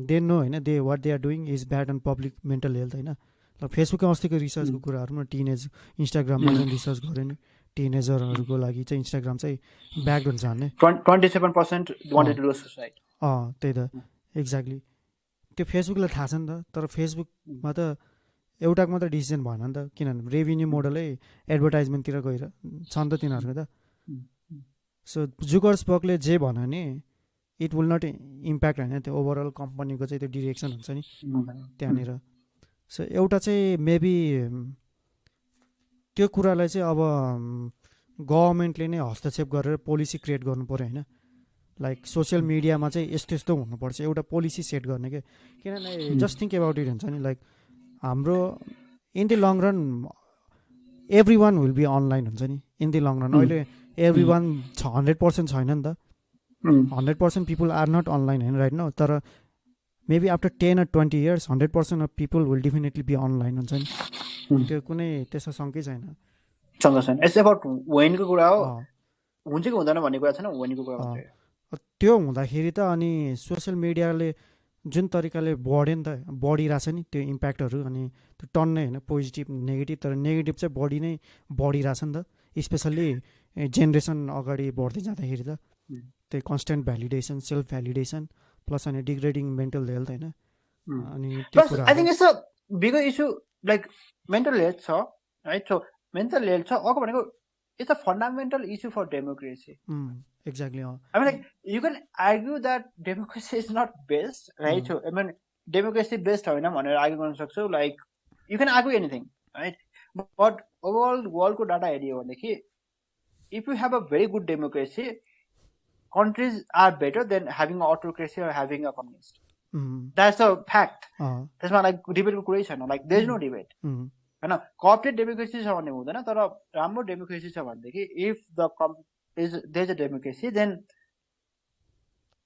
दे नो होइन they what they are doing is bad on public mental health होइन फेसबुकको अस्तिको रिसर्चको कुराहरूमा टिनेज इन्स्टाग्राममा जुन रिसर्च गऱ्यो नि टिनेजरहरूको लागि चाहिँ इन्स्टाग्राम चाहिँ ब्याड हुन्छ भन्ने 27% wanted to lose suicide. त्यही त एक्ज्याक्टली त्यो फेसबुकलाई थाहा छ नि त तर फेसबुकमा त एउटाको मात्र डिसिजन भएन नि त किनभने रेभिन्यू मोडलै एडभर्टाइजमेन्टतिर गएर छ नि त तिनीहरूको त सो जुकर्सबर्गले जे भन्यो नि इट विल नट इम्प्याक्ट होइन त्यो ओभरअल कम्पनीको चाहिँ त्यो डिरेक्सन हुन्छ नि त्यहाँनिर सो एउटा चाहिँ मेबी त्यो कुरालाई चाहिँ अब गभर्मेन्टले नै हस्तक्षेप गरेर पोलिसी क्रिएट गर्नु पऱ्यो होइन लाइक सोसियल मिडियामा चाहिँ यस्तो यस्तो हुनुपर्छ एउटा पोलिसी सेट गर्ने के किनभने जस्ट थिङ्क एबाउट इट हुन्छ नि लाइक हाम्रो in the long run everyone will be online हुन्छ नि इन दि लङ रन अहिले एभ्री वान 100% छैन नि त 100% पिपुल आर नट अनलाइन होइन राइट न तर maybe after 10 or 20 years 100% of people will definitely be online हुन्छ नि त्यो कुनै त्यस्तो सङ्कै छैन इट्स अबाउट वेनको कुरा हो हुन्छ कि हुँदैन भन्ने कुरा छैन वेनको कुरा हो त्यो हुँदाखेरि त अनि सोसियल मिडियाले जुन तरिकाले बढ्यो नि त बढिरहेछ नि त्यो इम्प्याक्टहरू अनि त्यो टन्नै होइन पोजिटिभ नेगेटिभ तर नेगेटिभ चाहिँ बढी नै बढिरहेछ नि त स्पेसल्ली जेनेरेसन अगाडि बढ्दै जाँदाखेरि त त्यो constant validation self validation plus अनि डिग्रेडिङ मेन्टल हेल्थ होइन अनि त्यो कुरा I think it's a bigger issue like mental health छ राइट सो मेन्टल हेल्थ छ अर्को भनेको it's a fundamental issue for democracy exactly I mean, like, you can argue that democracy is not best, right? So, I mean, democracy best होइन भनेर argue गर्न सक्छौ, like, you can argue anything, right? But overall, world को data हेऱ्यो भनेदेखि, if you have a very good democracy, countries are better than having an autocracy or having a communist. That's a fact. त्यसमा like debate को कुरै छैन, like there is no debate. होइन corporate democracy छ भन्ने हुँदैन तर राम्रो democracy छ भनेदेखि if the there's a democracy, then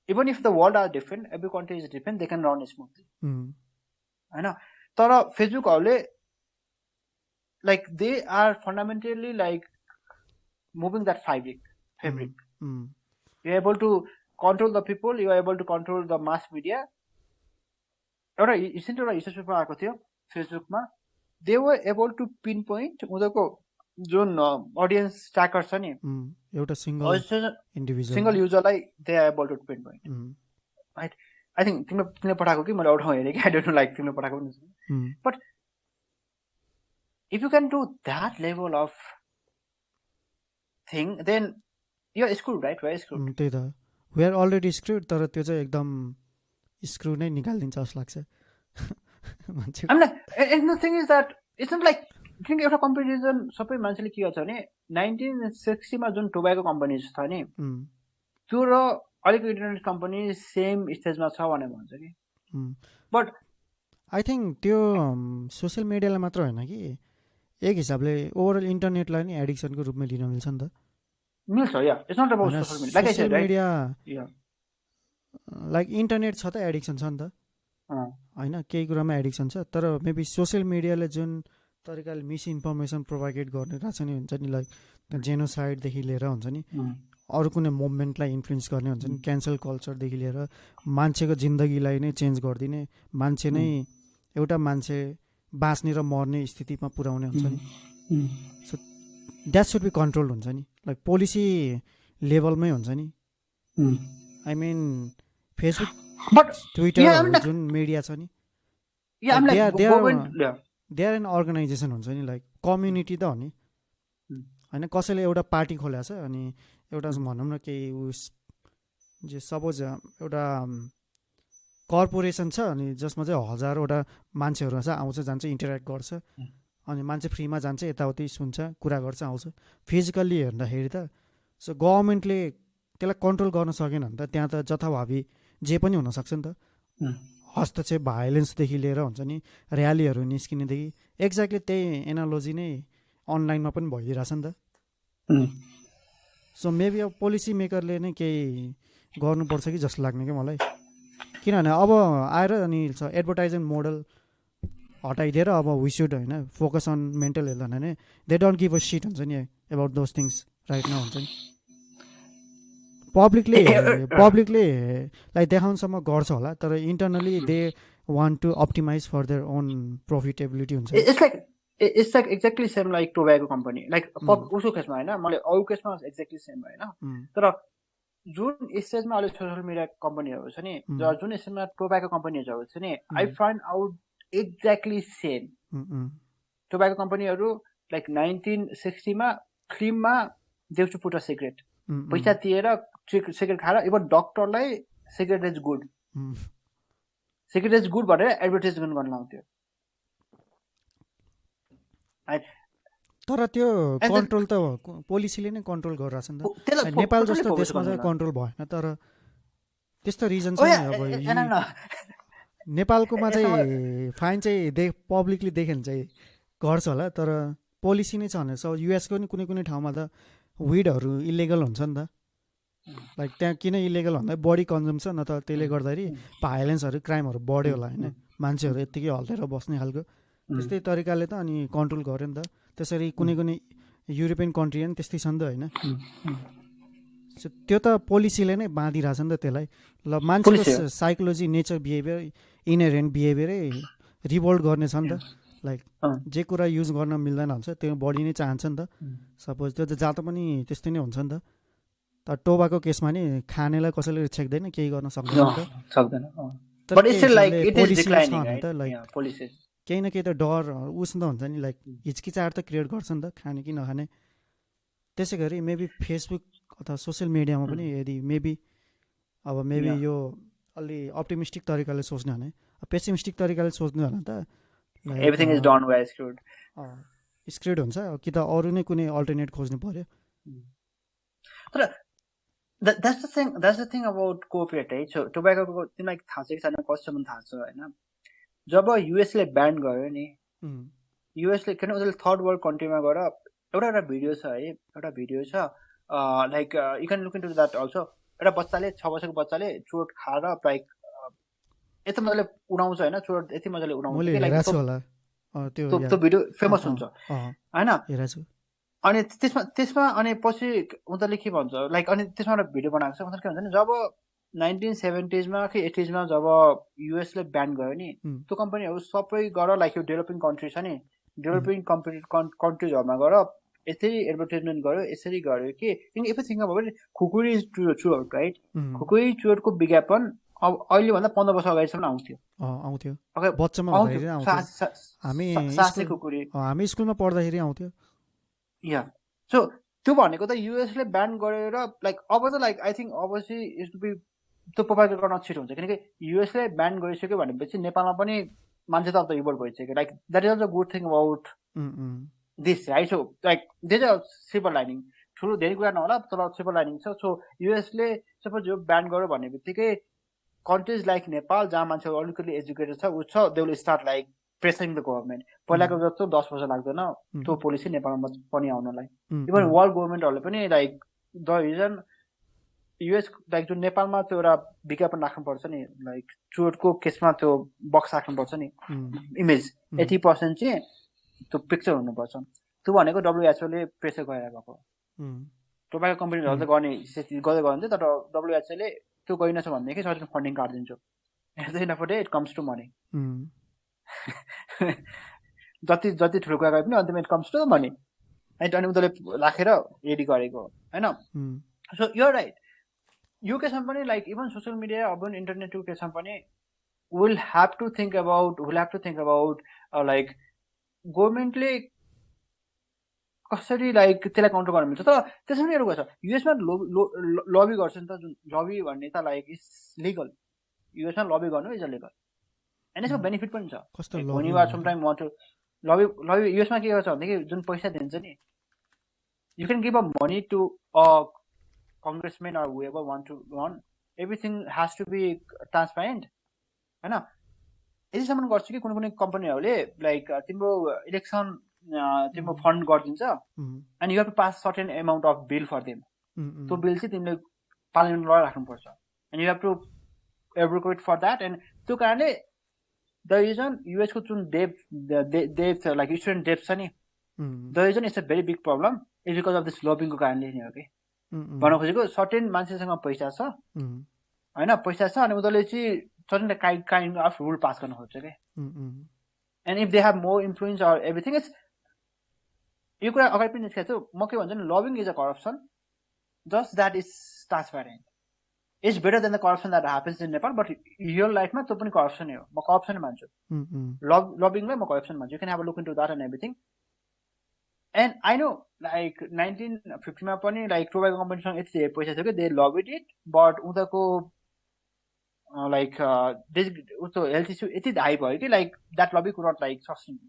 even if the world are different, every country is different, they can run smoothly. होइन तर फेसबुकहरूले like they are fundamentally like moving that fabric. You're able to control the people, you're able to control the mass media. एउटा recent एउटा research paper आएको थियो फेसबुकमा they were able to pinpoint उनीहरूको जुन audience tracker छ नि एउटा सिंगल युजरलाई they are able to pinpoint right I think तिमीले पठाएको कि मैले एउटा हेरेँ कि आई डोन्ट नो लाइक तिमीले पठाएको पनि but if you can do that level of thing then you are screwed right way screwed त्यही त वी आर अलरेडी स्क्रुड तर त्यो चाहिँ एकदम स्क्रु नै निकालिदिन्छ जस्तो लाग्छ and the thing is that it's not like think एउटा कम्पेरिजन सबै मान्छेले के गर्छ भने 1960 मा जुन टोब्याको कम्पनीज छ नि त्यो र अहिलेको इन्टरनेट कम्पनी सेम स्टेजमा छ भनेर भन्छ कि बट आई थिङ्क त्यो सोसियल मिडियालाई मात्र होइन कि एक हिसाबले ओभरअल इन्टरनेटलाई नि एडिक्सनको रूपमा लिन मिल्छ नि त मिल्छ yeah it's not about social media like internet छ त एडिक्सन छ नि त होइन केही कुरामा एडिक्सन छ तर मेबी सोसियल मिडियाले जुन तरिकाले मिसइन्फर्मेसन प्रोभाइड गर्ने रहेछ नि हुन्छ नि लाइक जेनोसाइडदेखि लिएर हुन्छ नि अरू कुनै मुभमेन्टलाई इन्फ्लुएन्स गर्ने हुन्छ नि क्यान्सल कल्चरदेखि लिएर मान्छेको जिन्दगीलाई नै चेन्ज गरिदिने मान्छे नै एउटा मान्छे बाँच्ने र मर्ने स्थितिमा पुर्याउने हुन्छ नि so that should be control हुन्छ नि लाइक पोलिसी लेभलमै हुन्छ नि आई मिन फेसबुक ट्विटर जुन मिडिया छ नि दे आर एन अर्गनाइजेसन हुन्छ नि लाइक कम्युनिटी त हो नि होइन कसैले एउटा पार्टी खोलेको छ अनि एउटा भनौँ न केही उस जे सपोज एउटा कर्पोरेसन छ अनि जसमा चाहिँ हजारवटा मान्छेहरू छ आउँछ जान्छ इन्टरेक्ट गर्छ अनि मान्छे फ्रीमा जान्छ यताउति सुन्छ कुरा गर्छ आउँछ फिजिकल्ली हेर्दाखेरि त सो गभर्मेन्टले त्यसलाई कन्ट्रोल गर्न सकेन भने त त्यहाँ त जथाभावी जे पनि हुनसक्छ नि त हस्तक्षेप भायोलेन्सदेखि लिएर हुन्छ नि र्यालीहरू निस्किनेदेखि एक्ज्याक्टली त्यही एनालोजी नै अनलाइनमा पनि भइदिइरहेछ नि त सो मेबी अब पोलिसी मेकरले नै केही गर्नुपर्छ कि जस्तो लाग्ने क्या मलाई, किनभने अब आएर अनि एडभर्टाइजिङ मोडल हटाइदिएर अब वी सुड होइन फोकस अन मेन्टल हेल्थ भने they don't give a shit हुन्छ नि about those things right now हुन्छ नि। पब्लिकले लाइक देखाउनसम्म गर्छ होला, तर internally they want to optimize for their own profitability हुन्छ। It's like exactly same like tobacco company, like उसको केसमा होइन, मैले अरू केसमा एक्ज्याक्टली सेम होइन, तर जुन स्टेजमा अहिले सोसियल मिडिया कम्पनीहरू छ नि, जुन स्टेजमा टोब्याको कम्पनीहरू छ नि, I find out exactly same. Tobacco कम्पनीहरू लाइक 1960मा फिल्ममा देव टु पुट अ सिगरेट, पैसा दिएर सिगरेट खाएर इभन डक्टरलाई cigarette is good, cigarette is good भनेर एडभर्टाइजमेन्ट गर्न लाउँथ्यो। तर त्यो कन्ट्रोल त पोलिसीले नै कन्ट्रोल गरिरहेछ नि त। नेपाल जस्तो देशमा चाहिँ कन्ट्रोल भएन, तर त्यस्तो रिजन छ नि। अब नेपालकोमा चाहिँ फाइन चाहिँ पब्लिकली देख्यो भने चाहिँ गर्छ होला, तर पोलिसी नै छ भने। सो युएसको नि कुनै कुनै ठाउँमा त विडहरू इलिगल हुन्छ नि त, लाइक त्यहाँ किन इलिगल भन्दा बढी कन्जम्सन, न त त्यसले गर्दाखेरि भाइलेन्सहरू क्राइमहरू बढ्यो होला होइन, मान्छेहरू यत्तिकै हल्लेर बस्ने खालको। त्यस्तै तरिकाले त अनि कन्ट्रोल गर्यो नि त। त्यसरी कुनै कुनै युरोपियन कन्ट्री पनि त्यस्तै छ नि त होइन। त्यो त पोलिसीले नै बाँधिरहेछ नि त त्यसलाई। ल मान्छेको साइकोलोजी, नेचर, बिहेभियर, इनहेरेन्ट बिहेभियरै रिभोल्ट गर्ने छ नि त। लाइक जे कुरा युज गर्न मिल्दैन हुन्छ त्यो बडी नै चाहन्छ नि त। सपोज त्यो त जात पनि त्यस्तै नै हुन्छ नि त। तर टोबाको केसमा नि खानेलाई कसैले छेक्दैन, केही गर्न सक्दैन। केही न केही त डर उस त हुन्छ नि, लाइक हिचकिचाहट त क्रिएट गर्छ नि त खाने कि नखाने। त्यसै गरी मेबी फेसबुक अथवा सोसियल मिडियामा पनि यदि मेबी यो अलि अप्टिमिस्टिक तरिकाले सोच्ने भने, पेसिमिस्टिक तरिकाले सोच्ने भने त everything is done by script हुन्छ कि त अरू नै कुनै अल्टरनेट खोज्नु पर्यो। तर that's the thing about cooperate है। टोब्याकोको तिमीलाई थाहा छ कि छैन, कस्टमर थाहा छ होइन। जब युएसले ब्यान गर्यो नि, युएसले किन उसले थर्ड वर्ल्ड कन्ट्रीमा गएर एउटा भिडियो छ है, एउटा भिडियो छ like you can look into that also. एउटा बच्चाले 6 वर्षको बच्चाले चोट खाएर लाइक यति मजाले उडाउँछ होइन, चोट यति मजाले उडाउँछ कि लाइक त्यो भिडियो फेमस हुन्छ होइन। अनि त्यसमा अनि पछि उनीहरूले के भन्छ लाइक, अनि त्यसमा एउटा भिडियो बनाएको छ। उनीहरू के भन्छ नि, जब 1970s कि 80sमा जब युएसले ब्यान गर्यो नि, त्यो कम्पनीहरू सबै गएर लाइक यो डेभलपिङ कन्ट्री छ नि, डेभलपिङ कन्ट्रिजहरूमा गएर यसरी एडभर्टाइजमेन्ट गर्यो, यसरी गर्यो कि एभ्रिथिङ अब खुकुरी चुरोट राइट। खुकुरी चुरोटको विज्ञापन अब अहिले भन्दा 15 वर्ष अगाडिसम्म आउँथ्यो। हामी स्कुलमा पढ्दाखेरि आउँथ्यो। या सो त्यो भनेको त युएसले ब्यान गरेर लाइक अब त लाइक आई थिङ्क अब चाहिँ त्यो प्रोभाइड गर्न छिटो हुन्छ, किनकि युएसले ब्यान गरिसक्यो भनेपछि नेपालमा पनि मान्छे त अब त इभोल्भ भइसक्यो। Like that is also good thing about this right. So like this a silver lining, ठुलो धेरै कुरा नहोला तर सिल्भर लाइनिङ छ। सो युएसले सपोज यो ब्यान गर्यो भन्ने बित्तिकै कन्ट्रिज लाइक नेपाल, जहाँ मान्छेहरू अलिकति एजुकेटेड छ ऊ छ, they will start like pressuring the government. पहिलाको जस्तो 10 वर्ष लाग्दैन त्यो पोलिसी नेपालमा पनि आउनलाई। इभन वर्ल्ड गभर्मेन्टहरूले पनि like the reason US like जुन नेपालमा त्यो एउटा विज्ञापन राख्नुपर्छ नि, लाइक चोटको केसमा त्यो बक्स राख्नुपर्छ नि, इमेज 80% चाहिँ त्यो पिक्चर हुनुपर्छ। त्यो भनेको डब्लुएचओले प्रेसर गरेर गएको। टोब्याको कम्पनीहरूले त गर्ने गर्दै गर्दै, तर डब्लुएचओले त्यो गरिनछ भनेदेखि सर्टेन फन्डिङ काटिदिन्छु। At the end of the day it comes to money. जति ठुलो कुरा गरे पनि अल्टिमेट कम्स टु मनी है। अनि उनीहरूले राखेर रेडी गरेको होइन। So you're right. यो केसमा पनि लाइक इभन सोसियल मिडिया अब इन्टरनेटको केसमा पनि will have to think about like गभर्मेन्टले कसरी लाइक त्यसलाई काउन्टर गर्न मिल्छ। तर त्यसमा पनि एउटा छ, युएसमा लबी गर्छ नि त, जुन लबी भन्ने त लाइक इज लिगल। युएसमा लबी गर्नु इज लिगल एन्ड यसको बेनिफिट पनि छ। लबी युएसमा के गर्छ भनेदेखि जुन पैसा दिन्छ नि, you can give a money to a congressman or whoever want to run, everything has to be transparent होइन। यतिसम्म गर्छु कि कुनै कुनै कम्पनीहरूले लाइक तिम्रो इलेक्सन तिम्रो फन्ड गरिदिन्छ and you have to pass certain amount of bill for them त्यो बिल चाहिँ तिमीले पार्लियामेन्टमा राख्नुपर्छ and you have to advocate for that and त्यो कारणले द रिजन युएसको जुन डेप्थ लाइक स्टुडेन्ट डेप्थ छ नि the reason it's a very big problem is because of this लबिङको कारणले नि हो कि भन्न खोजेको सर्टेन मान्छेसँग पैसा छ होइन पैसा छ अनि उनीहरूले चाहिँ certain kind of rule pass गर्न खोज्छ क्या and if they have more influence or everything is यो कुरा अगाडि पनि निस्केको छु म के भन्छु नि lobbying is a corruption just that is transparent it's better than the corruption that happens in Nepal but real लाइफमा त्यो पनि करप्सनै हो म करप्सनै मान्छु लबिङलाई म करप्सन मान्छु you can have a look into that and everything and I know like 1950मा पनि लाइक टोबाको कम्पनीसँग यति धेरै पैसा थियो कि दे लबिड इट बट उनीहरूको लाइक उसको हेल्थ इस्यु यति हाई भयो कि like that lobby could not like sustain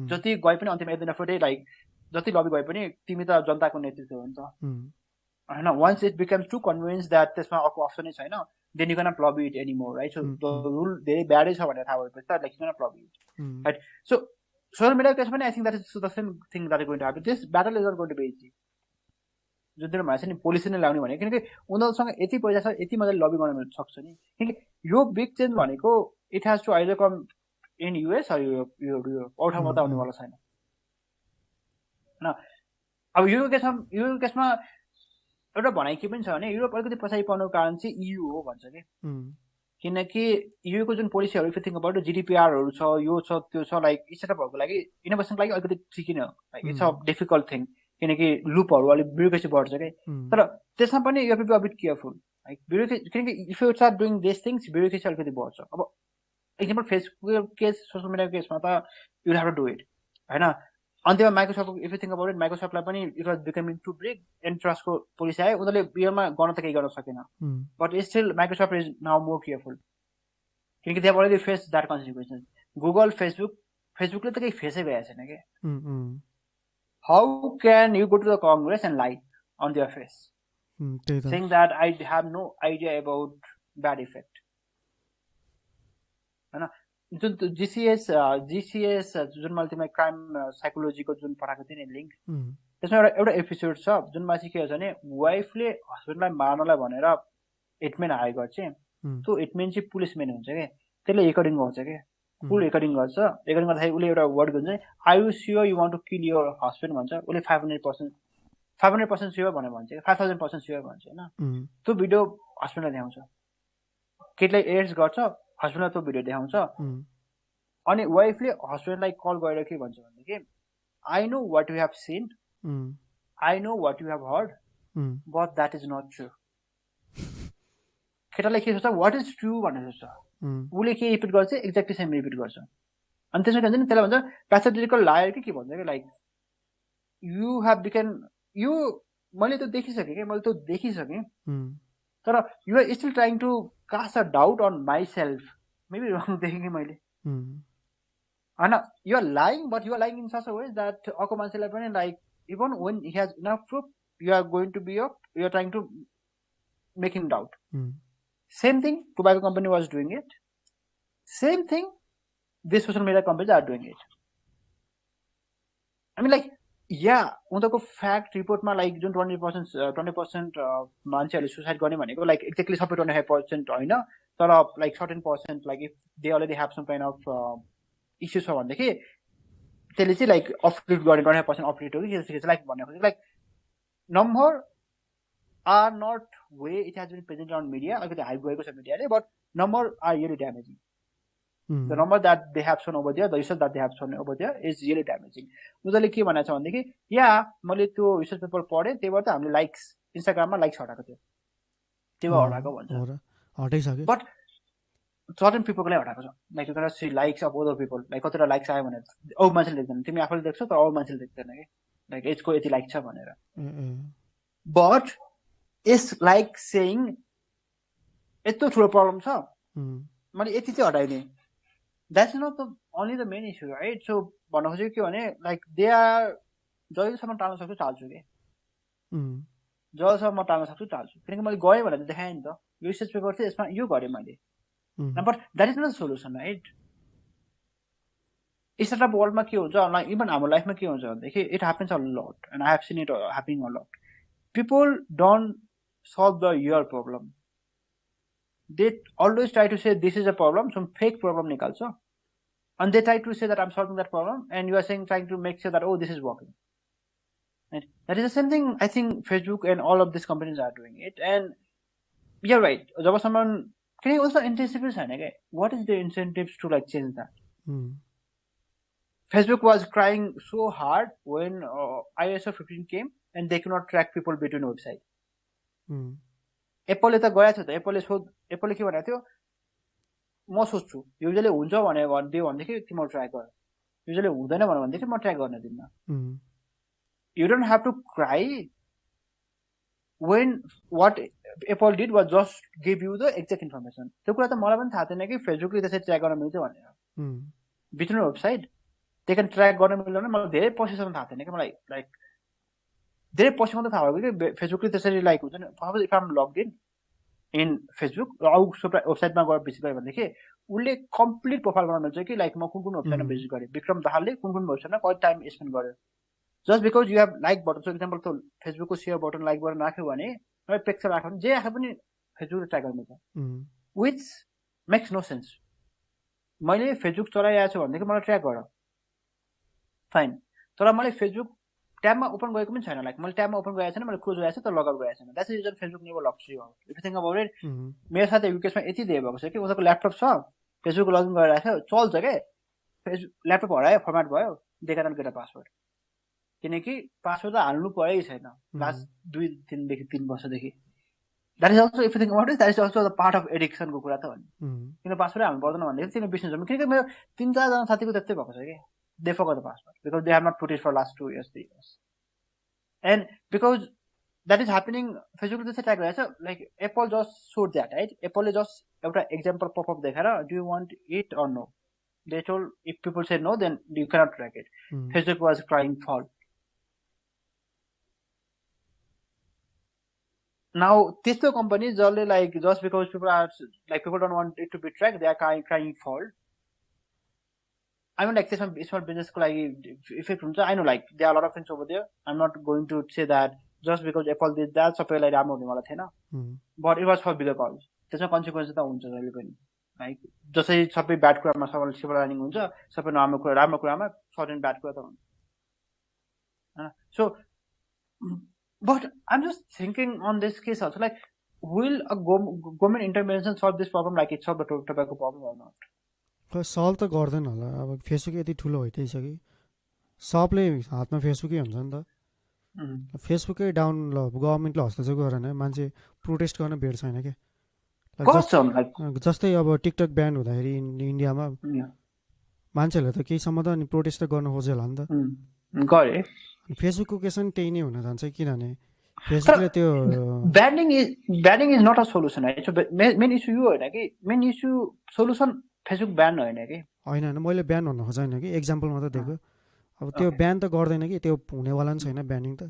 जति गए पनि अन्तिम at the end of the day like जति लबी गए पनि तिमी त जनताको नेतृत्व हो नि त होइन once it becomes to convince that त्यसमा अर्को अप्सनै छैन then you can not lobby it any more right so the rule धेरै ब्याडै छ भनेर थाहा भएपछि त like you can not lobby it right so social मिडियाको केसमा पनि I think that is the same thing that is going to happen this battle is not going to be easy जुन तिम्रो भएछ नि पोलिसी नै ल्याउने भने किनकि उनीहरूसँग यति पैसा छ यति मजाले लबी गर्न सक्छ नि किनकि यो बिग चेन्ज भनेको it has to either come in US अरू ठाउँमा त आउनेवाला छैन होइन अब यो केसमा एउटा भनाइ के पनि छ भने युरोप अलिकति पछाडि पर्नुको कारण चाहिँ इयु हो भन्छ कि किनकि युको जुन पोलिसीहरू इफ यु थिङ्क अबाउट जिडिपिआरहरू छ यो छ त्यो छ लाइक स्टार्टअपहरूको लागि इनोभेसनको लागि अलिकति ट्रिकी नै हो like it's a difficult thing किनकि लुपहरू अलिक ब्युरोक्रेसी बढ्छ कि तर त्यसमा पनि you have to be a bit careful like bureaucracy किनकि if you start doing this things bureaucracy अलिकति बढ्छ अब एक्जाम्पल फेसबुक केस सोसियल मिडियाको केसमा त you have to do it होइन अन्त्यमा Microsoft if you think about it माइक्रोसफ्टलाई पनि it was becoming too big and ट्रस्टको पोलिसी आयो उनीहरूले बियरमा गर्न त केही गर्न सकेन but still Microsoft is now more careful किनकि they have already face that consequences Google फेसबुकले त केही फेसै भएछ छैन क्या how can you go to the Congress and lie on their face saying that I have no idea about bad effect होइन जुन जिसिएस जुन मैले तिमीलाई क्राइम साइकोलोजीको जुन पठाएको थिएँ नि लिङ्क त्यसमा एउटा एपिसोड छ जुनमा चाहिँ के हुन्छ भने वाइफले हस्बेन्डलाई मार्नलाई भनेर हिटम्यान हायर गर्छ त्यो हिटम्यान चाहिँ पुलिसम्यान हुन्छ क्या त्यसले रेकर्डिङ गर्छ क्या फुल रेकर्डिङ गर्दाखेरि उसले एउटा वर्ड गर्छ I you sure you want to kill your husband भन्छ उसले 500% स्योर भनेर भन्छ 5000% स्योर भन्छ होइन त्यो भिडियो हस्बेन्डलाई देखाउँछ केटीलाई एड्स गर्छ हस्बेन्डलाई त्यो भिडियो देखाउँछ अनि वाइफले हस्बेन्डलाई कल गरेर के भन्छ भनेदेखि I know what you have seen I know what you have heard but that is not true केटालाई के सोच्छ वाट इज ट्रु भनेर सोच्छ उसले के रिपिट गर्छ एक्ज्याक्टली सेम रिपिट गर्छ अनि त्यसमा के भन्छ नि त्यसलाई भन्छ प्याथोलोजिकल लायर कि के भन्छ कि लाइक यु हेभ बिकन यो मैले त्यो देखिसकेँ तर you are still trying to cast a doubt on myself maybe wrong देखेँ कि मैले होइन you are lying but you are lying in such a way that अर्को मान्छेलाई पनि like even when he has enough proof you are going to be up you are trying to make him doubt same thing tobacco company was doing it same thing this social media companies are doing it I mean like yeah उनीहरूको fact रिपोर्टमा like जुन 20% मान्छेहरूले suicide गर्ने भनेको like exactly सबै 25% होइन तर like certain percent like if they already have some kind of issue छ भनेदेखि त्यसले चाहिँ लाइक अपडेट गर्ने 25% अपडेट हो कि त्यसको लाइक भन्ने खोजेको like number are not way it has been present on media अलिकति हाइप गएको छ मिडियाले but number are really damaging the number that they have shown over there the research that they have shown over there is really damaging उनीहरूले के भनेको छ भनेदेखि या मैले त्यो रिसर्च पेपर पढेँ त्यही भएर त हामीले लाइक्स इन्स्टाग्राममा लाइक्स हटाएको थियो त्यो हटाएको भन्छ बट सर्टेन पिपलको लागि हटाएको छ like you see likes of other people like कतिवटा लाइक्स आयो भनेर अरू मान्छेले देख्दैन तिमी आफूले देख्छौ तर अरू मान्छेले देख्दैन कि लाइक यसको यति लाइक छ भनेर बट इट्स लाइक सेइङ यत्रो ठुलो प्रब्लम छ मैले यति चाहिँ हटाइदिएँ that's not the only the main issue right so भन्न खोजेको के भने लाइक दे आर जहिलेसम्म टाल्न सक्छु टाल्छु कि जहिलेसम्म म टाल्न सक्छु टाल्छु किनकि मैले गएँ भनेर देखाएँ नि त यो रिसर्च पेपर चाहिँ यसमा यो गरेँ मैले but that is not solution right startup वर्ल्डमा के हुन्छ इभन हाम्रो लाइफमा के हुन्छ भनेदेखि it happens a lot and I have seen it happening a lot people don't solve your problem. They always try to say this is a problem, some fake problem nikalcha, and they try to say that I'm solving that problem, and you are trying to make sure that this is working. Right? That is the same thing I think Facebook and all of these companies are doing it. And you're right. Java someone can you also incentive what is the incentives to like change that? Facebook was crying so hard when iOS 15 came and they cannot track people between website. Apple त गएको थियो त एप्पलले के भनेको थियो म सोच्छु युजली हुन्छ भनेदेखि तिम्रो ट्र्याक गर युजली हुँदैन भनेदेखि म ट्र्याक गर्न दिन्न. You don't have to cry when what Apple did was just give you the exact information. त्यो कुरा त मलाई पनि थाहा थिएन कि फेसबुकले त्यसरी ट्र्याक गर्न मिल्छ भनेर. Between website they can track गर्न मिल्दैन. मलाई धेरै पछिसम्म थाहा थिएन कि मलाई लाइक धेरै पछि मात्रै थाहा भयो कि फेसबुकले त्यसरी लाइक हुन्छ नि. Suppose if I'm logged in Facebook र अरू वेबसाइटमा गएर भिजिट गरेँ भनेदेखि उसले कम्प्लिट प्रोफाइल बनाउन मिल्छ कि लाइक म कुन वेबसाइटमा भिजिट गरेँ, विक्रम दाहालले कुन वेबसाइटमा कति टाइम स्पेन्ड गर्यो. Just because you have like button. For example त्यो फेसबुकको सेयर बटन लाइक गरेर राख्यो भने पिक्चर राख्यो भने जे राख्यो पनि फेसबुकले ट्र्याक गर्न मिल्छ. Which makes no sense. मैले फेसबुक चलाइरहेको छु भनेदेखि मलाई ट्र्याक गर फाइन, तर मैले फेसबुक ट्याबमा ओपन गरेको पनि छैन. लाइक मैले ट्याबमा ओपन गरेको छैन, मैले क्लोज गरेको छु तर लगआउट गरेको छैन. That's the reason Facebook never locks you. If you think about it, मेरो साथी युकेसमा यति धेरै भएको छ कि उसको ल्यापटप छ, फेसबुक लगइन गरेर राख्यो चल्छ क्या, फेसबुक ल्यापटप हरायो फर्मेट भयो, they can not get a password. किनकि पासवर्ड त हाल्नु परेकै छैन लास्ट 2-3 वर्षदेखि. That is also if you think about it, that is also the part of एडिक्सनको कुरा त हो नि. किन पासवर्ड हाल्नु पर्दैन भनेदेखि तिनीहरू बिर्सिन्छ. किनकि मेरो 3-4 जना साथीको त्यस्तै भएको छ कि they forgot the password because they have not put it for last 2 years 3 years. And because that is happening, Facebook just attack right? So like Apple just showed that, right? Apple just एउटा example pop up देखाएर do you want it or no? They told if people say no, then you cannot track it. Facebook was crying foul. Now त्यस्तो companies जसले like just because people don't want it to be tracked, they are crying foul. I mean, like, small business effect. I know, like, there are a lot of things over there. I'm not going to say that just because Apple did that, so like, but it was for bigger cause. There's no consequences. Like, just say something bad, running, certain bad. So, but I'm just thinking on this case also, like, will a government intervention solve this problem like it solved the tobacco problem or not? Solve त गर्दैन होला. अब Facebook यति ठुलो भइदिएछ कि सबले हातमा फेसबुकै हुन्छ नि त. फेसबुकै डाउन ल गभर्मेन्टले हस्तक्षेप गरेन मान्छे प्रोटेस्ट गर्न भेट्छ छैन क्या. जस्तै अब टिकटक ब्यान हुँदाखेरि इन्डियामा मान्छेहरूले त केहीसम्म त अनि प्रोटेस्ट त गर्न खोज्यो होला नि त. फेसबुकको केस पनि त्यही नै हुन जान्छ किनभने फेसबुकले त्यो banning is not a solution है. मेन इस्यु यो होइन कि main issue solution Facebook ban होइन कि होइन. मैले ब्यान भन्न खोजेन कि एक्जाम्पल मात्रै दिएको. अब त्यो ब्यान त गर्दैन कि त्यो हुनेवाला पनि छैन ब्यानिङ त.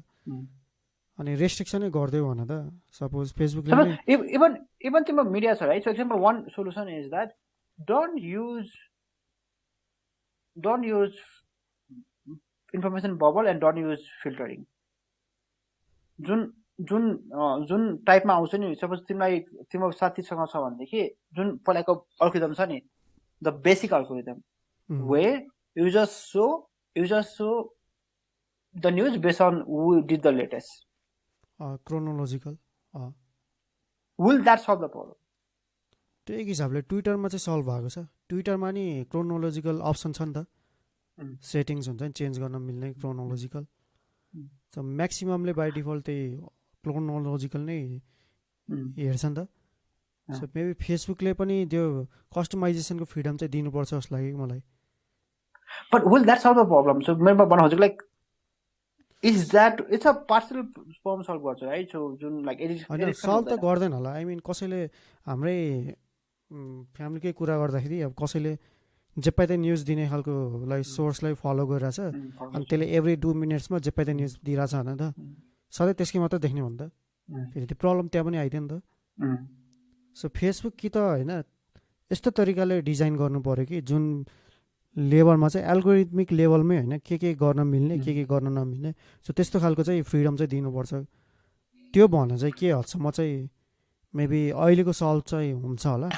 अनि रेस्ट्रिक्सनै गरिदियो भने त सपोज फेसबुकले इभन तिम्रो मिडिया छ है. So example one solution is that don't use information bubble and don't use filtering. जुन टाइपमा आउँछ नि, सपोज तिम्रो साथीसँग छ भनेदेखि जुन पहिलाको अल्गोरिदम छ नि, the basic algorithm where you just show the news based on who did the latest. Chronological. Will that solve the problem? त्यो एक हिसाबले ट्विटरमा चाहिँ सल्भ भएको छ. ट्विटरमा नि क्रोनोलोजिकल अप्सन छ नि त, सेटिङ्स हुन्छ नि चेन्ज गर्न मिल्ने क्रोनोलोजिकल. सो म्याक्सिममले बाई डिफल्ट त्यही क्रोनोलोजिकल नै हेर्छ नि त. सो मेबी फेसबुकले पनि त्यो कस्टमाइजेसनको फ्रिडम चाहिँ दिनुपर्छ जस्तो लाग्यो कि मलाई. But will that solve the problem? So मेरो भन्नु खोजेको like is that it's a parcel problem solve गर्छ राइट? सो जुन लाइक सल्भ त गर्दैन होला. आई मिन कसैले हाम्रै फ्यामिलीकै कुरा गर्दाखेरि अब कसैले जे पाइ त न्युज दिने खालको लाइक सोर्सलाई फलो गरिरहेछ अनि त्यसले एभ्री 2 minutes जे पाइ त न्युज दिइरहेछ होइन त, सधैँ त्यसकै मात्रै देख्ने हो नि त. फेरि त्यो प्रब्लम त्यहाँ पनि आइदियो नि त. सो फेसबुक कि त होइन यस्तो तरिकाले डिजाइन गर्नु पऱ्यो कि जुन लेभलमा चाहिँ एल्गोरिथमिक लेभलमै होइन के गर्न मिल्ने के गर्न नमिल्ने. सो त्यस्तो खालको चाहिँ फ्रिडम चाहिँ दिनुपर्छ. त्यो भन्न चाहिँ के हदसम्म चाहिँ मेबी अहिलेको सल्भ चाहिँ हुन्छ होला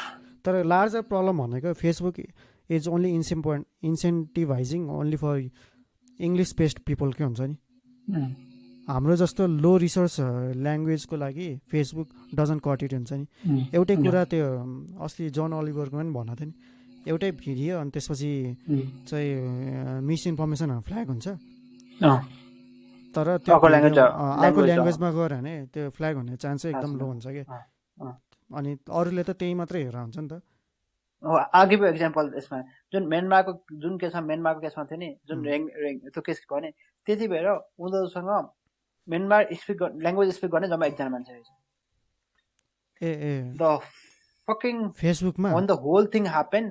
तर लार्जर प्रब्लम भनेको Facebook is only incentivising only for English based people के हुन्छ नि हाम्रो जस्तो लो रिसोर्स ल्याङ्ग्वेजको लागि फेसबुक डजन्ट कट इट हुन्छ नि एउटै कुरा त्यो अस्ति जन अलिभरको पनि भनेको थियो नि एउटै भिडियो अनि त्यसपछि चाहिँ मिसइन्फर्मेसनहरू फ्ल्याग हुन्छ तर त्यो अर्को ल्याङ्ग्वेजमा गयो भने त्यो फ्ल्याग हुने चान्स एकदम लो हुन्छ कि अनि अरूले त त्यही मात्रै हेरेर हुन्छ नि त आगे एक्जाम्पल यसमा जुन म्यानमारको जुन केसमा थियो नि जुन त्यो केस भयो नि त्यति भएर उनीहरूसँग म्यानमार ल्याङ्ग्वेज स्पिक गर्ने जम्मा एकजना मान्छे रहेछ द फकिङ फेसबुकमा when the whole thing happened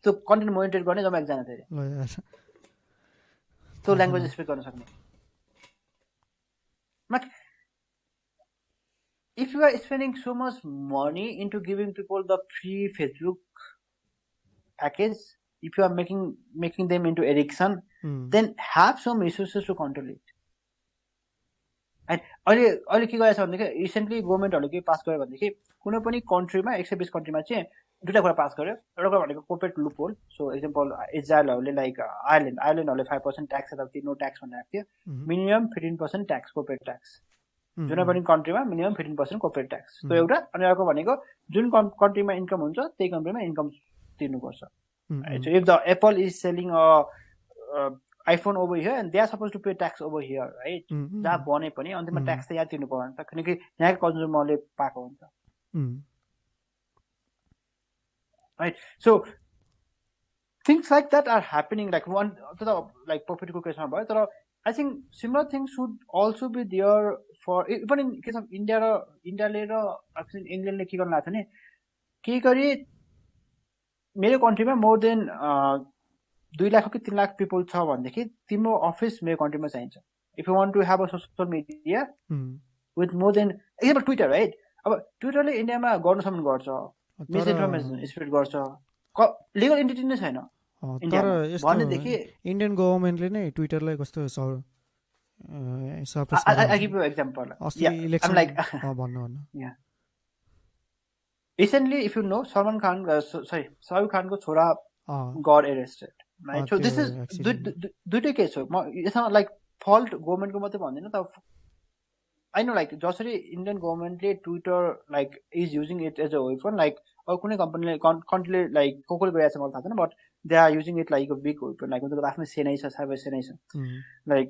त्यो कन्टेन्ट मोनिटर गर्ने जम्मा एकजना थियो त्यो ल्याङ्ग्वेज स्पिक गर्न सक्ने if you are spending so much money into giving people the free Facebook package, if you are making them into addiction, then have some resources to control it. And अहिले के गरेछ भनेदेखि recently गभर्मेन्टहरूले के pass गर्यो भनेदेखि कुनै पनि कन्ट्रीमा 120 कन्ट्रीमा चाहिँ दुईटा कुरा पास गर्यो एउटा कुरा भनेको corporate loophole so example इजरायलहरूले लाइक आयरल्यान्डहरूले 5% ट्याक्स यताउति नो ट्याक्स भनेर राख्थ्यो मिनिमम 15% ट्याक्स कोर्पोरेट ट्याक्स जुनै पनि कन्ट्रीमा मिनिमम 15% कोर्पोरेट ट्याक्स त्यो एउटा अनि अर्को भनेको जुन कन्ट्रीमा इन्कम हुन्छ त्यही कन्ट्रीमा इन्कम तिर्नुपर्छ so if the Apple is selling a iPhone over here and they are supposed to pay tax over here right जहाँ बने पनि अन्तिममा ट्याक्स त यहाँ तिर्नु पर्यो नि त किनकि यहाँको कन्ज्युमरले पाएको हुन्छ right so things like that are happening like one like profitको केसमा भयो तर I think similar things should also be there for even in case of इन्डियाले र इङ्ल्यान्डले के गर्न लाग्छ भने के गरी मेरो कन्ट्रीमा मोर देन 2 लाख कि 3 लाख पिपल छ भनेदेखि तिम्रो अफिस मेरो कन्ट्रीमा चाहिन्छ if you want to have a social media with more than example Twitter right अब ट्विटरले इन्डियामा गर्न सक्नु गर्छ मिसइन्फर्मेसन स्प्रेड गर्छ लिगल एन्टिटी नै छैन भनेदेखि इन्डियन गभर्मेन्टले नै ट्विटरलाई कस्तो I give you an example. I'm like, recently, if you know, Salman Khan, Shahrukh Khan ko chhora got arrested. Right? So this is दुईटै केस हो it's not like fault government को मात्रै भन्दैन त I know like जसरी Indian governmentले Twitter like is using it as a weapon like or कुनै कन्ट्रीले like कोले गरिरहेछ मलाई थाहा छैन but they are using it like a big weapon like उनीहरुको आफ्नो सेनै छ साइबर सेनै छ like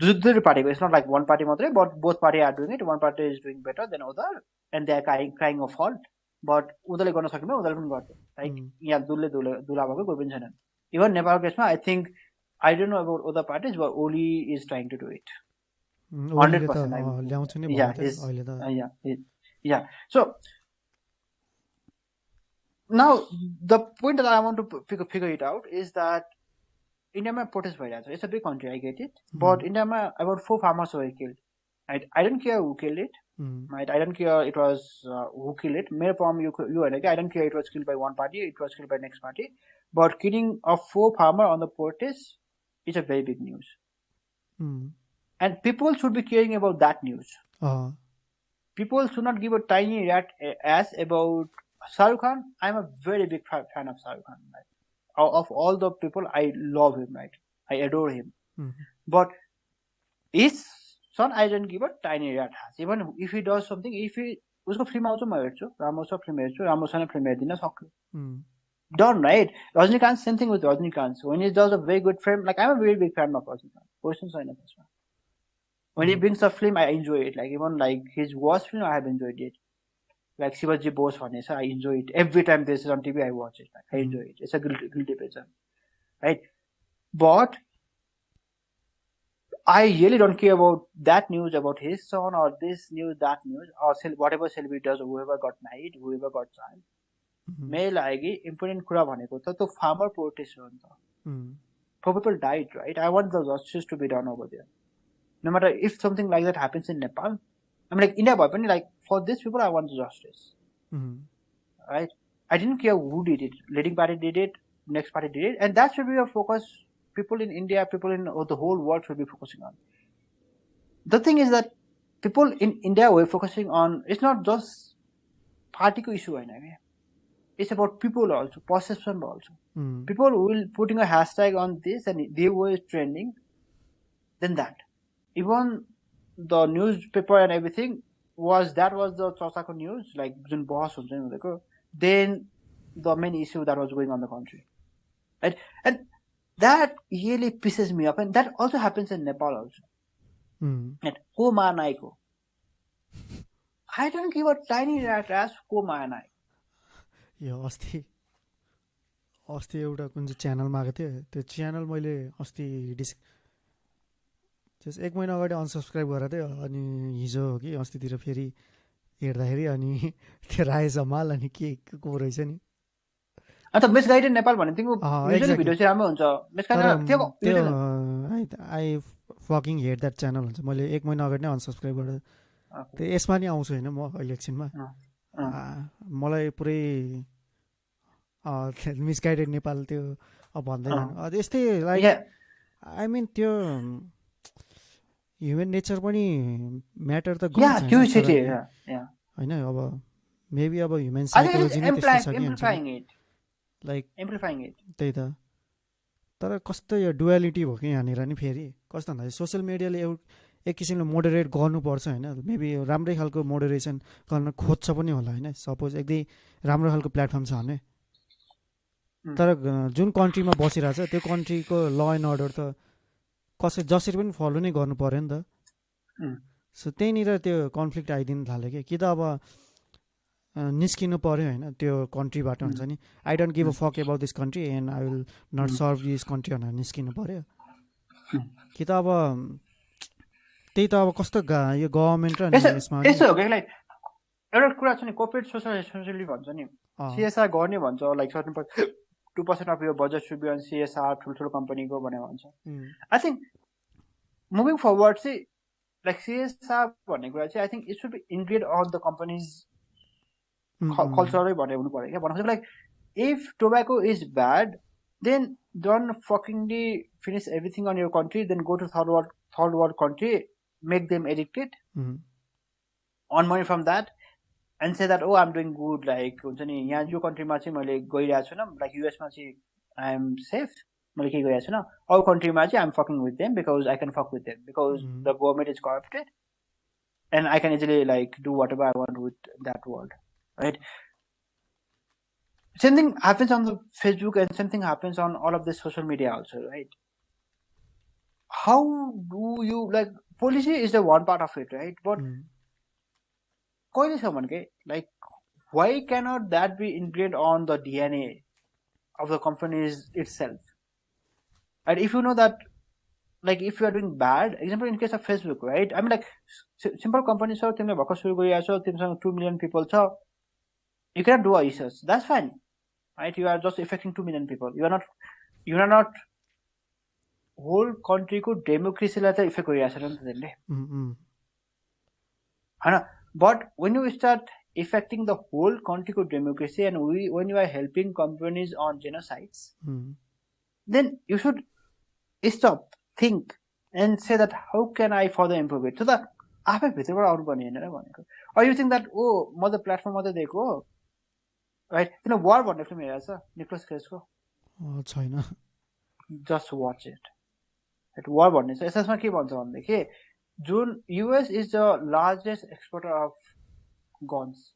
दुईटै पार्टीको it's not like one party मात्रै but both party are doing it one party is doing better than other and they are crying of fault but उनीहरुले गर्न सकेन उनीहरुले पनि गर्छ like यहाँ दुला भएको कोही पनि छैन even नेपालको केसमा I think I don't know about other parties but Oli is trying to do it 100% yeah so now the point that I want to figure it out is that India protest bhayirahach it's a big country I get it but India about 4 farmers were killed I don't care who killed it right I don't care it was who killed it mere problem you I don't care it was killed by one party it was killed by next party but killing of 4 farmer on the protest is a very big news and people should be caring about that news people should not give a tiny rat ass about Shahrukh Khan. I'm a very big fan of Shahrukh Khan right? Of all the people I love him right I adore him but his son I don't give a tiny rat ass even if he does something if he उसको film आउँछ म हेर्छु राम्रो छ film हेर्छु राम्रोसँग film हेर्दिन सक्यो done right Rajnikant same thing with Rajnikant so when he does a very good film like I'm a very big fan of Rajnikant questions I know when he brings a film I enjoy it like even like his worst film I have enjoyed it like Shivaji Bose भनेछ I enjoy it every time this is on TV I watch it like I enjoy it it's a guilty pleasure right but I really don't care about that news about his son or this news that news or whatever celebrity does or whoever got married whoever got child मेरो लागि important कुरा भनेको त त्यो farmer protest हो नि त for people died right I want the justice to be done over there no matter if something like that happens in Nepal I'm like India bhai pani like for these people I want justice right I didn't care who did it leading party did it next party did it and that should be your focus people in India people in the whole world should be focusing on the thing is that people in India were focusing on, it's not just party issue, it's about people also, perception also. People will putting a hashtag on this and they were trending. Then that, even the newspaper and everything was the Chosako news, like Jun Boss, then the main issue that was going on in the country, right? And that really pisses me off, and that also happens in Nepal also. And ko manai ko, I don't give a tiny rat ass ko manai. यो अस्ति एउटा कुन चाहिँ च्यानलमा आएको थियो, त्यो channel मैले अस्ति जस 1 महिना अगाडि अनसब्सक्राइब गरेको थिएँ, अनि हिजो हो कि अस्तितिर फेरि हेर्दाखेरि अनि त्यो राय जमाल अनि के को रहेछ नि, अन्त मिसगाइडेड नेपाल भन्ने तिम्रो युजुअली भिडियो चाहिँ राम्रो हुन्छ। I fucking hate that channel हुन्छ। मैले 1 महिना अगाडि नै अनसब्सक्राइब गरेँ। त्यो यसमा नि आउँछु होइन म अहिले एकछिनमा, मलाई पुरै मिसगाइडेड नेपाल त्यो भन्दै जानु यस्तै लाइक आई मिन त्यो ह्युमन नेचर पनि म्याटर त गर्छ होइन। अब मेबी अब ह्युमन साइकोलोजी नै त्यस्तो छ कि लाइक त्यही त। तर कस्तो यो डुअलिटी हो कि यहाँनिर नि, फेरि कस्तो भन्दाखेरि सोसियल मिडियाले एक किसिमले मोडरेट गर्नुपर्छ होइन। मेबी राम्रै खालको मोडरेसन गर्न खोज्छ पनि होला होइन, सपोज एकदमै राम्रो खालको प्लेटफर्म छ भने। तर जुन कन्ट्रीमा बसिरहेछ त्यो कन्ट्रीको ल एन्ड अर्डर त जसरी पनि फलो नै गर्नु पऱ्यो नि त। सो त्यहीँनिर त्यो कन्फ्लिक्ट आइदिनु थाल्यो कि त अब निस्किनु पऱ्यो होइन त्यो कन्ट्रीबाट हुन्छ नि, I don't give a fuck about this country and I will not serve this country भनेर निस्किनु पऱ्यो कि त अब त्यही त। अब कस्तो यो गभर्मेन्ट र यसो हो कि लाइक एउटा कुरा छ नि, कोर्पोरेट सोसल रेस्पोन्सिबिलिटी भन्छ नि, सिएसआर गर्ने भन्छ, लाइक सर्टन 2% अफ यो budget should be on CSR, ठुल्ठुलो कम्पनीको भनेर भन्छ। आई थिङ्क मुभिङ फरवर्ड चाहिँ लाइक सिएसआर भन्ने कुरा चाहिँ I think it should be ingrained on the companies कल्चरै भन्ने हुनु पऱ्यो क्या। भन्नु like if tobacco is bad then don't fuckingly finish everything on your country, then go to third world country, make them addicted, earn money from that, and say that, oh, I'm doing good. Like, यहाँ जो countryमा चाहिँ मैले गइरहेको छु न, like US मा चाहिँ I am safe, मैले के गरिरहेको छु न, अरू countryमा चाहिँ I'm fucking with them because I can fuck with them because the government is corrupted and I can easily like do whatever I want with that world, right? Same thing happens on the Facebook and same thing happens on all of this social media also, right? How do you like policy is the one part of it, right? But like why cannot that be ingrained on the DNA of the companies itself? And if you know that, like if you are doing bad, example in case of Facebook, right? I mean like simple companies are 2 million people, so you cannot do a research. That's fine, right? You are just affecting 2 million people. You are not whole country को डेमोक्रेसीलाई त effect गरिरहेछ नि त त्यसले हैन। But when you start affecting the whole country को democracy and when you are helping companies on genocides, then you should stop, think and say that how can I further improve it, so that आफै भित्रबाट आउनु पर्ने हैन भनेको। Or you think that oh म त platform मात्रै दिएको हो, राइट? किन वार भन्ने फिल्म हेरेछ निकोलस केजको? छैन, जस्ट वाच इट। वार भन्ने छ यसमा के भन्छ भनेदेखि जुन US is the largest exporter of guns,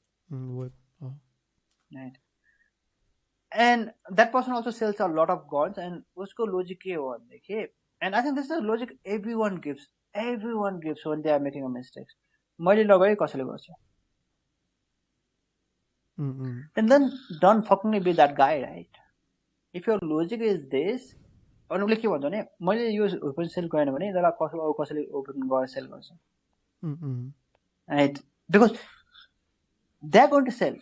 right? And that person also sells a lot of guns, and उसको logic के हो भनेदेखि, and I think this is a logic everyone gives when they are making a mistake. मैले लगाए कसैले गर्छ, and then don't fucking be that guy, right? If your logic is this, अरूले के भन्छ भने मैले यो ओपन सेल गरेन भने त्यसलाई कसैले ओपन गरेर सेल गर्छ, right? Because they are going to sell,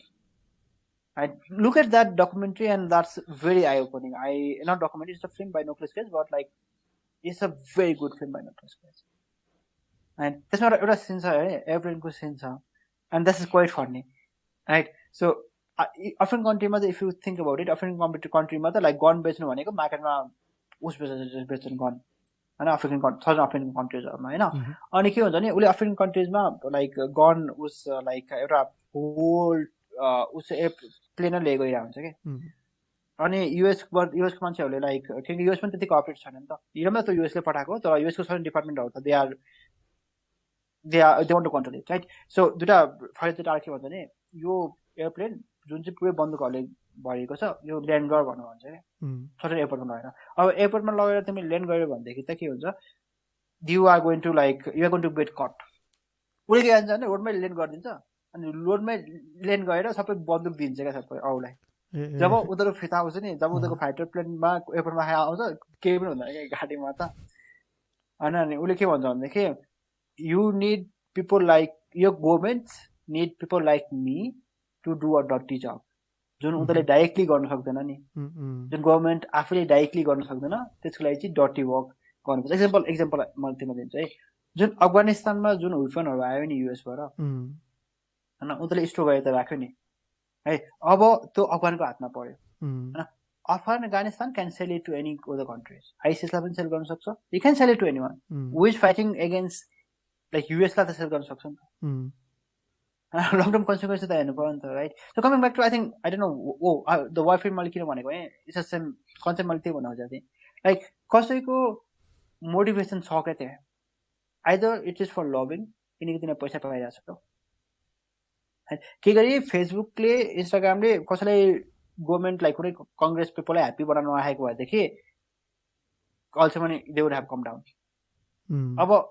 right? Look at that documentary and that's very eye opening. Not documentary, it's a film by Nicolas Cage, but like it's a very good film by Nicolas Cage, and त्यसमा एउटा scene छ है, एयरप्लेनको scene छ, and this is quite funny, right? So African कन्ट्रीमा त if you think about it, African कन्ट्रीमा त like गन बेच्नु भनेको मार्केटमा उस बेच्छन् गन, होइन सर्टन अफ्रिकन कन्ट्रिजहरूमा होइन अनि के हुन्छ भने उसले अफ्रिकन कन्ट्रिजमा लाइक गन उस लाइक एउटा होल उस प्लेनर लिएर गइरहेको हुन्छ कि अनि युएसको मान्छेहरूले लाइक किनकि युएस पनि त्यति कोअपरेट छैन नि त हिरोमा त युएसले पठाएको तर युएसको सर्टन डिपार्टमेन्टहरू त they want to control it right so दुइटा फाइल दुइटा के भन्छ भने यो एयरप्लेन जुन चाहिँ पुरै बन्दुकहरूले भरिएको छ यो ल्यान्ड गर भन्नु भन्छ क्या सर्टन एयरपोर्टमा लगेर अब एयरपोर्टमा लगेर तिमी ल्यान्ड गऱ्यो भनेदेखि त के हुन्छ you are going to get cut उसले के भन्छ भने रोडमै ल्यान्ड गरिदिन्छ अनि रोडमै ल्यान्ड गरेर सबै बन्दुक दिन्छ क्या सबै औलाई जब उनीहरू फिर्ता आउँछ नि जब उनीहरूको फाइटर प्लेनमा एयरपोर्टमा आउँछ केही पनि हुँदैन क्या घाँटीमा त होइन अनि उसले के भन्छ भनेदेखि you need people like your government need people like me to do a dirty job जुन उनीहरूले डाइरेक्टली गर्न सक्दैन नि जुन गभर्मेन्ट आफूले डाइरेक्टली गर्न सक्दैन त्यसको लागि चाहिँ डर्टी वर्क गर्नुपर्छ एक्जाम्पल मैले तिमीलाई दिन्छु है जुन अफगानिस्तानमा जुन वेपनहरू आयो नि युएसबाट होइन उनीहरूले स्टोर गरेर त राख्यो नि है अब त्यो अफगानको हातमा पर्यो होइन Afghanistan can sell it to any other countries आइसिसलाई पनि सेल गर्न सक्छ you can sell it to anyone who is fighting against like युएसलाई त सेल गर्न सक्छ नि त लङ टर्म कन्सिक्वेन्स त हेर्नु पर्यो नि त right so coming back to I think I don't know the warfare मैले किन भनेको है इट्स अ सेम कन्सेप्ट मैले त्यही भन्नु खोजेको थिएँ लाइक कसैको मोटिभेसन छ क्या त्यहाँ either it is for loving किनकि तिनीहरू पैसा पाइरहेको छ के गरी फेसबुकले इन्स्टाग्रामले कसैलाई गभर्मेन्टलाई कुनै कङ्ग्रेस पिपललाई ह्याप्पी बनाउन आएको भएदेखि अल्सो पनि they would have come down अब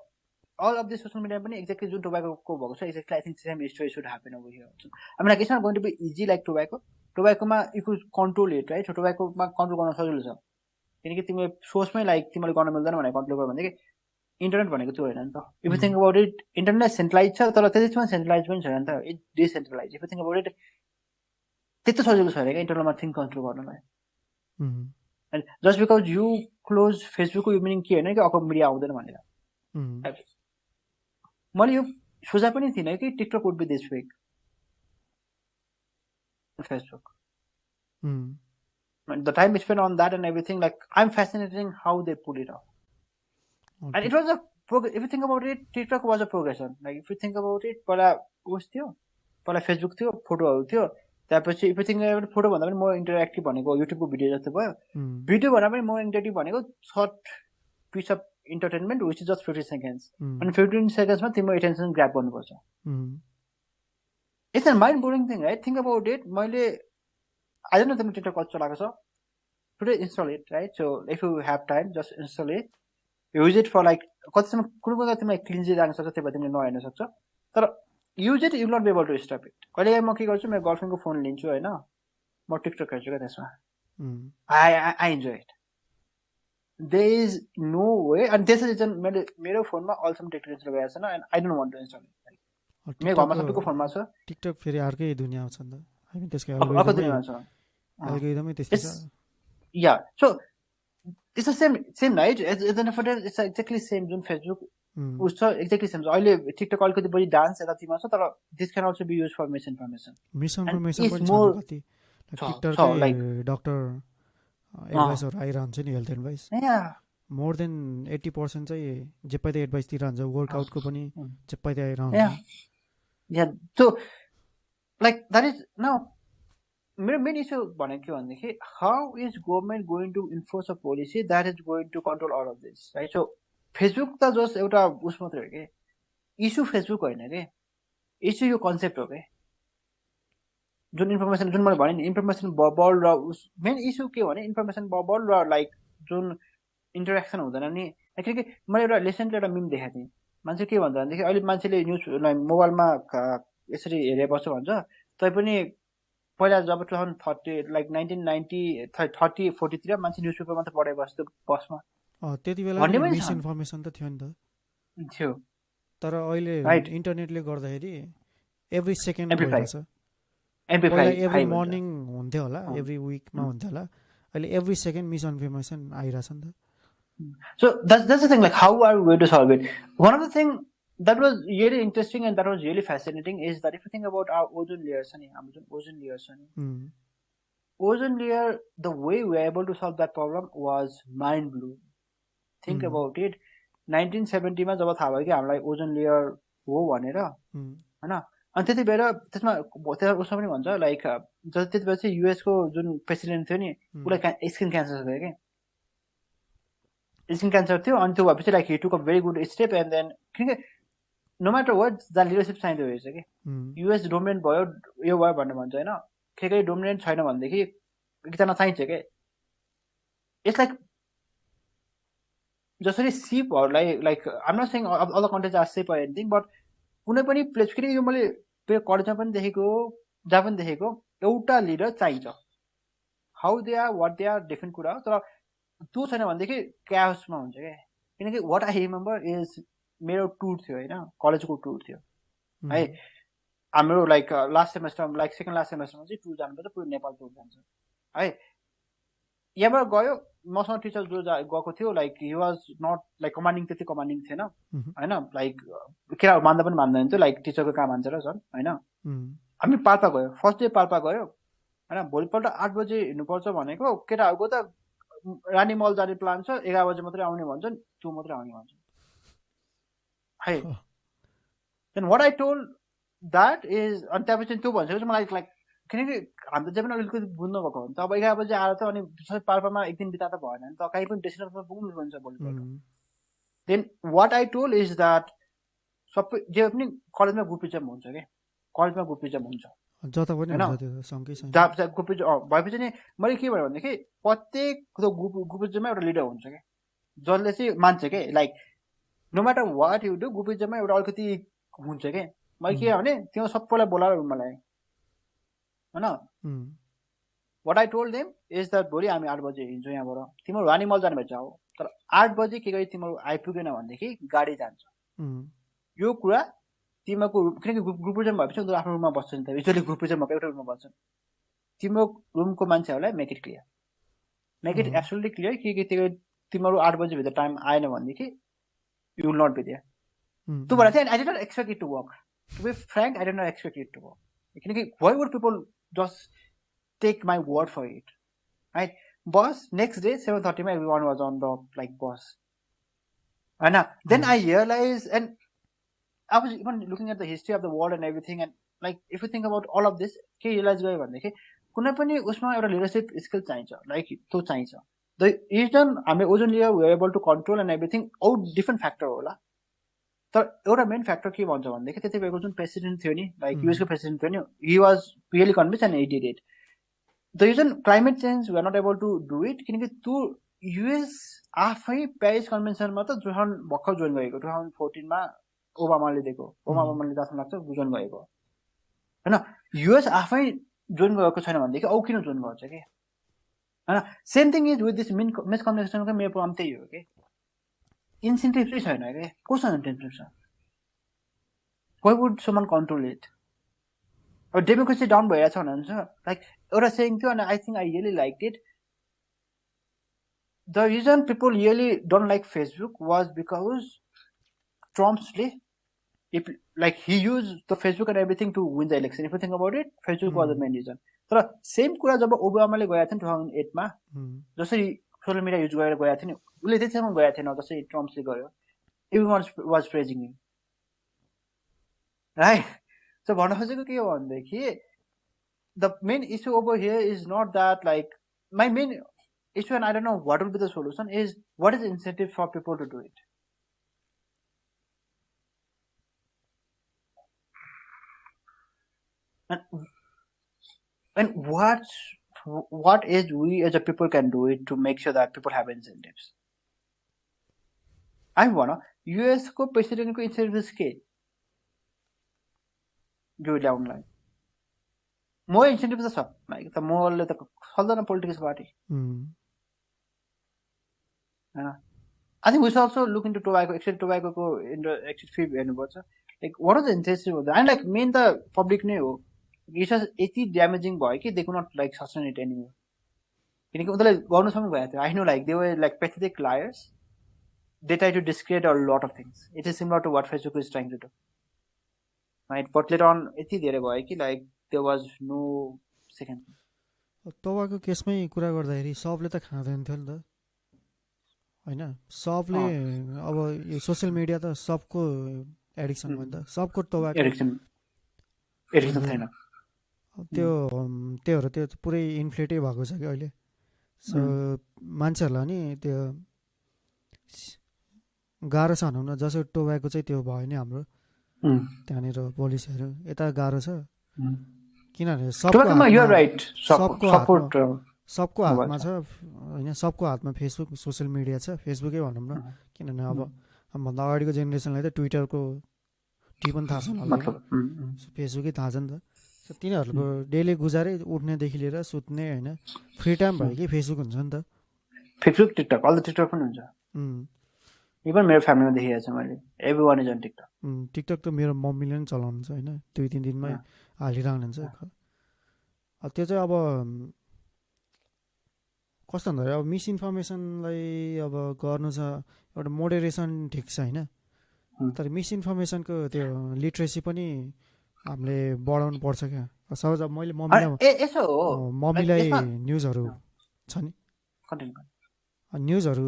all of this social media पनि exactly जुन टोब्याकोको भएको छ exactly I think same story should happen over here also. I mean like it's not going to be easy like tobacco. टोब्याकोमा if you control it right, टोब्याकोमा control गर्न सजिलो छ किनकि तिमीले सोर्समै लाइक तिमीले गर्न मिल्दैन भनेर कन्ट्रोल गर भनेदेखि इन्टरनेट भनेको त्यो होइन नि त if you think about it internet centralise छ तर त्यसमा सेन्ट्रलाइज पनि छैन नि त it decentralise if you think about it त्यस्तो सजिलो छैन क्या इन्टरनेटमा थिङ्क कन्ट्रोल गर्नलाई and just because you close फेसबुकको यो मिनिङ के होइन कि अकब मिडिया आउँदैन भनेर मैले यो सोचा पनि थिइनँ कि TikTok would be this week Facebook the time spent on that and everything like I'm fascinating how they pull it off and it was a if you think about it TikTok was a progression like if you think about it पहिला उस थियो पहिला Facebook थियो फोटोहरू थियो त्यसपछि if you think about photo भन्दा पनि मोर इन्टरेक्टिभ भनेको युट्युबको भिडियो जस्तो भयो भिडियो भन्दा पनि मोर इन्टरेक्टिभ भनेको short piece of entertainment which is just 50 seconds अनि 15 सेकेन्ड्समा तिम्रो एटेन्सन ग्राब गर्नुपर्छ it's a mind boring thing right think about it मैले I don't know if TikTok कति चलाएको छ today install it right so if you have time just install it use it for like कतिसम्म कुनै तिमीलाई क्लिन्जी राख्न सक्छ त्यही भएर तिमीले नहेर्न सक्छ तर use it you will not be able to stop it कहिले म के गर्छु मेरो गर्लफ्रेन्डको फोन लिन्छु होइन म टिकटक हेर्छु क्या त्यसमा I enjoy it there is no way and त्यसरी चाहिँ मेरो फोनमा अल्सम टिकटक इन्स्टल गरेको छैन and I don't want to install it मेरो घरमा सबैको फोनमा छ टिकटक फेरि अर्कै दुनिया छ नि त हामी त्यसको एल्गोरिदमै त्यस्तै छ yeah so it's the same right it's exactly same जुन फेसबुक उस छ exactly same अहिले टिकटक अलिकति बढी डान्स यतातिमा छ तर this can also be used for misinformation पनि छ कति टिकटककै डाक्टर एडभाइसहरु आइरहन्छ नि हेल्थ एडभाइस मोर देन 80% चाहिँ जे पाइदै एडभाइस दिइरहन्छ वर्कआउटको पनि जे पाइदै आइरहन्छ yeah so like that is now मेरो मेन इस्यु भनेको के भनेदेखि how is government going to enforce a policy that is going to control all of this right so Facebook त जस्ट एउटा उस मात्रै हो कि इस्यु फेसबुक होइन कि इस्यु यो कन्सेप्ट हो कि जुन इन्फर्मेसन जुन मैले भने नि इन्फर्मेसन बबल र उस मेन इस्यु के भने इन्फर्मेसन बबल र लाइक जुन इन्टरेक्सन हुँदैन नि किनकि मैले एउटा रिसेन्टली एउटा मिम देखाएको थिएँ मान्छे के भन्छ भनेदेखि अहिले मान्छेले न्युज मोबाइलमा यसरी हेरे बस्छ भन्छ तैपनि पहिला जब 2030 लाइक 1990-30-40 तिर मान्छे न्युज पेपरमा त पढे बस्थ्यो बसमा त्यति बेला मिस इन्फर्मेसन त थियो नि त थियो तर अहिले इन्टरनेटले गर्दाखेरि एभ्री सेकेन्ड भइरहेछ एभ्री मर्निङ हुन्थ्यो होला एभ्री विकमा हुन्थ्यो होला अहिले एभ्री सेकेन्ड मिस इन्फर्मेसन आइरहेछ नि त so that's the thing like how are we going to solve it one of the thing that was really interesting and that was really fascinating is that if you think about our ozone layer ozone layer the way we are able to solve that problem was mind blowing think about it 1970 मा जब थाहा भयो कि हामीलाई ओजन layer हो भनेर होइन अनि त्यति बेला त्यसमा उसमा पनि भन्छ लाइक त्यति बेला चाहिँ युएसको जुन प्रेसिडेन्ट थियो नि उसलाई स्किन क्यान्सर थियो कि स्किन क्यान्सर थियो अनि त्यो भएपछि like he took a very good step and then किनकि नो म्याटर वाट जहाँ लिडरसिप चाहिँदो रहेछ कि युएस डोमिनेन्ट भयो यो भयो भनेर भन्छ होइन केही डोमिनेन्ट छैन भनेदेखि एकजना चाहिन्छ क्या इट्स लाइक जसरी सिपहरूलाई like I'm not saying other countries are safe anything but कुनै पनि प्लेस किनकि यो मैले कलेजमा पनि देखेको जहाँ पनि देखेको एउटा लिडर चाहिन्छ how they are what they are different कुरा हो तर त्यो छैन भनेदेखि क्याओसमा हुन्छ क्या किनकि वाट आई रिमेम्बर इज मेरो टुर थियो होइन कलेजको टुर थियो है हाम्रो like last semester like second last सेमेस्टरमा चाहिँ टुर जानुपर्छ पुरो नेपाल टुर जान्छ है यहाँबाट गयो मसँग टिचर जो गएको थियो like he was not like commanding त्यति कमान्डिङ थिएन होइन लाइक केटा मान्दा पनि मान्दैन थियो लाइक टिचरको काम मान्छ र झन् होइन हामी पाल्पा गयो फर्स्ट डे पाल्पा गयो होइन भोलिपल्ट 8 बजे हिँड्नुपर्छ भनेको केटाहरूको त रानी मल जाने प्लान छ 11 बजे मात्रै आउने भन्छन् त्यो मात्रै आउने भन्छन् है then what I told that is अनि त्यहाँपछि त्यो भन्छ चाहिँ मलाई लाइक किनकि हाम्रो चाहिँ पनि अलिकति बुझ्नु भएको हो नि त अब 11 बजे आएर त अनि पाल्पामा एक दिन बिता त भएन नि त कहीँ पनि डेस्टिनेसनमा पुग्नु हुन्छ भोलिपल्ट then what I told is that सबै जे पनि कलेजमा ग्रुपिजम हुन्छ कि कलेजमा ग्रुपिजम हुन्छ भएपछि नि मैले के भयो भनेदेखि प्रत्येक ग्रुपिजममा एउटा लिडर हुन्छ कि जसले चाहिँ मान्छ कि like no matter what you do ग्रुपिजममा एउटा अलिकति हुन्छ कि मैले के भने त्यो सबैलाई बोलाएर रुममा ल्याएँ होइन what I told them is that भोलि हामी 8 बजे हिँड्छौँ यहाँबाट तिम्रो रानी मल जाने भएछ हो तर 8 बजे के गरी तिम्रो आइपुगेन भनेदेखि गाडी जान्छ यो कुरा तिमीको किनकि ग्रुपिजम भएपछि उनीहरू आफ्नो रुममा बस्छ नि त युजली ग्रुपिजम भएको एउटा रुममा बस्छन् तिम्रो रुमको मान्छेहरूलाई make it clear absolutely clear कि तिमीहरू 8 बजीभित्र टाइम आएन भनेदेखि you will not be there त्यो भएर चाहिँ I did not expect it to work to be frank I did not expect it to work किनकि why would people just take my word for it right bus next day 7:30 मा everyone was on the like bus होइन then I realise and I was even looking at the history of the world and everything and like if you think about all of this के realise गयो भनेदेखि कुनै पनि उसमा एउटा leadership skill चाहिन्छ like त्यो चाहिन्छ द रिजन हामी ozone layer we are able to control and everything out different factor होला तर एउटा मेन फ्याक्टर के भन्छ भनेदेखि त्यति बेलाको जुन प्रेसिडेन्ट थियो नि लाइक युएसको प्रेसिडेन्ट थियो नि he was really convince and he did it the reason climate change we are not able to do it किनकि त्यो युएस आफै प्यारिस कन्भेन्सनमा त भर्खर जोइन गरेको 2014 मा ओबामाले दिएको ओबामाले जस्तो लाग्छ जोइन गरेको होइन युएस आफै जोइन गरेको छैन भनेदेखि औ किन जोइन गर्छ कि होइन same thing is with this मिसकम्युनिकेसनको मेरो प्रब्लम त्यही हो कि इन्सेन्टिभ चाहिँ छैन कि कस्तो इन्सेन्टिभ छ why would someone control it अब डेमोक्रेसी डाउन भइरहेछ भन्नुहुन्छ लाइक एउटा सेङ थियो अनि I think I really like it the reason people really don't like Facebook was because Trumpsले if like he used the Facebook and everything to win the election. If you think about it, Facebook was the main reason. तर same कुरा जब ओबामाले गएको थियो 2008 मा जसरी social media use गरेर गएको थियो नि उसले त्यतिसम्म गएको थिएन जसरी ट्रम्पले गर्यो everyone was praising him right so भन्न खोजेको के हो भनेदेखि the main issue over here is not that like my main issue and I don't know what will be the solution is what is incentive for people to do it And what is we as a people can do it to make sure that people have incentives? I wanna US को president को incentives के जो ल्याउनलाई more incentives त छ like त मोरले त सक्दैन पोलिटिक्स पार्टी हैन I think we should also look into tobacco actually tobacco को exit fee हेर्नुपर्छ like what are the incentives of that and like main त public नै हो इट वाज यति ड्यामेजिङ भयो कि they could not like sustain it anymore किनकि उनीहरूले गर्नुसम्म गएको थियो I know like they were like pathetic liars they try to discredit a lot of things it is similar to what Facebook is trying to do right but later on यति धेरै भयो कि like there was no second तवाको केसमै कुरा गर्दाखेरि सबले त खाँदैन थियो नि त होइन सबले अब यो सोसियल मिडिया त सबको एडिक्सन हो नि त सबको टोबाको एडिक्सन छैन त्योहरू त्यो पुरै इन्फ्लेटै भएको छ कि अहिले सो मान्छेहरूलाई नि त्यो गाह्रो छ भनौँ न जसो टोबाको चाहिँ त्यो भयो नि हाम्रो त्यहाँनिर पोलिसहरू यता गाह्रो छ किनभने सबको हातमा छ होइन सबको हातमा फेसबुक सोसियल मिडिया छ फेसबुकै भनौँ न किनभने अब भन्दा अगाडिको जेनेरेसनलाई त ट्विटरको टी पनि थाहा छैन होला फेसबुकै थाहा छ नि त तिनीहरूको डेली गुजारै उठ्नेदेखि लिएर सुत्ने होइन फ्री टाइम भयो कि फेसबुक हुन्छ नि त Facebook TikTok all the TikTok पनि हुन्छ इभन मेरो फ्यामिलीमा देखिरहेको छु मैले everyone is on TikTok TikTok त मेरो मम्मीले पनि चलाउनुहुन्छ होइन 2-3 दिनमै हालिरहनुहुन्छ त्यो चाहिँ अब कस्तो भन्दाखेरि अब मिसइन्फर्मेसनलाई अब गर्नु छ एउटा मोडरेसन ठिक छ होइन तर मिसइन्फर्मेसनको त्यो लिट्रेसी पनि हामीले बढाउनु पर्छ क्या सबै मैले मम्मीलाई न्युजहरू छ नि न्युजहरू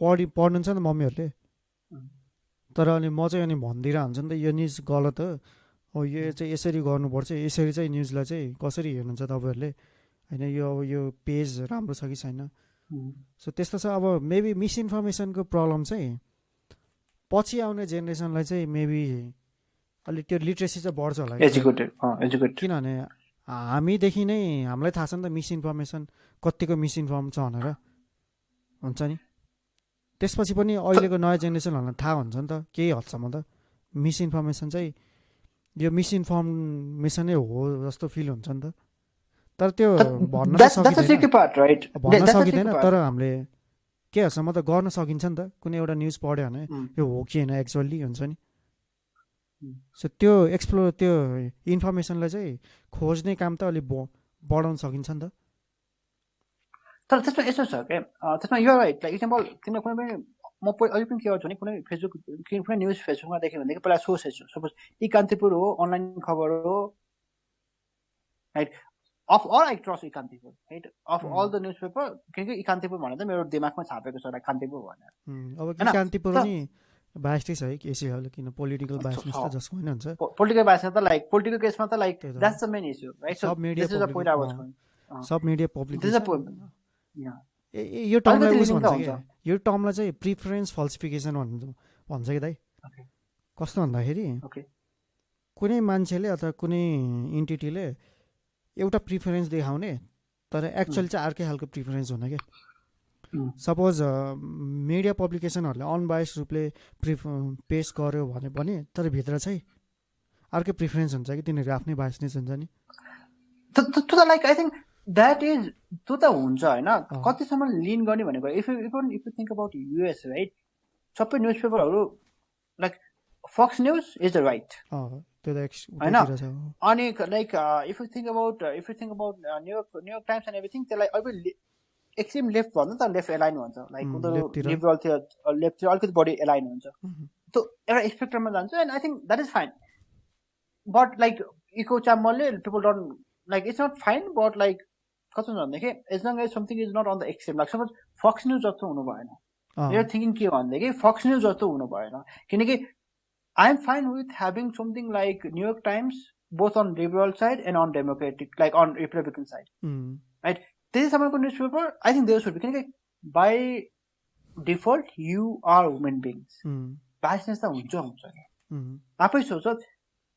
पढ्नुहुन्छ नि मम्मीहरूले तर अनि म चाहिँ अनि भनिदिएर हुन्छ नि त यो न्युज गलत हो यो चाहिँ यसरी गर्नुपर्छ यसरी चाहिँ न्युजलाई चाहिँ कसरी हेर्नुहुन्छ तपाईँहरूले होइन यो पेज राम्रो छ कि छैन सो त्यस्तो छ अब मेबी मिसइन्फर्मेसनको प्रब्लम चाहिँ पछि आउने जेनेरेसनलाई चाहिँ मेबी अलिक त्यो लिट्रेसी चाहिँ बढ्छ होला एजुकेटेड किनभने हामीदेखि नै हामीलाई थाहा छ नि त मिसइन्फर्मेसन कतिको मिसइन्फर्म छ भनेर हुन्छ नि त्यसपछि पनि अहिलेको नयाँ जेनेरेसनहरूलाई थाहा हुन्छ नि त केही हदसम्म त मिसइन्फर्मेसन चाहिँ यो मिसइन्फर्मेसनै हो जस्तो फिल हुन्छ नि त तर त्यो भन्न सकिँदैन तर हामीले के हदसम्म त गर्न सकिन्छ नि त कुनै एउटा न्युज पढ्यो भने यो हो कि होइन एक्चुअली हुन्छ नि सो त्यो त्यो इन्फर्मेसनलाई चाहिँ खोज्ने काम त अलिक बढाउन सकिन्छ नि त तर त्यसमा यसो छ क्या त्यसमा यो राइट लाइक इक्जाम्पल तिमीलाई कुनै पनि म अहिले पनि के गर्छु भने कुनै फेसबुक कुनै न्युज फेसबुकमा देख्यो भनेदेखि पहिला सोर्स हेर्छु सपोज यी कान्तिपुर हो अनलाइन खबर हो right of all I trust यी Kantipur right of all the newspaper किनकि यी कान्तिपुर भनेर चाहिँ मेरो दिमागमा छापेको छ कान्तिपुर भनेर अब कान्तिपुर नि बायस्टै छ है केसीहरूले किन पोलिटिकल बायसनेस त जसको होइन हुन्छ पोलिटिकल बायसनेस त लाइक पोलिटिकल केसमा त like that's the main issue right so this is the point I was going sub media public this is the point यो टर्मलाई उस भन्छ क्या यो टर्मलाई चाहिँ प्रिफरेन्स फल्सिफिकेसन भन्छ कि दाइ कस्तो भन्दाखेरि कुनै मान्छेले अथवा कुनै इन्टिटीले एउटा प्रिफरेन्स देखाउने तर एक्चुअल चाहिँ अर्कै खालको प्रिफरेन्स हुने क्या सपोज मिडिया पब्लिकेसनहरूले अनबायस रूपले पेस गर्यो भने पनि तर भित्र चाहिँ अर्कै प्रिफरेन्स हुन्छ कि तिनीहरू आफ्नै बायसनेस हुन्छ नि like I think that is त्यो त हुन्छ होइन कतिसम्म लिन गर्ने भनेको if you think about US right सबै न्युज पेपरहरू like Fox News is the right होइन अनि like if you think about New York Times and everything त्यसलाई अब एक्सट्रिम लेफ्ट भन्नु त लेफ्ट एलाइन हुन्छ लाइक उनीहरू लिबरल थियो लेफ्ट थियो अलिकति बढी एलाइन हुन्छ त्यो एउटा स्पेक्ट्रममा जान्छ and I think that is fine but like echo च्याम्बरले people don't like it's not fine but like कस्तो हुन्छ भनेदेखि as long as something is not on the extreme like suppose Fox News जस्तो हुनु भएन मेरो थिङ्किङ के हो भनेदेखि फक्स न्युज जस्तो हुनु भएन किनकि I am fine with having something like New York Times both on liberal side and on Democratic like on Republican side right त्यही समयको newspaper I think there should be किनकि by default you are human beings biasness त हुन्छ आफै सोच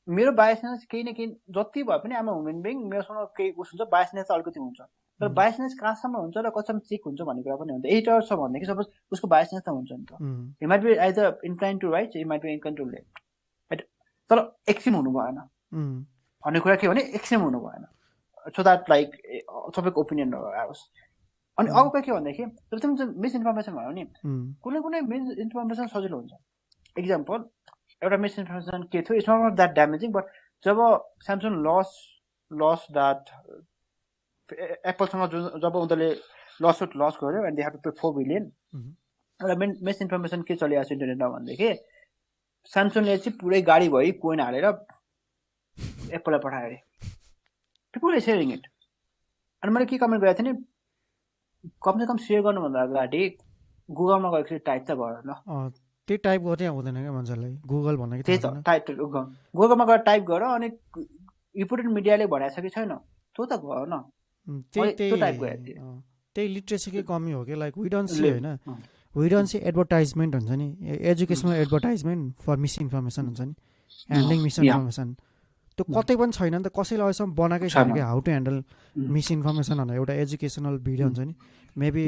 मेरो biasness केही न केही जति भए पनि आमा ह्युमन बिङ मेरोसँग केही उस हुन्छ बायसनेस त अलिकति हुन्छ तर बायसनेस कहाँसम्म हुन्छ र कतिसम्म चेक हुन्छ भन्ने कुरा पनि हुन्छ एडिटर छ भनेदेखि सपोज उसको बायसनेस त हुन्छ नि त he might be either incline to right he might be incline to left right तर एक्सट्रिम हुनु भएन भन्ने कुरा के भने एक्सट्रिम हुनु भएन सो द्याट लाइक सबैको ओपिनियनहरू आओस् अनि अर्को के भनेदेखि जब तिमी मिसइन्फर्मेसन भयो नि कुनै कुनै मिसइन्फर्मेसन सजिलो हुन्छ इक्जाम्पल एउटा मिसइन्फर्मेसन के थियो it's not that damaging but जब स्यामसङ लस द्याट एप्पलसँग जब उनीहरूले लस गर्यो and they have to pay 4 billion एउटा मिसइन्फर्मेसन के चलिरहेको छ इन्टरनेटमा भनेदेखि स्यामसङले चाहिँ पुरै गाडीभरि कोइन हालेर एप्पललाई पठायो अरे पिपल इज सेयरिङ इट अनि मैले के कमेन्ट गरेको थिएँ नि कमसेकम सेयर गर्नुभन्दा अगाडि गुगलमा गएको टाइप त गर न त्यही टाइप गर्ने हुँदैन क्या मान्छेलाई गुगल भन्ने कि त्यही त टाइप गुगलमा गएर टाइप गर अनि इम्पोर्टेन्ट मिडियाले भनेको छ कि छैन त्यो त गर न त्यही लिट्रेसीकै कमी हो कि लाइक वी डोन्ट सी होइन वी डोन्ट सी एडभर्टाइजमेन्ट हुन्छ नि educational advertisement for misinformation हुन्छ नि ह्यान्डलिङ मिस इन्फर्मेसन त्यो कतै पनि छैन नि त कसैले अहिलेसम्म बनाएकै छैन कि how to handle misinformation भनेर एउटा एजुकेसनल भिडियो हुन्छ नि मेबी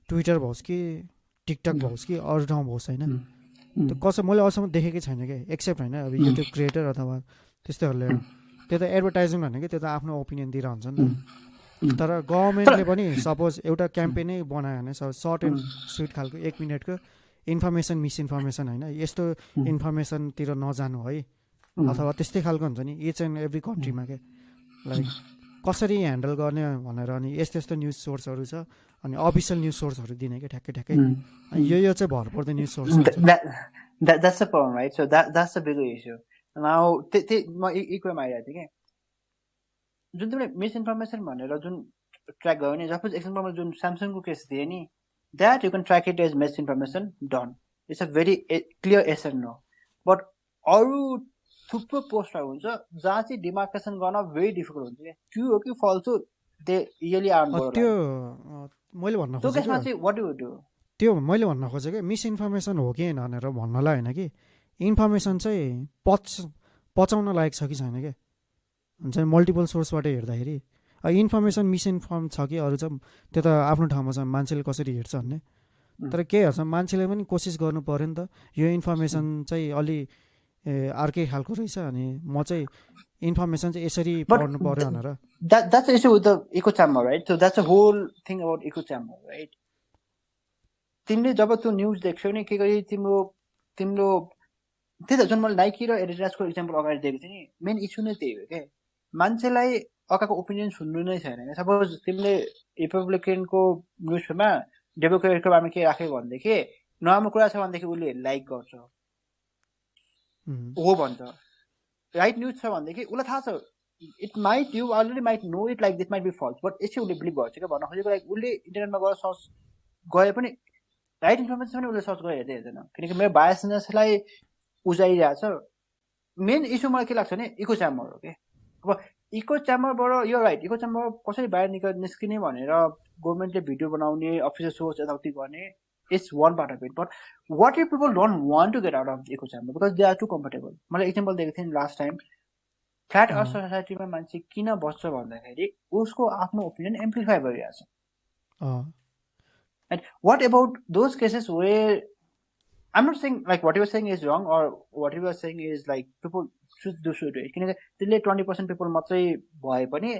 ट्विटर भोस् कि टिकटक भोस् कि अरू ठाउँ भोस् होइन त्यो कसै मैले अहिलेसम्म देखेकै छैन क्या एक्सेप्ट होइन अब युट्युब क्रिएटर अथवा त्यस्तैहरूले त्यो त एडभर्टाइजमेन्ट होइन कि त्यो त आफ्नो ओपिनियन दिएर हुन्छ नि त तर गभर्मेन्टले पनि सपोज एउटा क्याम्पेनै बनायो भने सर्ट एन्ड स्विट खालको 1 मिनटको इन्फर्मेसन मिसइन्फर्मेसन होइन यस्तो इन्फर्मेसनतिर नजानु है अथवा त्यस्तै खालको हुन्छ नि इच एन्ड एभ्री कन्ट्रीमा क्या लाइक कसरी ह्यान्डल गर्ने भनेर अनि यस्तो यस्तो न्युज सोर्सहरू छ अनि अफिसियल न्युज सोर्सहरू दिने क्या ठ्याक्कै यो चाहिँ भर पर्दो news source that's the problem, right? So that's the bigger issue. Now म एक कुरामा आइरहेको थिएँ कि जुन तिमीले मिसइन्फर्मेसन भनेर जुन ट्र्याक गर्यो नि सपोज एक्जाम्पलमा जुन स्यामसङको केस दिए नि that you can track it as misinformation done it's a very clear yes and no but अरू थुप्रो पोस्टहरू हुन्छ जहाँ चाहिँ डिमार्केसन गर्न भेरी डिफिकल्ट हुन्छ क्या ट्रु हो कि फल्स हो त्यो मैले भन्न खोजेको चाहिँ व्हाट डु यु डु त्यो मैले भन्न खोजेँ कि मिसइन्फर्मेसन हो कि भनेर भन्नलाई होइन कि इन्फर्मेसन चाहिँ पचाउन लायक छ कि छैन क्या हुन्छ नि मल्टिपल सोर्सबाट हेर्दाखेरि इन्फर्मेसन मिसइन्फर्म छ कि अरू छ त्यो त आफ्नो ठाउँमा छ मान्छेले कसरी हेर्छ भन्ने तर केही हदसम्म मान्छेले पनि कोसिस गर्नु पऱ्यो नि त यो इन्फर्मेसन चाहिँ अलि अर्कै खालको रहेछ अनि म चाहिँ इन्फर्मेसन चाहिँ यसरी पढ्नु पऱ्यो भनेर that's the issue with the echo chamber, right? So that's the whole thing about echo chamber, right? तिमीले जब त्यो न्युज देख्छौ नि के गरी तिम्रो त्यही त जुन मैले नाइकी र एडिडासको इक्जाम्पल अगाडि दिएको थिएँ नि मेन इस्यु नै त्यही हो क्या मान्छेलाई अर्काको ओपिनियन सुन्नु नै छैन क्या सपोज तिमीले रिपब्लिकनको न्युज पेपरमा डेमोक्रेटको बारेमा के राख्यो भनेदेखि नराम्रो कुरा छ भनेदेखि उसले लाइक गर्छ हो भन्छ राइट न्युज छ भनेदेखि उसलाई थाहा छ it might you already might know it like this might be false but यसै उसले बिलिभ गर्छ क्या भन्न खोजेको लाइक उसले इन्टरनेटमा गएर सर्च गए पनि राइट इन्फर्मेसन पनि उसले सर्च गरेर हेर्दै हेर्दैन किनकि मेरो बायसनेसलाई उजाइरहेछ मेन इस्यु मलाई के लाग्छ भने इको च्याम्बर हो कि अब इको च्याम्बरबाट यो राइट इको च्याम्बर कसरी बाहिर निस्किने भनेर गभर्मेन्टले भिडियो बनाउने अफिसियल सोर्स यताउति गर्ने it's one part of it but what if people don't want to get out of echo chamber because they are too comfortable मलाई इक्जाम्पल दिएको थिएँ लास्ट टाइम फ्ल्याट अर्थ सोसाइटीमा मान्छे किन बस्छ भन्दाखेरि उसको आफ्नो ओपिनियन एम्प्लिफाई भइरहेछ And what about those cases where I'm not saying like what you are saying is wrong or what you are saying is like people should do it. किनकि त्यसले 20% people मात्रै भए पनि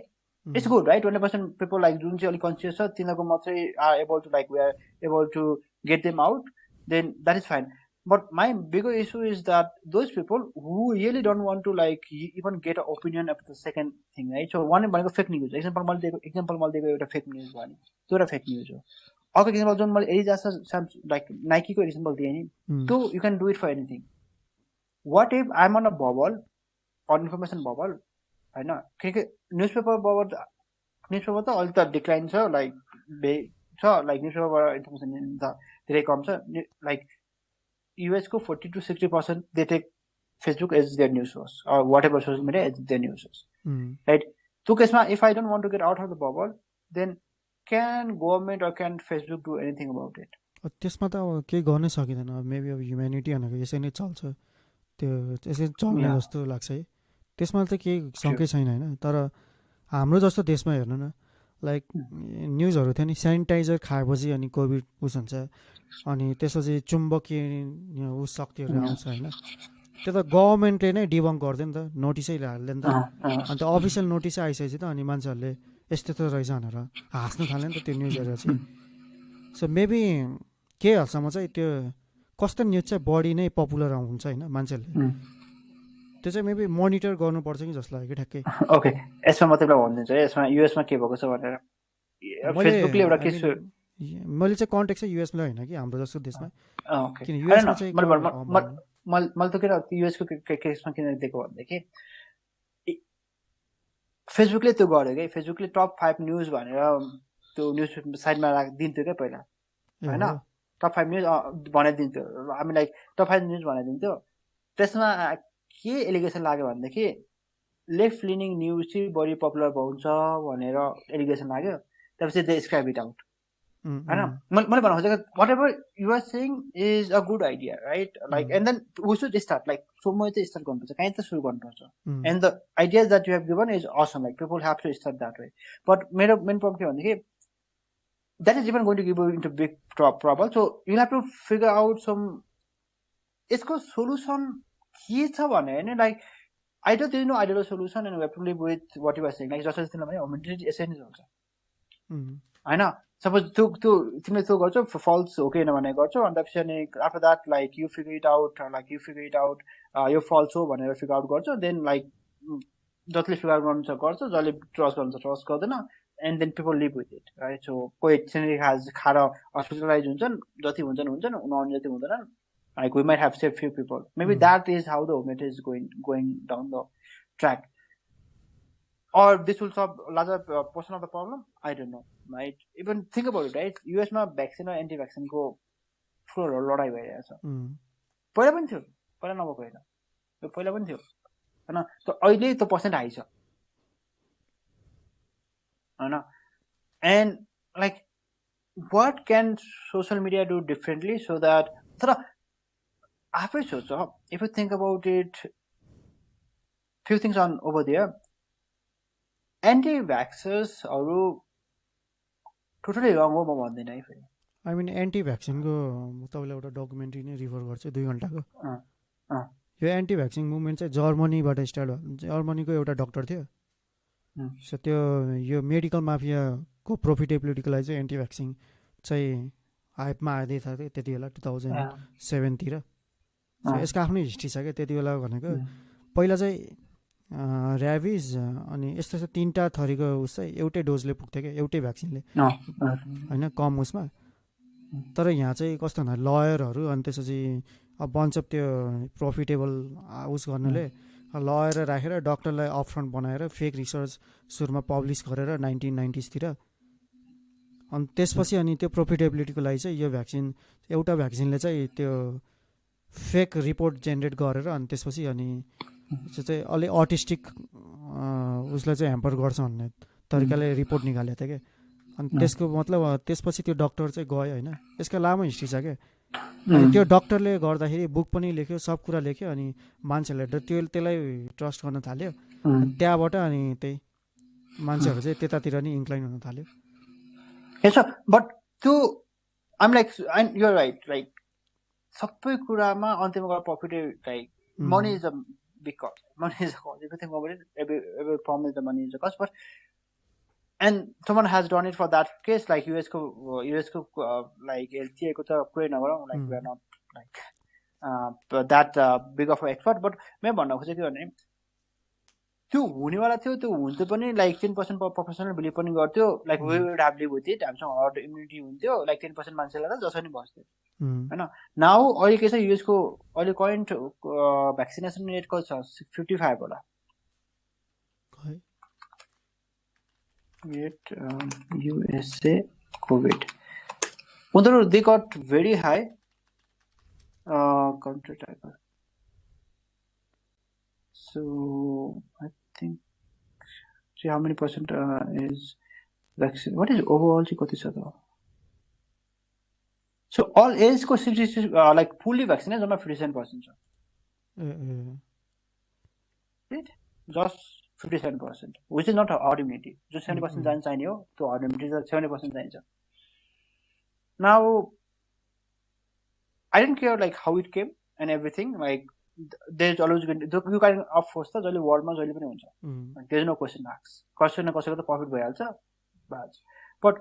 it's good, right? 20% people like जुन चाहिँ अलिक conscious छ तिनीहरूको मात्रै are able to like we are able to get them out, then that is fine. But my bigger issue is that those people who really don't want to like even get an opinion of the second thing, right? So one भनेको fake news example मैले दिएको एउटा fake news भने त्यो एउटा fake news हो अर्को example जुन मैले एडिडास लाइक नाइकीको एक्जाम्पल दिएँ नि त्यो you can do it for anything what if I'm on a bubble on information bubble होइन किनकि न्युज पेपर त अहिले त डिक्लाइन छ लाइक छ लाइक न्युज पेपरबाट इन्फर्मेसन त धेरै कम छ लाइक युएसको 40 to 60% they take Facebook as their news source or whatever social media as their news source right त्यो केसमा if I don't want to get out of the bubble then can government or can Facebook do anything about it? त्यसमा त अब केही गर्नै सकिँदैन maybe अब humanity भनेको यसै नै चल्छ त्यो यसै चल्ने जस्तो लाग्छ है त्यसमा त केही शङ्कै छैन होइन तर हाम्रो जस्तो देशमा हेर्नु न लाइक न्युजहरू थियो नि सेनिटाइजर खाएपछि अनि कोभिड उस हुन्छ अनि त्यसपछि चुम्बकीय उस शक्तिहरू आउँछ होइन त्यो त गभर्मेन्टले नै डिबङ्क गर्दैन नि त नोटिसै हाल्दैन नि त अन्त अफिसियल नोटिसै आइसकेपछि त अनि मान्छेहरूले यस्तो त रहेछ भनेर हाँस्नु थाल्यो नि त त्यो न्युजहरू चाहिँ सो मेबी के हदसम्म चाहिँ त्यो कस्तो न्युज चाहिँ बढी नै पपुलर हुन्छ होइन मान्छेहरूले त्यो चाहिँ मेबी मोनिटर गर्नुपर्छ कि जस्तो लाग्यो ठ्याक्कै ओके यसमा म तिमीलाई भनिदिन्छु है यसमा युएसमा के भएको छ भनेर फेसबुकले एउटा केस मैले चाहिँ कन्टेक्स्ट चाहिँ युएसमा होइन कि हाम्रो जस्तो देशमा किन युएसमा चाहिँ मैले त किन युएसको केसमा किन दिएको भनेदेखि फेसबुकले त्यो गर्यो कि फेसबुकले टप 5 न्युज भनेर त्यो न्युज साइडमा दिन्थ्यो क्या पहिला होइन टप 5 न्युज बनाइदिन्थ्यो हामी लाइक टप 5 न्युज बनाइदिन्थ्यो त्यसमा के एलिगेसन लाग्यो भनेदेखि लेफ्ट लिनिङ न्युज चाहिँ बढी पपुलर हुन्छ भनेर एलिगेसन लाग्यो त्यसपछि दे स्क्राइब इट आउट हैन मैले भन्न खोजेको whatever you are saying is a good idea right like and then we should start like somewhere चाहिँ स्टार्ट गर्नुपर्छ कहीँ त सुरु गर्नुपर्छ and the ideas that you have given is awesome like people have to start that way but मेरो main problem के भनेदेखि that is even going to give you into big trouble. So you'll have to figure out some यसको solution के छ भने हैन like either there is no ideal solution and we have to live with what you are saying like जस्तो तिमीले भने omitted essence हुन्छ हैन सपोज तिमीले त्यो गर्छौ फल्स हो कि नभने गर्छौ अनि त्यसपछि अनि after that like you figure it out यो फल्स हो भनेर फिगर आउट गर्छौ देन लाइक जसले फिगर आउट गर्नु छ गर्छ जसले ट्रस्ट गर्नु छ ट्रस्ट गर्दैन and then people live with it, right? So, कोही has खाएर hospitalized हुन्छन् जति हुन्छन् उनीहरू जति हुँदैनन् like we might have saved few people. Maybe that is how the movement is going down the track. Or this will solve a larger portion of the problem. I don't know, right? Even think about it, right? US मा vaccine or anti-vaccine को ठुलो लडाई भइरहेको छ पहिला पनि थियो पहिला नभएको होइन पहिला पनि थियो हैन त अहिले त पर्सेन्ट हाई छ and like what can social media do differently so that if you think about it few things on over there anti-vaxxers are totally wrong हो म भन्दिन है फेरि I mean anti-vaccine को तपाईले एउटा डकुमेन्ट्री नै रिफर गर्छु 2 घण्टाको यो एन्टी-भ्याक्सिन मुभमेन्ट चाहिँ जर्मनीबाट स्टार्ट भयो जर्मनीको एउटा डाक्टर थियो सो त्यो यो मेडिकल माफियाको प्रफिटेबिलिटीको लागि चाहिँ एन्टी-भ्याक्सिन चाहिँ हाइपमा आउँदै थियो त्यति बेला 2007 तिर सो यसको आफ्नै हिस्ट्री छ क्या त्यति बेला भनेको पहिला चाहिँ ऱ्याबिज अनि यस्तो 3टा थरीको उस चाहिँ एउटै डोजले पुग्थ्यो क्या एउटै भ्याक्सिनले होइन कम उसमा तर यहाँ चाहिँ कस्तो भन्दा लयरहरू अनि त्यसपछि अब बन्च अफ त्यो प्रफिटेबल उस गर्नुले लयर राखेर डक्टरलाई अपफ्रन्ट बनाएर फेक रिसर्च सुरुमा पब्लिस गरेर 1990s तिर अनि त्यसपछि अनि त्यो प्रफिटेबिलिटीको लागि चाहिँ यो भ्याक्सिन एउटा भ्याक्सिनले चाहिँ त्यो फेक रिपोर्ट जेनेरेट गरेर अनि त्यसपछि अनि चाहिँ अलि अटिस्टिक उसलाई चाहिँ ह्याम्पर गर्छ भन्ने तरिकाले रिपोर्ट निकालेको थियो क्या अनि त्यसको मतलब त्यसपछि त्यो डक्टर चाहिँ गयो होइन यसको लामो हिस्ट्री छ क्या अनि त्यो डक्टरले गर्दाखेरि बुक पनि लेख्यो सब कुरा लेख्यो अनि मान्छेहरूले त्यसलाई ट्रस्ट गर्न थाल्यो त्यहाँबाट अनि त्यही मान्छेहरू चाहिँ त्यतातिर नि इन्क्लाइन हुन थाल्यो बट त्यो I'm like you're right like सबै कुरामा अन्तिममा गएर profit like money is a big cost money is a cost everything about it every form is the money is a cost but and someone has done it for that case like US ko like LTA ko ta koi nagara like we are not like that big of an expert but मैं भन्न खोजेको के भने त्यो हुनेवाला थियो त्यो हुन्थ्यो पनि लाइक 10% प्रोफेसनल बिलिभ पनि गर्थ्यो like we would have live with it हामीसँग हर्ड इम्युनिटी हुन्थ्यो लाइक 10% मान्छेलाई त जसरी बस्थ्यो हैन नाउ अहिले के छ युएस को अहिले करेन्ट भ्याक्सिनेसन रेट कति छ 55 होला USA COVID. Although they got very high country type. So I think see how many percent is vaccine. What is overall? So all age को like fully vaccinated is 57%. Right? Just 57%, which is not herd immunity. Just 70% जान्छ चाहिने हो त्यो herd immunity 70% चाहिन्छ. Now, I didn't care like how it came and everything. Like there's always going to you kind of force त जहिले वर्ल्डमा जहिले पनि हुन्छ. There's no question marks. Question कसैको त profit भइहाल्छ. But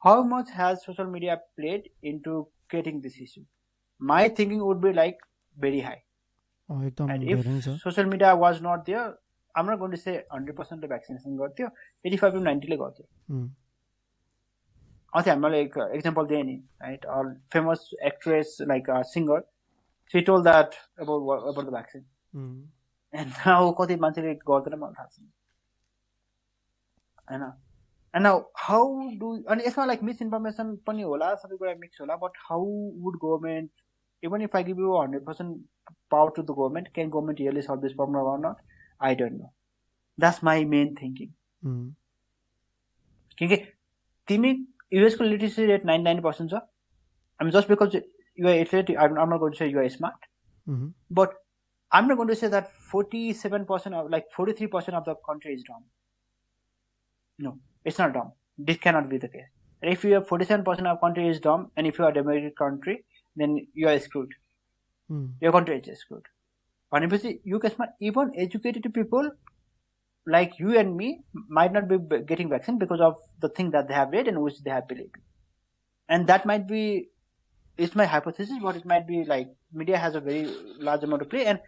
how much has social media played into creating this issue? My thinking would be like very high. And if social media was not there, I'm not going to say 100% the vaccination गर्थ्यो 85 to 90 ले गर्थ्यो अथे हामीले एक example दिए नि right or famous actress like a singer she told that about the vaccine and now कति मान्छेले गर्दैन मलाई थाहा छैन हैन And now how do and it's not like misinformation pani hola sabai कुरा mix hola, but how would government, even if I give you 100% power to the government, can government really solve this problem or not? I don't know. That's my main thinking. किनकि तिमी US को literacy rate 99% छ. I mean, just because you are illiterate, I'm not going to say you are smart, but I'm not going to say that 47% of, like 43% of the country is dumb. No, it's not dumb. This cannot be the case. And if you have 47% of country is dumb, and if you are a democratic country, then you are screwed. Your country is screwed. भनेपछि यो केसमा even educated people like you and me might not be getting vaccine because of the thing that they have read and which they have believed. And that might be, it's my hypothesis, but it might be like media has a very large amount to play. And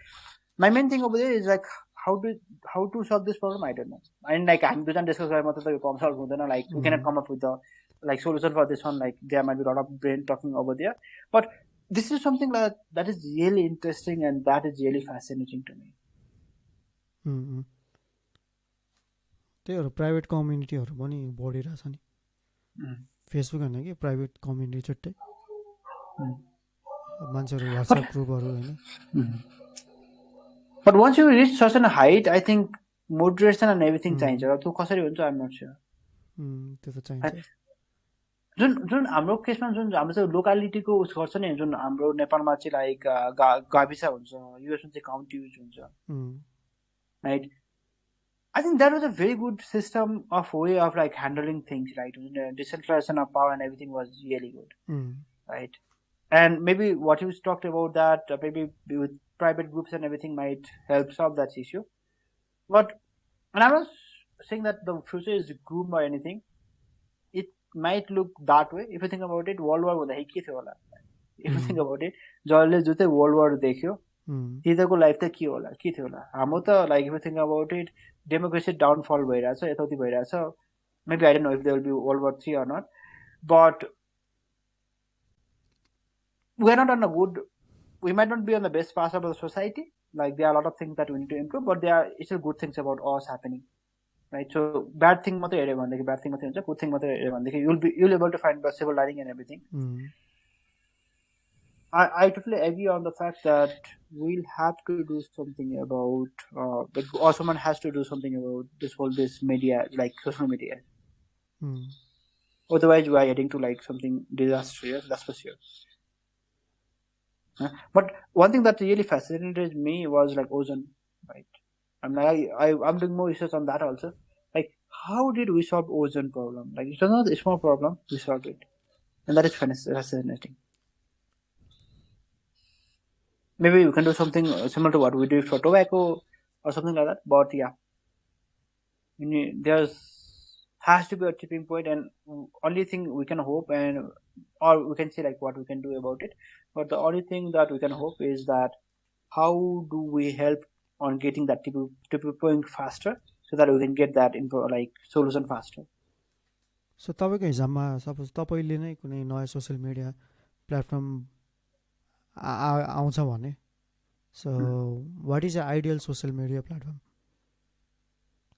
my main thing over there is like how to solve this problem, I don't know. And like I'm doing discuss like we cannot come up with the like solution for this one. Like there might be a lot of brain talking over there, but this is something like that is really interesting and that is really fascinating to me. त्यही private कम्युनिटीहरू पनि बढिरहेछ नि. Facebook होइन कि private community छुट्टै मान्छेहरू WhatsApp ग्रुपहरू होइन. But once you reach such a height, I think moderation and everything चाहिन्छ. त्यो कसरी हुन्छ I'm not sure. त्यो त चाहिन्छ. जुन हाम्रो केसमा जुन हाम्रो चाहिँ लोकालिटीको उस गर्छ नि, जुन हाम्रो नेपालमा चाहिँ लाइक गाविस हुन्छ, युएसमा चाहिँ काउन्टी युज हुन्छ, right. I think that was a very good system of way of like handling things, right? Decentralization of power and everything was really good, right? And maybe what you talked about that maybe with private groups and everything might help solve that issue. But and I'm not saying that the future is groomed or anything. It might look that way if you think about it. World War was the के थियो होला. If you think about it, जसले जो चाहिँ World War देख्यो, तिनीहरूको life त के होला, के थियो होला. हाम्रो त like if you think about it, democracy downfall भइरहेछ, यताउति भइरहेछ. Maybe I don't know if there will be World War III or not, but we are not on a good. We might not be on the best path of the society. Like there are a lot of things that we need to improve, but there are still good things about us happening, right? So bad thing मात्रै हेर्यो भनेदेखि bad thing मात्रै हुन्छ, good thing मात्रै हेर्यो भनेदेखि you'll be able to find the silver lining and everything. I totally agree on the fact that we'll have to do something about, or someone has to do something about this media, like social media. Otherwise, we are heading to like something disastrous. That's for sure. But one thing that really fascinated me was like ozone, right? I'm doing more research on that also. Like, how did we solve ozone problem? Like, it's not a small problem. We solved it, and that is fascinating. Maybe we can do something similar to what we did for tobacco or something like that. But yeah, there's has to be a tipping point, and only thing we can hope, and or we can say like what we can do about it. But the only thing that we can hope is that how do we help on getting that tipping point faster, so that we can get that info like solution faster. So तपाईको हिसाबमा suppose तपाईले नै कुनै नयाँ social media platform आउँछ भने, so what is a ideal social media platform?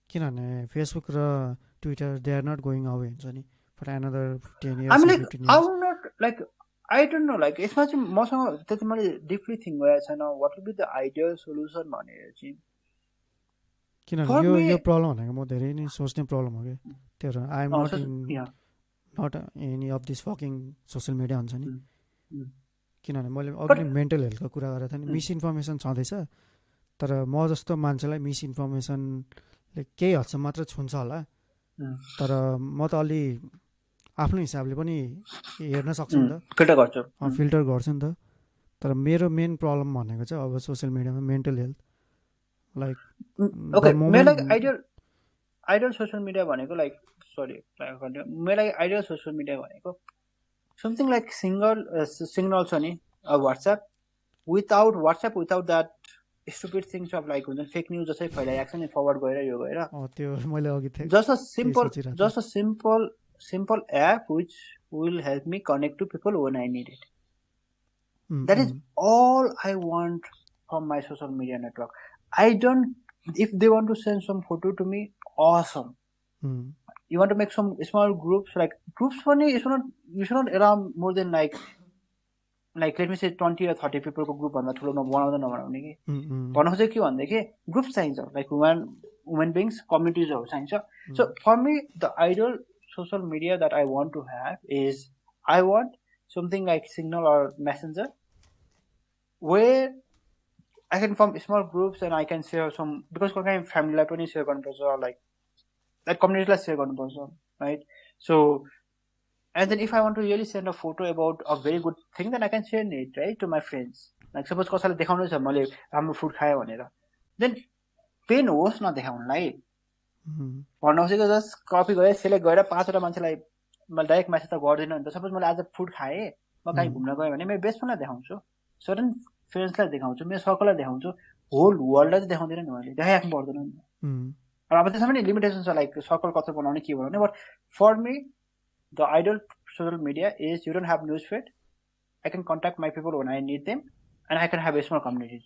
किनभने Facebook र Twitter they are not going away हुन्छ नि for another 10 years. I mean, like, I will not like, I don't know, like यसमा चाहिँ मसँग त्यति मैले डिपली थिङ्क गरेको छैन what will be the ideal solution भनेर चाहिँ. किनभने यो प्रब्लम भनेको म धेरै नै सोच्ने प्रब्लम हो कि त्यो I am not any of this fucking social media हुन्छ नि. किनभने मैले अघि मेन्टल हेल्थको कुरा गरेको थिएँ नि, मिसइन्फर्मेसन छँदैछ, तर म जस्तो मान्छेलाई मिसइन्फर्मेसनले केही हदसम्म मात्र छुन्छ होला, तर म त अलि आफ्नो हिसाबले पनि हेर्न सक्छु नि त, फिल्टर गर्छु नि त. तर मेरो मेन प्रब्लम भनेको चाहिँ अब सोसियल मिडियामा mental health. Like ideal social media भनेको लाइक मेरो लागि आइडियल सोसियल मिडिया भनेको something like signal छ नि, WhatsApp without that stupid things of like fake news जसरी फैलाइरहेको छ नि, फरवर्ड गरेर यो गरेर, त्यो मैले अघि थिए. just a simple app which will help me connect to people when I need it. That is all I want from my social media network. I don't, if they want to send some photo to me, awesome. you want to make some small groups, like groups funny, you should not around more than like let me say 20 or 30 people को group भन्दा ठुलो नबनाउने कि भन्नु खोजेको के भन्देखि group चाहिन्छ like women beings communities चाहिन्छ. So for me the ideal social media that I want to have is I want something like Signal or Messenger where I can form small groups and I can share some, because my family लाई पनि share गर्नुपर्छ or like that community लाई share गर्नुपर्छ, right? So and then if I want to really send a photo about a very good thing, then I can share it, right, to my friends. Like suppose कसैलाई देखाउनु छ मैले राम्रो food खाए भनेर, then pain होस् नदेखाउनलाई भन्नु खोजेको जस्ट कपी गरेर सेलेक्ट गरेर 5वटा मान्छेलाई मैले डाइरेक्ट मेसेज त गर्दिनँ नि त. सपोज मैले आज फुड खाएँ, म कहीँ घुम्न गएँ भने मेरो बेस्ट फ्रेन्डलाई देखाउँछु, सर्टन फ्रेन्ड्सलाई देखाउँछु, मेरो सर्कललाई देखाउँछु, होल वर्ल्डलाई चाहिँ देखाउँदिनँ नि मैले, देखाइराख्नु पर्दैन नि. अब त्यसमा पनि लिमिटेसन छ, लाइक सर्कल कस्तो बनाउने के बनाउने. But for me the ideal social media is you don't have newsfeed. I can contact my people when I need them, and I can have a small communities,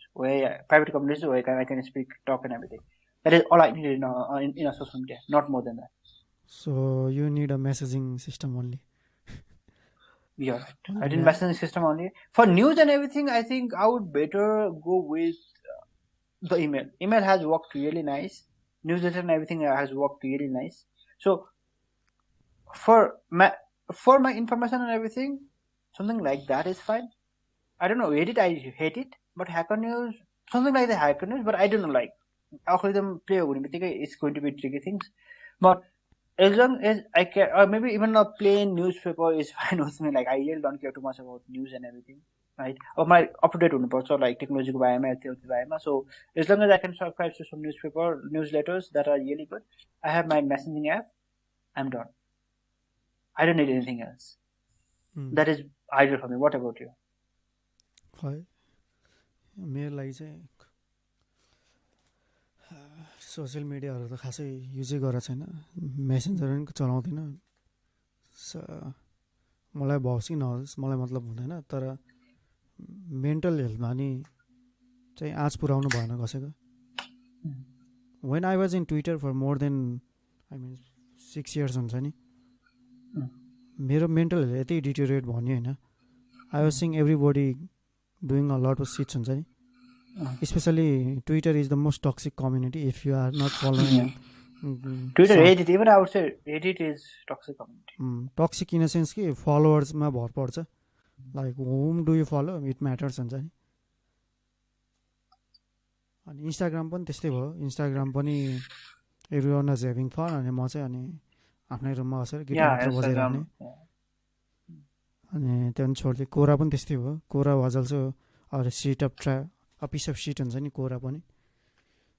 private communities where I can speak, talk, and everything. That is all I need in a social media, not more than that. So you need a messaging system only. Yeah, right. I need messaging system only for news and everything. I think I would better go with the email. Email has worked really nice. Newsletter and everything has worked really nice. So for my information and everything, something like that is fine. I don't know, Reddit I hate it, but Hacker News, something like the Hacker News, but I don't know, like algorithm play it's going to be tricky things. But as long as I care, or maybe even a plain newspaper is fine with me. Like I really don't care too much about news and everything, right? Or my up-to-date so like technological BiMA. So as long as I can subscribe to some newsletters that are really good, I have my messaging app, I'm done. I don't need anything else. That is ideal for me. What about you? मेरो लागि चाहिँ social मिडियाहरू त खासै युजै गरेको छैन, messenger पनि चलाउँदिनँ. मलाई भओस् कि नहोस् मलाई मतलब हुँदैन, तर मेन्टल हेल्थमा नि चाहिँ आँच पुऱ्याउनु भएन कसैको. When I was in Twitter for more than 6 years हुन्छ नि, मेरो मेन्टल हेल्थ यति डिटेरिएट भयो नि होइन. I was seeing everybody doing a lot of shits हुन्छ नि. Especially Twitter is the most toxic community if you are not following Twitter, Reddit, even I would say Reddit is toxic community. Toxic in a sense कि फलोवर्समा भर पर्छ, like whom do you follow it matters हुन्छ नि. अनि Instagram पनि त्यस्तै भयो. इन्स्टाग्राम पनि एभ्रीवन वाज हेभिङ फन, अनि म चाहिँ अनि आफ्नै रुममा बसेर गिटार बजाइरहने. अनि त्यहाँदेखि छोड्दै कोरा पनि त्यस्तै भयो. Quora was also or shit of piece of shit हुन्छ नि कोरा पनि,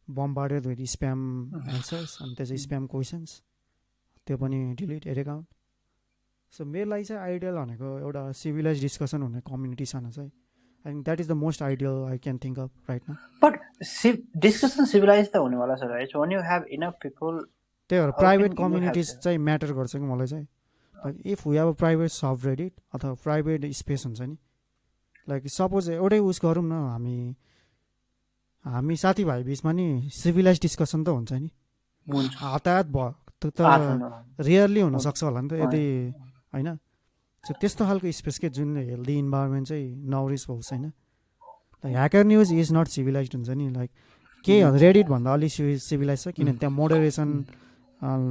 बम्बार्डेड विथ स्प्याम एन्सर्स, अनि त्यो चाहिँ स्प्याम क्वेसन्स, त्यो पनि डिलिट एड एकाउन्ट. सो मेरो लागि चाहिँ आइडियल भनेको एउटा सिभिलाइज डिस्कसन हुने कम्युनिटी छ चाहिँ. I think that is the most ideal I can think of right now. But discussion civilise त हुनेवाला छ right. When you have enough people, त्यही भएर प्राइभेट कम्युनिटिज चाहिँ म्याटर गर्छ कि मलाई चाहिँ. Like if we have a private subreddit अथवा प्राइभेट स्पेस हुन्छ नि, लाइक सपोज एउटै उस गरौँ न, हामी साथीभाइ बिचमा नि सिभिलाइज डिस्कसन त हुन्छ नि. हताहत भयो त्यो त रियरली हुनसक्छ होला नि त यदि होइन. सो त्यस्तो खालको स्पेस के जुन हेल्दी इन्भाइरोमेन्ट चाहिँ नौरिस होस् होइन. Like hacker news is not civilize हुन्छ नि. लाइक के रेडिट भन्दा अलिक सिभिलाइज छ, किनभने त्यहाँ moderation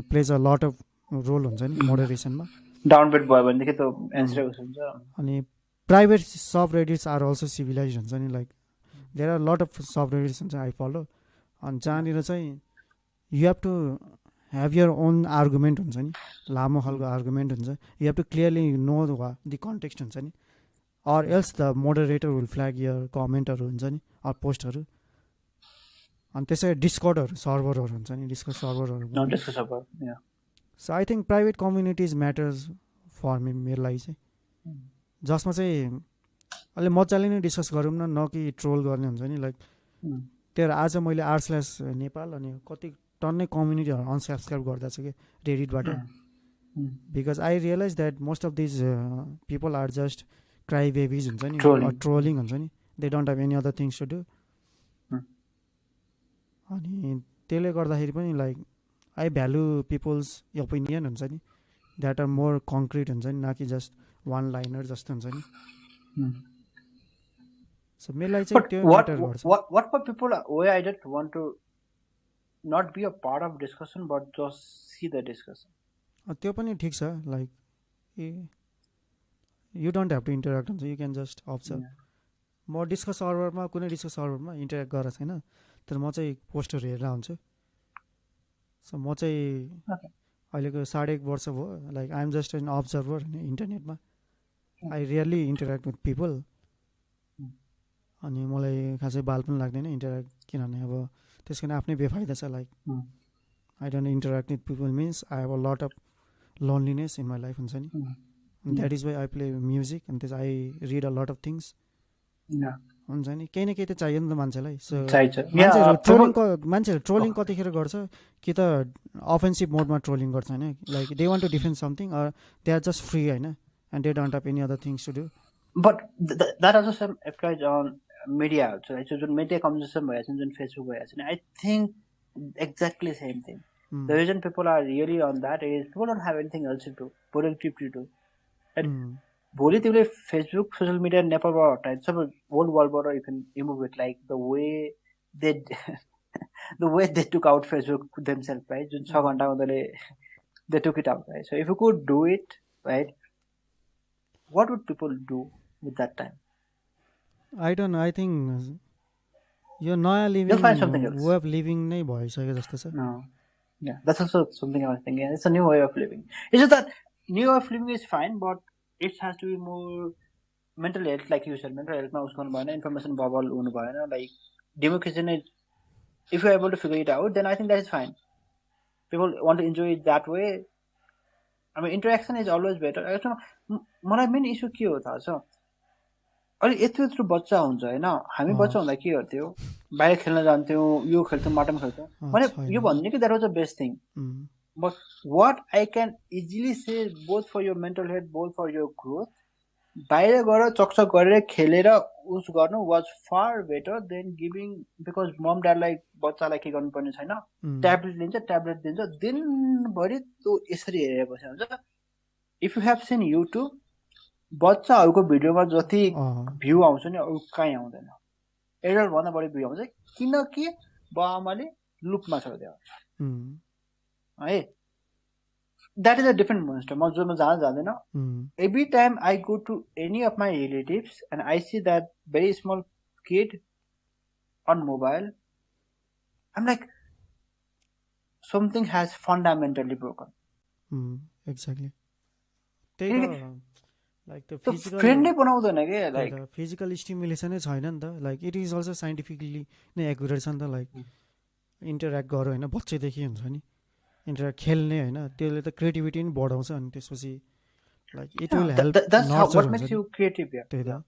plays a lot of role हुन्छ नि मोडरेसनमा. डाउनबेट भयो भनेदेखि त एन्सर हुन्छ. अनि private subreddits are also civilize हुन्छ नि. Like there are lot of subreddits हुन्छ आई फलो. अनि जहाँनिर चाहिँ you have to have your own argument हुन्छ नि, लामो खालको आर्गुमेन्ट हुन्छ. You have to clearly know the context हुन्छ नि, or else the moderator will flag your कमेन्टहरू हुन्छ नि अर पोस्टहरू. अनि त्यसै डिस्कर्डहरू सर्भरहरू हुन्छ नि, डिस्कर्ड सर्भरहरू. So I think private communities matters for me, मेरो लागि चाहिँ, जसमा चाहिँ अलि मजाले नै डिस्कस गरौँ न कि ट्रोल गर्ने हुन्छ नि. लाइक त्यही भएर आज मैले r/नेपाल अनि कति टन्नै कम्युनिटीहरू अनसब्सक्राइब गर्दा छ कि रेडिटबाट, because I realise that most of these people are just cry babies हुन्छ नि, ट्रोलिङ हुन्छ नि. They don't have any other things to do. अनि त्यसले गर्दाखेरि पनि like I value people's opinion हुन्छ नि, द्याट आर मोर कङ्क्रिट हुन्छ नि, न कि जस्ट वान लाइनर जस्तो हुन्छ नि। सो मेलाई चाहिँ त्यो म्याटर गर्छ। What for people where I just want to not be a part of discussion but just see the discussion? त्यो पनि ठिक छ, like you don't have to interact हुन्छ, यु क्यान जस्ट अब्जर्भ। म Discord सर्भरमा कुनै Discord सर्भरमा interact गरेको छैन, तर म चाहिँ पोस्टर हेरेर हुन्छु। सो म चाहिँ अहिलेको 1.5 वर्ष भयो, like I am just an observer होइन इन्टरनेटमा। I rarely interact with people. अनि मलाई खासै बाल पनि लाग्दैन इन्टरेक्ट, किनभने अब त्यसको आफ्नै बेफाइदा छ। Like I don't interact with people means I have a lot of loneliness in my life हुन्छ नि। That is why I play music and त्यस I read a lot of things हुन्छ नि। केही न केही त चाहियो नि त मान्छेलाई। सो मान्छेहरू ट्रोलिङ कतिखेर गर्छ कि त अफेन्सिभ मोडमा ट्रोलिङ गर्छ होइन, like they want to defend something or they are just free होइन, and they don't have any other things to do. But that also some applies on media also, right? So जुन media conversation भइरहेको छ, जुन Facebook भइरहेको छ, I think exactly same thing. The reason people are really on that is people don't have anything else to do, productive to do. And भोलि तिमीले Facebook, social media नेपालबाट हटाए सब whole worldबाट you can remove it, like the way they the way they took out Facebook themselves, right? जुन 6 घण्टा उनीहरूले they took it out, right? So if you could do it, right, what would people do with that time? I don't know. I think यो नयाँ living way of living नै भइसक्यो जस्तो छ। Yeah, that's also something I was thinking. It's a new way of living. It's just that new way of living is fine, but it has to be more mental health, like you said. Mental health, उसको भएन, information bubble हुनु भएन, like democracy is, if you're able to figure it out, then I think that is fine. People want to enjoy it that way. I mean, interaction is always better. मलाई main issue के हो थाहा छ, अहिले यत्रो यत्रो बच्चा हुन्छ होइन, हामी बच्चा हुँदा के गर्थ्यौँ, बाहिर खेल्न जान्थ्यौँ, यो खेल्थ्यौँ, माटोमा खेल्थ्यौँ। मैले यो भन्ने कि that was the best thing, but what I can easily say both for your mental health, both for your growth, बाहिर गएर चकचक गरेर खेलेर उस गर्नु was far better than giving, because mom ड्याडलाई बच्चालाई के गर्नुपर्ने छैन, ट्याब्लेट लिन्छ, ट्याब्लेट दिन्छ, दिनभरि त्यो यसरी हेरेर बसेर हुन्छ। If you have scene YouTube, बच्चाहरूको भिडियोमा जति भ्यू आउँछ नि अरू कहीँ आउँदैन, एडल्ट भन्दा बढी भ्यू आउँछ, किनकि बाबाआमाले लुपमा छोडिदियो है। That is a different monster. म जोमा जान जाँदैन, every time I go to any of my relatives and I see that very small kid on mobile, I'm like something has fundamentally broken. Exactly, like त्यो फ्रेन्डले बनाउँदैन के, like physical स्टिमुलेसनै छैन नि त। Like it is also scientifically नै accurate छ नि त। लाइक इन्टरेक्ट गर होइन, बच्चैदेखि हुन्छ नि इन्टरेक्ट, खेल्ने होइन, त्यसले त क्रिएटिभिटी पनि बढाउँछ। अनि त्यसपछि like it will help nurture हुन्छ नि। त्यही त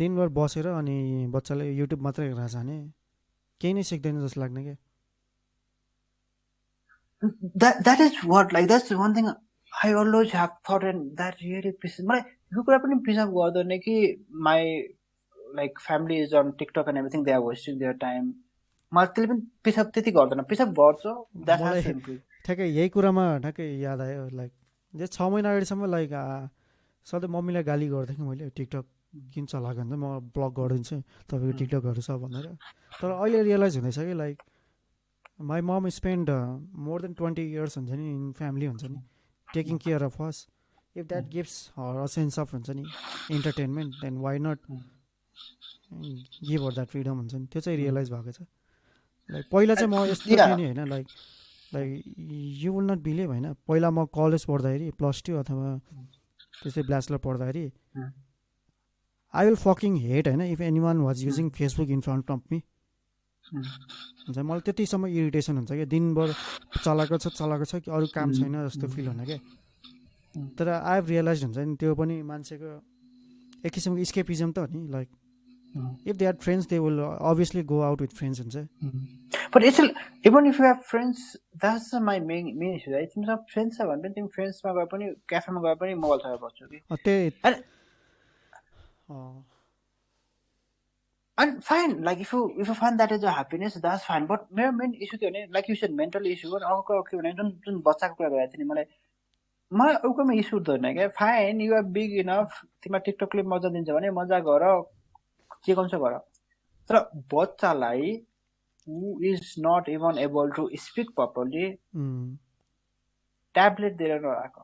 दिनभर बसेर अनि बच्चाले युट्युब मात्रै हेरेर जाने, केही नै सिक्दैन जस्तो लाग्ने क्या। That is what, like that's the one thing I always have thought, and that really pisses मलाई यो कुरा पनि पिस अफ गर्दैन कि my like family is on TikTok and everything, they are wasting their time. मलाई त्यसले पनि piece of त्यति गर्दैन, पिस अफ गर्छ। ठ्याक्कै यही कुरामा ठ्याक्कै याद आयो, लाइक जे 6 महिना अगाडिसम्म लाइक सधैँ मम्मीलाई गाली गर्थेँ कि मैले, टिकटक किन चलाएको हुन्छ, म ब्लग गरिदिन्छु तपाईँको टिकटकहरू छ भनेर। तर अहिले रियलाइज हुँदैछ कि like my mom spend more than 20 years हुन्छ नि इन फ्यामिली हुन्छ नि, taking care of us. If that gives her a sense of हुन्छ नि entertainment, then why not give her that freedom हुन्छ नि। त्यो चाहिँ रियलाइज भएको छ। लाइक पहिला चाहिँ म यस्तो थिएँ नि होइन, like you will not believe होइन, पहिला म कलेज पढ्दाखेरि +2 अथवा त्यस्तै ब्याचलर पढ्दाखेरि आई विल फकिङ हेट होइन if any one was using Facebook in front of me हुन्छ। मलाई त्यतिसम्म इरिटेसन हुन्छ क्या, दिनभर चलाएको छ कि अरू काम छैन जस्तो फिल हुन क्या। तर आई हेभ रियलाइज हुन्छ नि त्यो पनि मान्छेको एक किसिमको इस्केपिजम त हो नि। Like if they had friends, they will obviously go out with friends हुन्छ। But it's even if you have friends, that's my main issue, right? तिमीसँग फ्रेन्ड्स छ भने पनि तिमी फ्रेन्ड्समा गए पनि क्याफेमा गए पनि मोबाइल चलाएर बस्छौ कि। And fine, like if you find that is a happiness, that's fine. But मेरो main issue के भने like you said mental issue और अर्को के भने जुन बच्चाको कुरा गरेको थिएँ नि मलाई एउटामा इस्यु हुँदैन क्या. Fine you are big enough, तिमीलाई टिकटकले मजा दिन्छ भने मजा गर, जे गर्छ गर. तर बच्चालाई who is not even able to speak properly tablet दिएर नराख.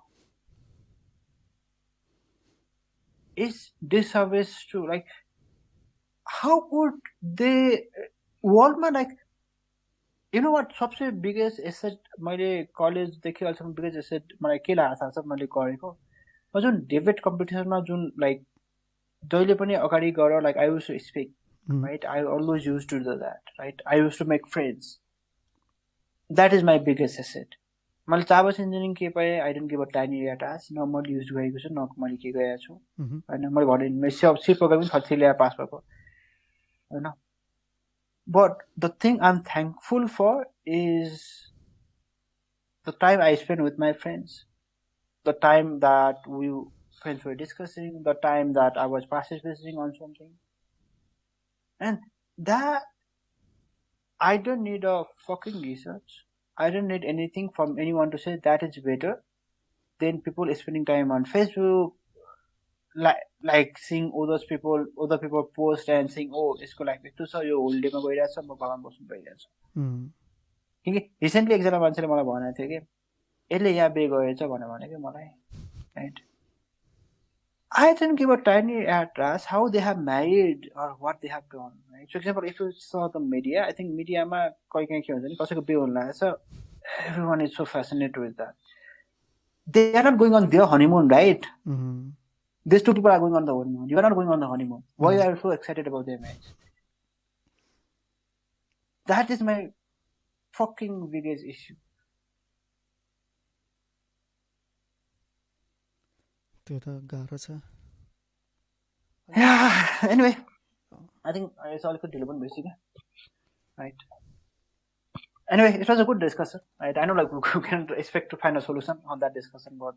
Is disservice to like how could they world ma like you know what सबसे biggest asset मैले कलेज देखि अहिलेसम्म biggest asset मलाई के लाग्छ छ मैले गरेको जुन डिबेट कम्पिटिसनमा जुन लाइक जहिले पनि अगाडि गर like I used to speak right, I always used to do that right, I used to make friends, that is my biggest asset. मैले चाबस इन्जिनियरिङ के पाएँ, I didn't give a tiny task, न मैले use गरेको छु न मैले के गरेको छु हैन. मैले भने मेरो सी प्रोग्रामिङ 33 ल्याएर पास भएको हैन. But the thing I'm thankful for is the time I spent with my friends, the time that we friends were discussing, the time that I was participating on something, and that I don't need a fucking research. I don't need anything from anyone to say that is better than people spending time on Facebook, like seeing other people post and saying, oh, यसको life यस्तो छ, यो whole डेमा गइरहेछ, म घरमा बस्नु परिरहेछ. किनकि रिसेन्टली एकजना मान्छेले मलाई भनेको थियो कि यसले यहाँ बे गएछ भने कि मलाई right. I didn't give a tiny address how they have married or what they have done. Right? For example, if you saw the media, I think media ma koi ke हुन्छ नि कसैको बे हुन लाग्छ, everyone is so fascinated with that. They are not going on their honeymoon, right? These two people are going on the honeymoon. You are not going on the honeymoon. Why are you so excited about their marriage? That is my fucking biggest issue. Yeah, anyway, I think it's all good development basically, right? Anyway, it was a good discussion, right? I know like we can expect to find a solution on that discussion, but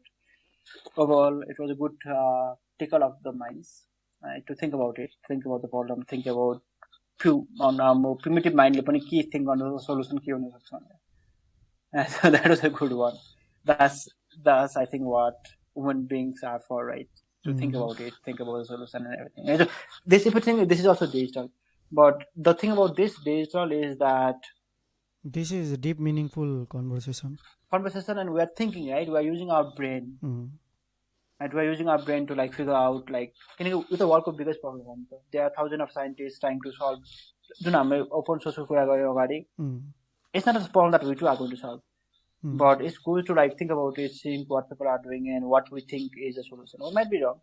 overall it was a good tickle of the minds, right? To think about it, think about the problem, think about few on more primitive mind le pani ke think on the solution ke hune sakcha. So that was a good one. That's I think what human beings are for, right? To think about it, think about the solution and everything. And so this is also digital, but the thing about this digital is that this is a deep, meaningful conversation, and we are thinking, right? We are using our brain, and we are using our brain to like figure out like with the world biggest problem. There are thousands of scientists trying to solve. Open source it's not a problem that we two are going to solve. But it's good to like think about it, seeing what people are doing and what we think is a solution. Or might be wrong.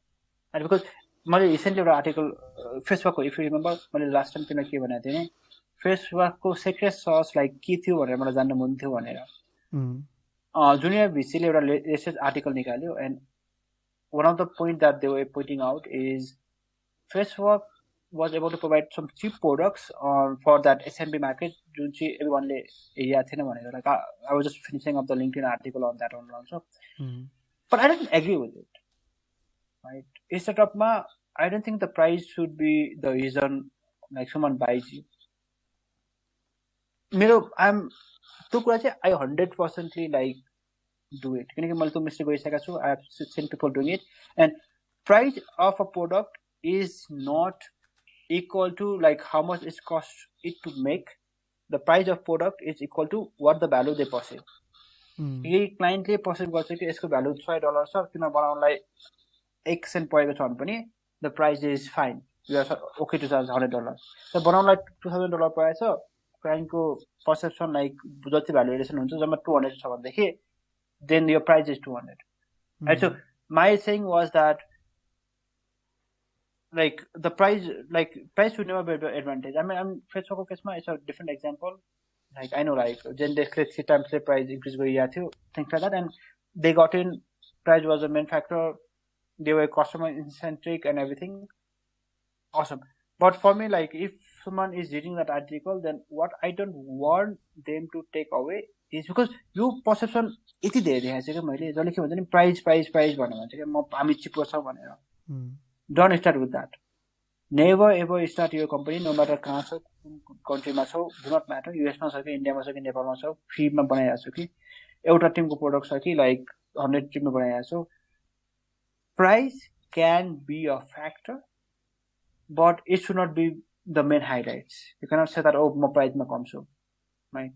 And because I recently read an article, Facebook, if you remember, last time Facebook secret sauce like के थियो भनेर मलाई जान्न मन थियो भनेर junior VC ले एउटा research article निकाल्यो, and one of the point that they were pointing out is Facebook was able to provide some cheap products for that SMB market, everyone le area थिएन भनेर. Like I was just finishing up the LinkedIn article on that one also, but I didn't agree with it. Right? Instead of I don't think the price should be the reason like someone buys you. I'm I 100% like do it. I have seen people doing it, and price of a product is not equal to like how much it costs it to make. The price of product is equal to what the value they perceive. Client perceive value $5 X and the price is fine. You are okay to charge $100. So $2,000 price. Client perception like valuation 200, then your price is 200. Right? So my thing was that like the price should never be an advantage. I mean, I'm Facebook case it's a different example. Like I know like then they click 3 times the price increase things like that, and they got in price was a main factor. They were customer centric and everything. Awesome. But for me, like if someone is reading that article, then what I don't want them to take away is because you perception यति धेरै देखाएको छ के मैले जहिले के भन्छ नि प्राइस भनेर भन्छ के म हामी चिप्लो छ भनेर. Don't start with that. never ever start your company no matter कहाँ छौ कुन कन्ट्रीमा छौ do not matter युएसमा छ कि इन्डियामा छ कि नेपालमा छ फ्रीमा बनाइरहेको छु कि एउटा टिमको प्रोडक्ट छ कि लाइक 100 टिममा बनाइरहेको छु price can be a factor but it should not be the main highlights. You cannot say that my price ma kam chu, right?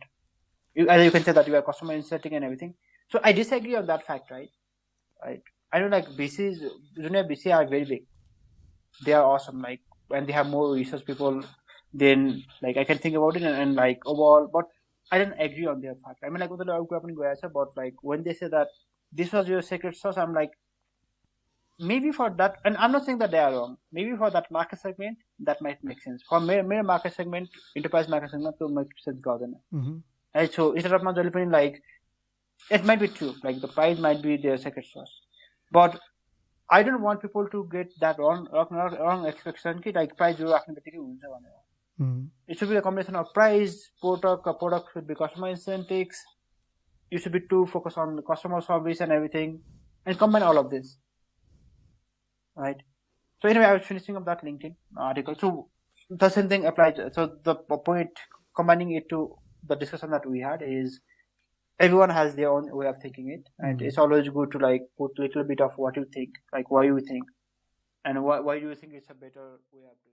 Either you can say that you are customer inserting and everything. So I disagree on that fact, right? I don't like BCs. Junior BC are very big. They are awesome, like, and they have more research people. Then like I can think about it and like overall, but I don't agree on their fact. I mean, like with the opening but like when they say that this was your secret sauce, I'm like, maybe for that, and I'm not saying that they are wrong. Maybe for that market segment, that might make sense. For mere market segment, enterprise market segment, to make sense garden. Right. So instead of developing like, it might be true. Like the price might be their secret sauce, but I don't want people to get that wrong expectation. Like price zero, it should be a combination of price, product should be customer incentives. You should be too focused on the customer service and everything, and combine all of this. Right. So anyway, I was finishing up that LinkedIn article. So the same thing applies. So the point, combining it to the discussion that we had, is everyone has their own way of thinking it, and it's always good to like put a little bit of what you think, like why you think, and why do you think it's a better way of doing it.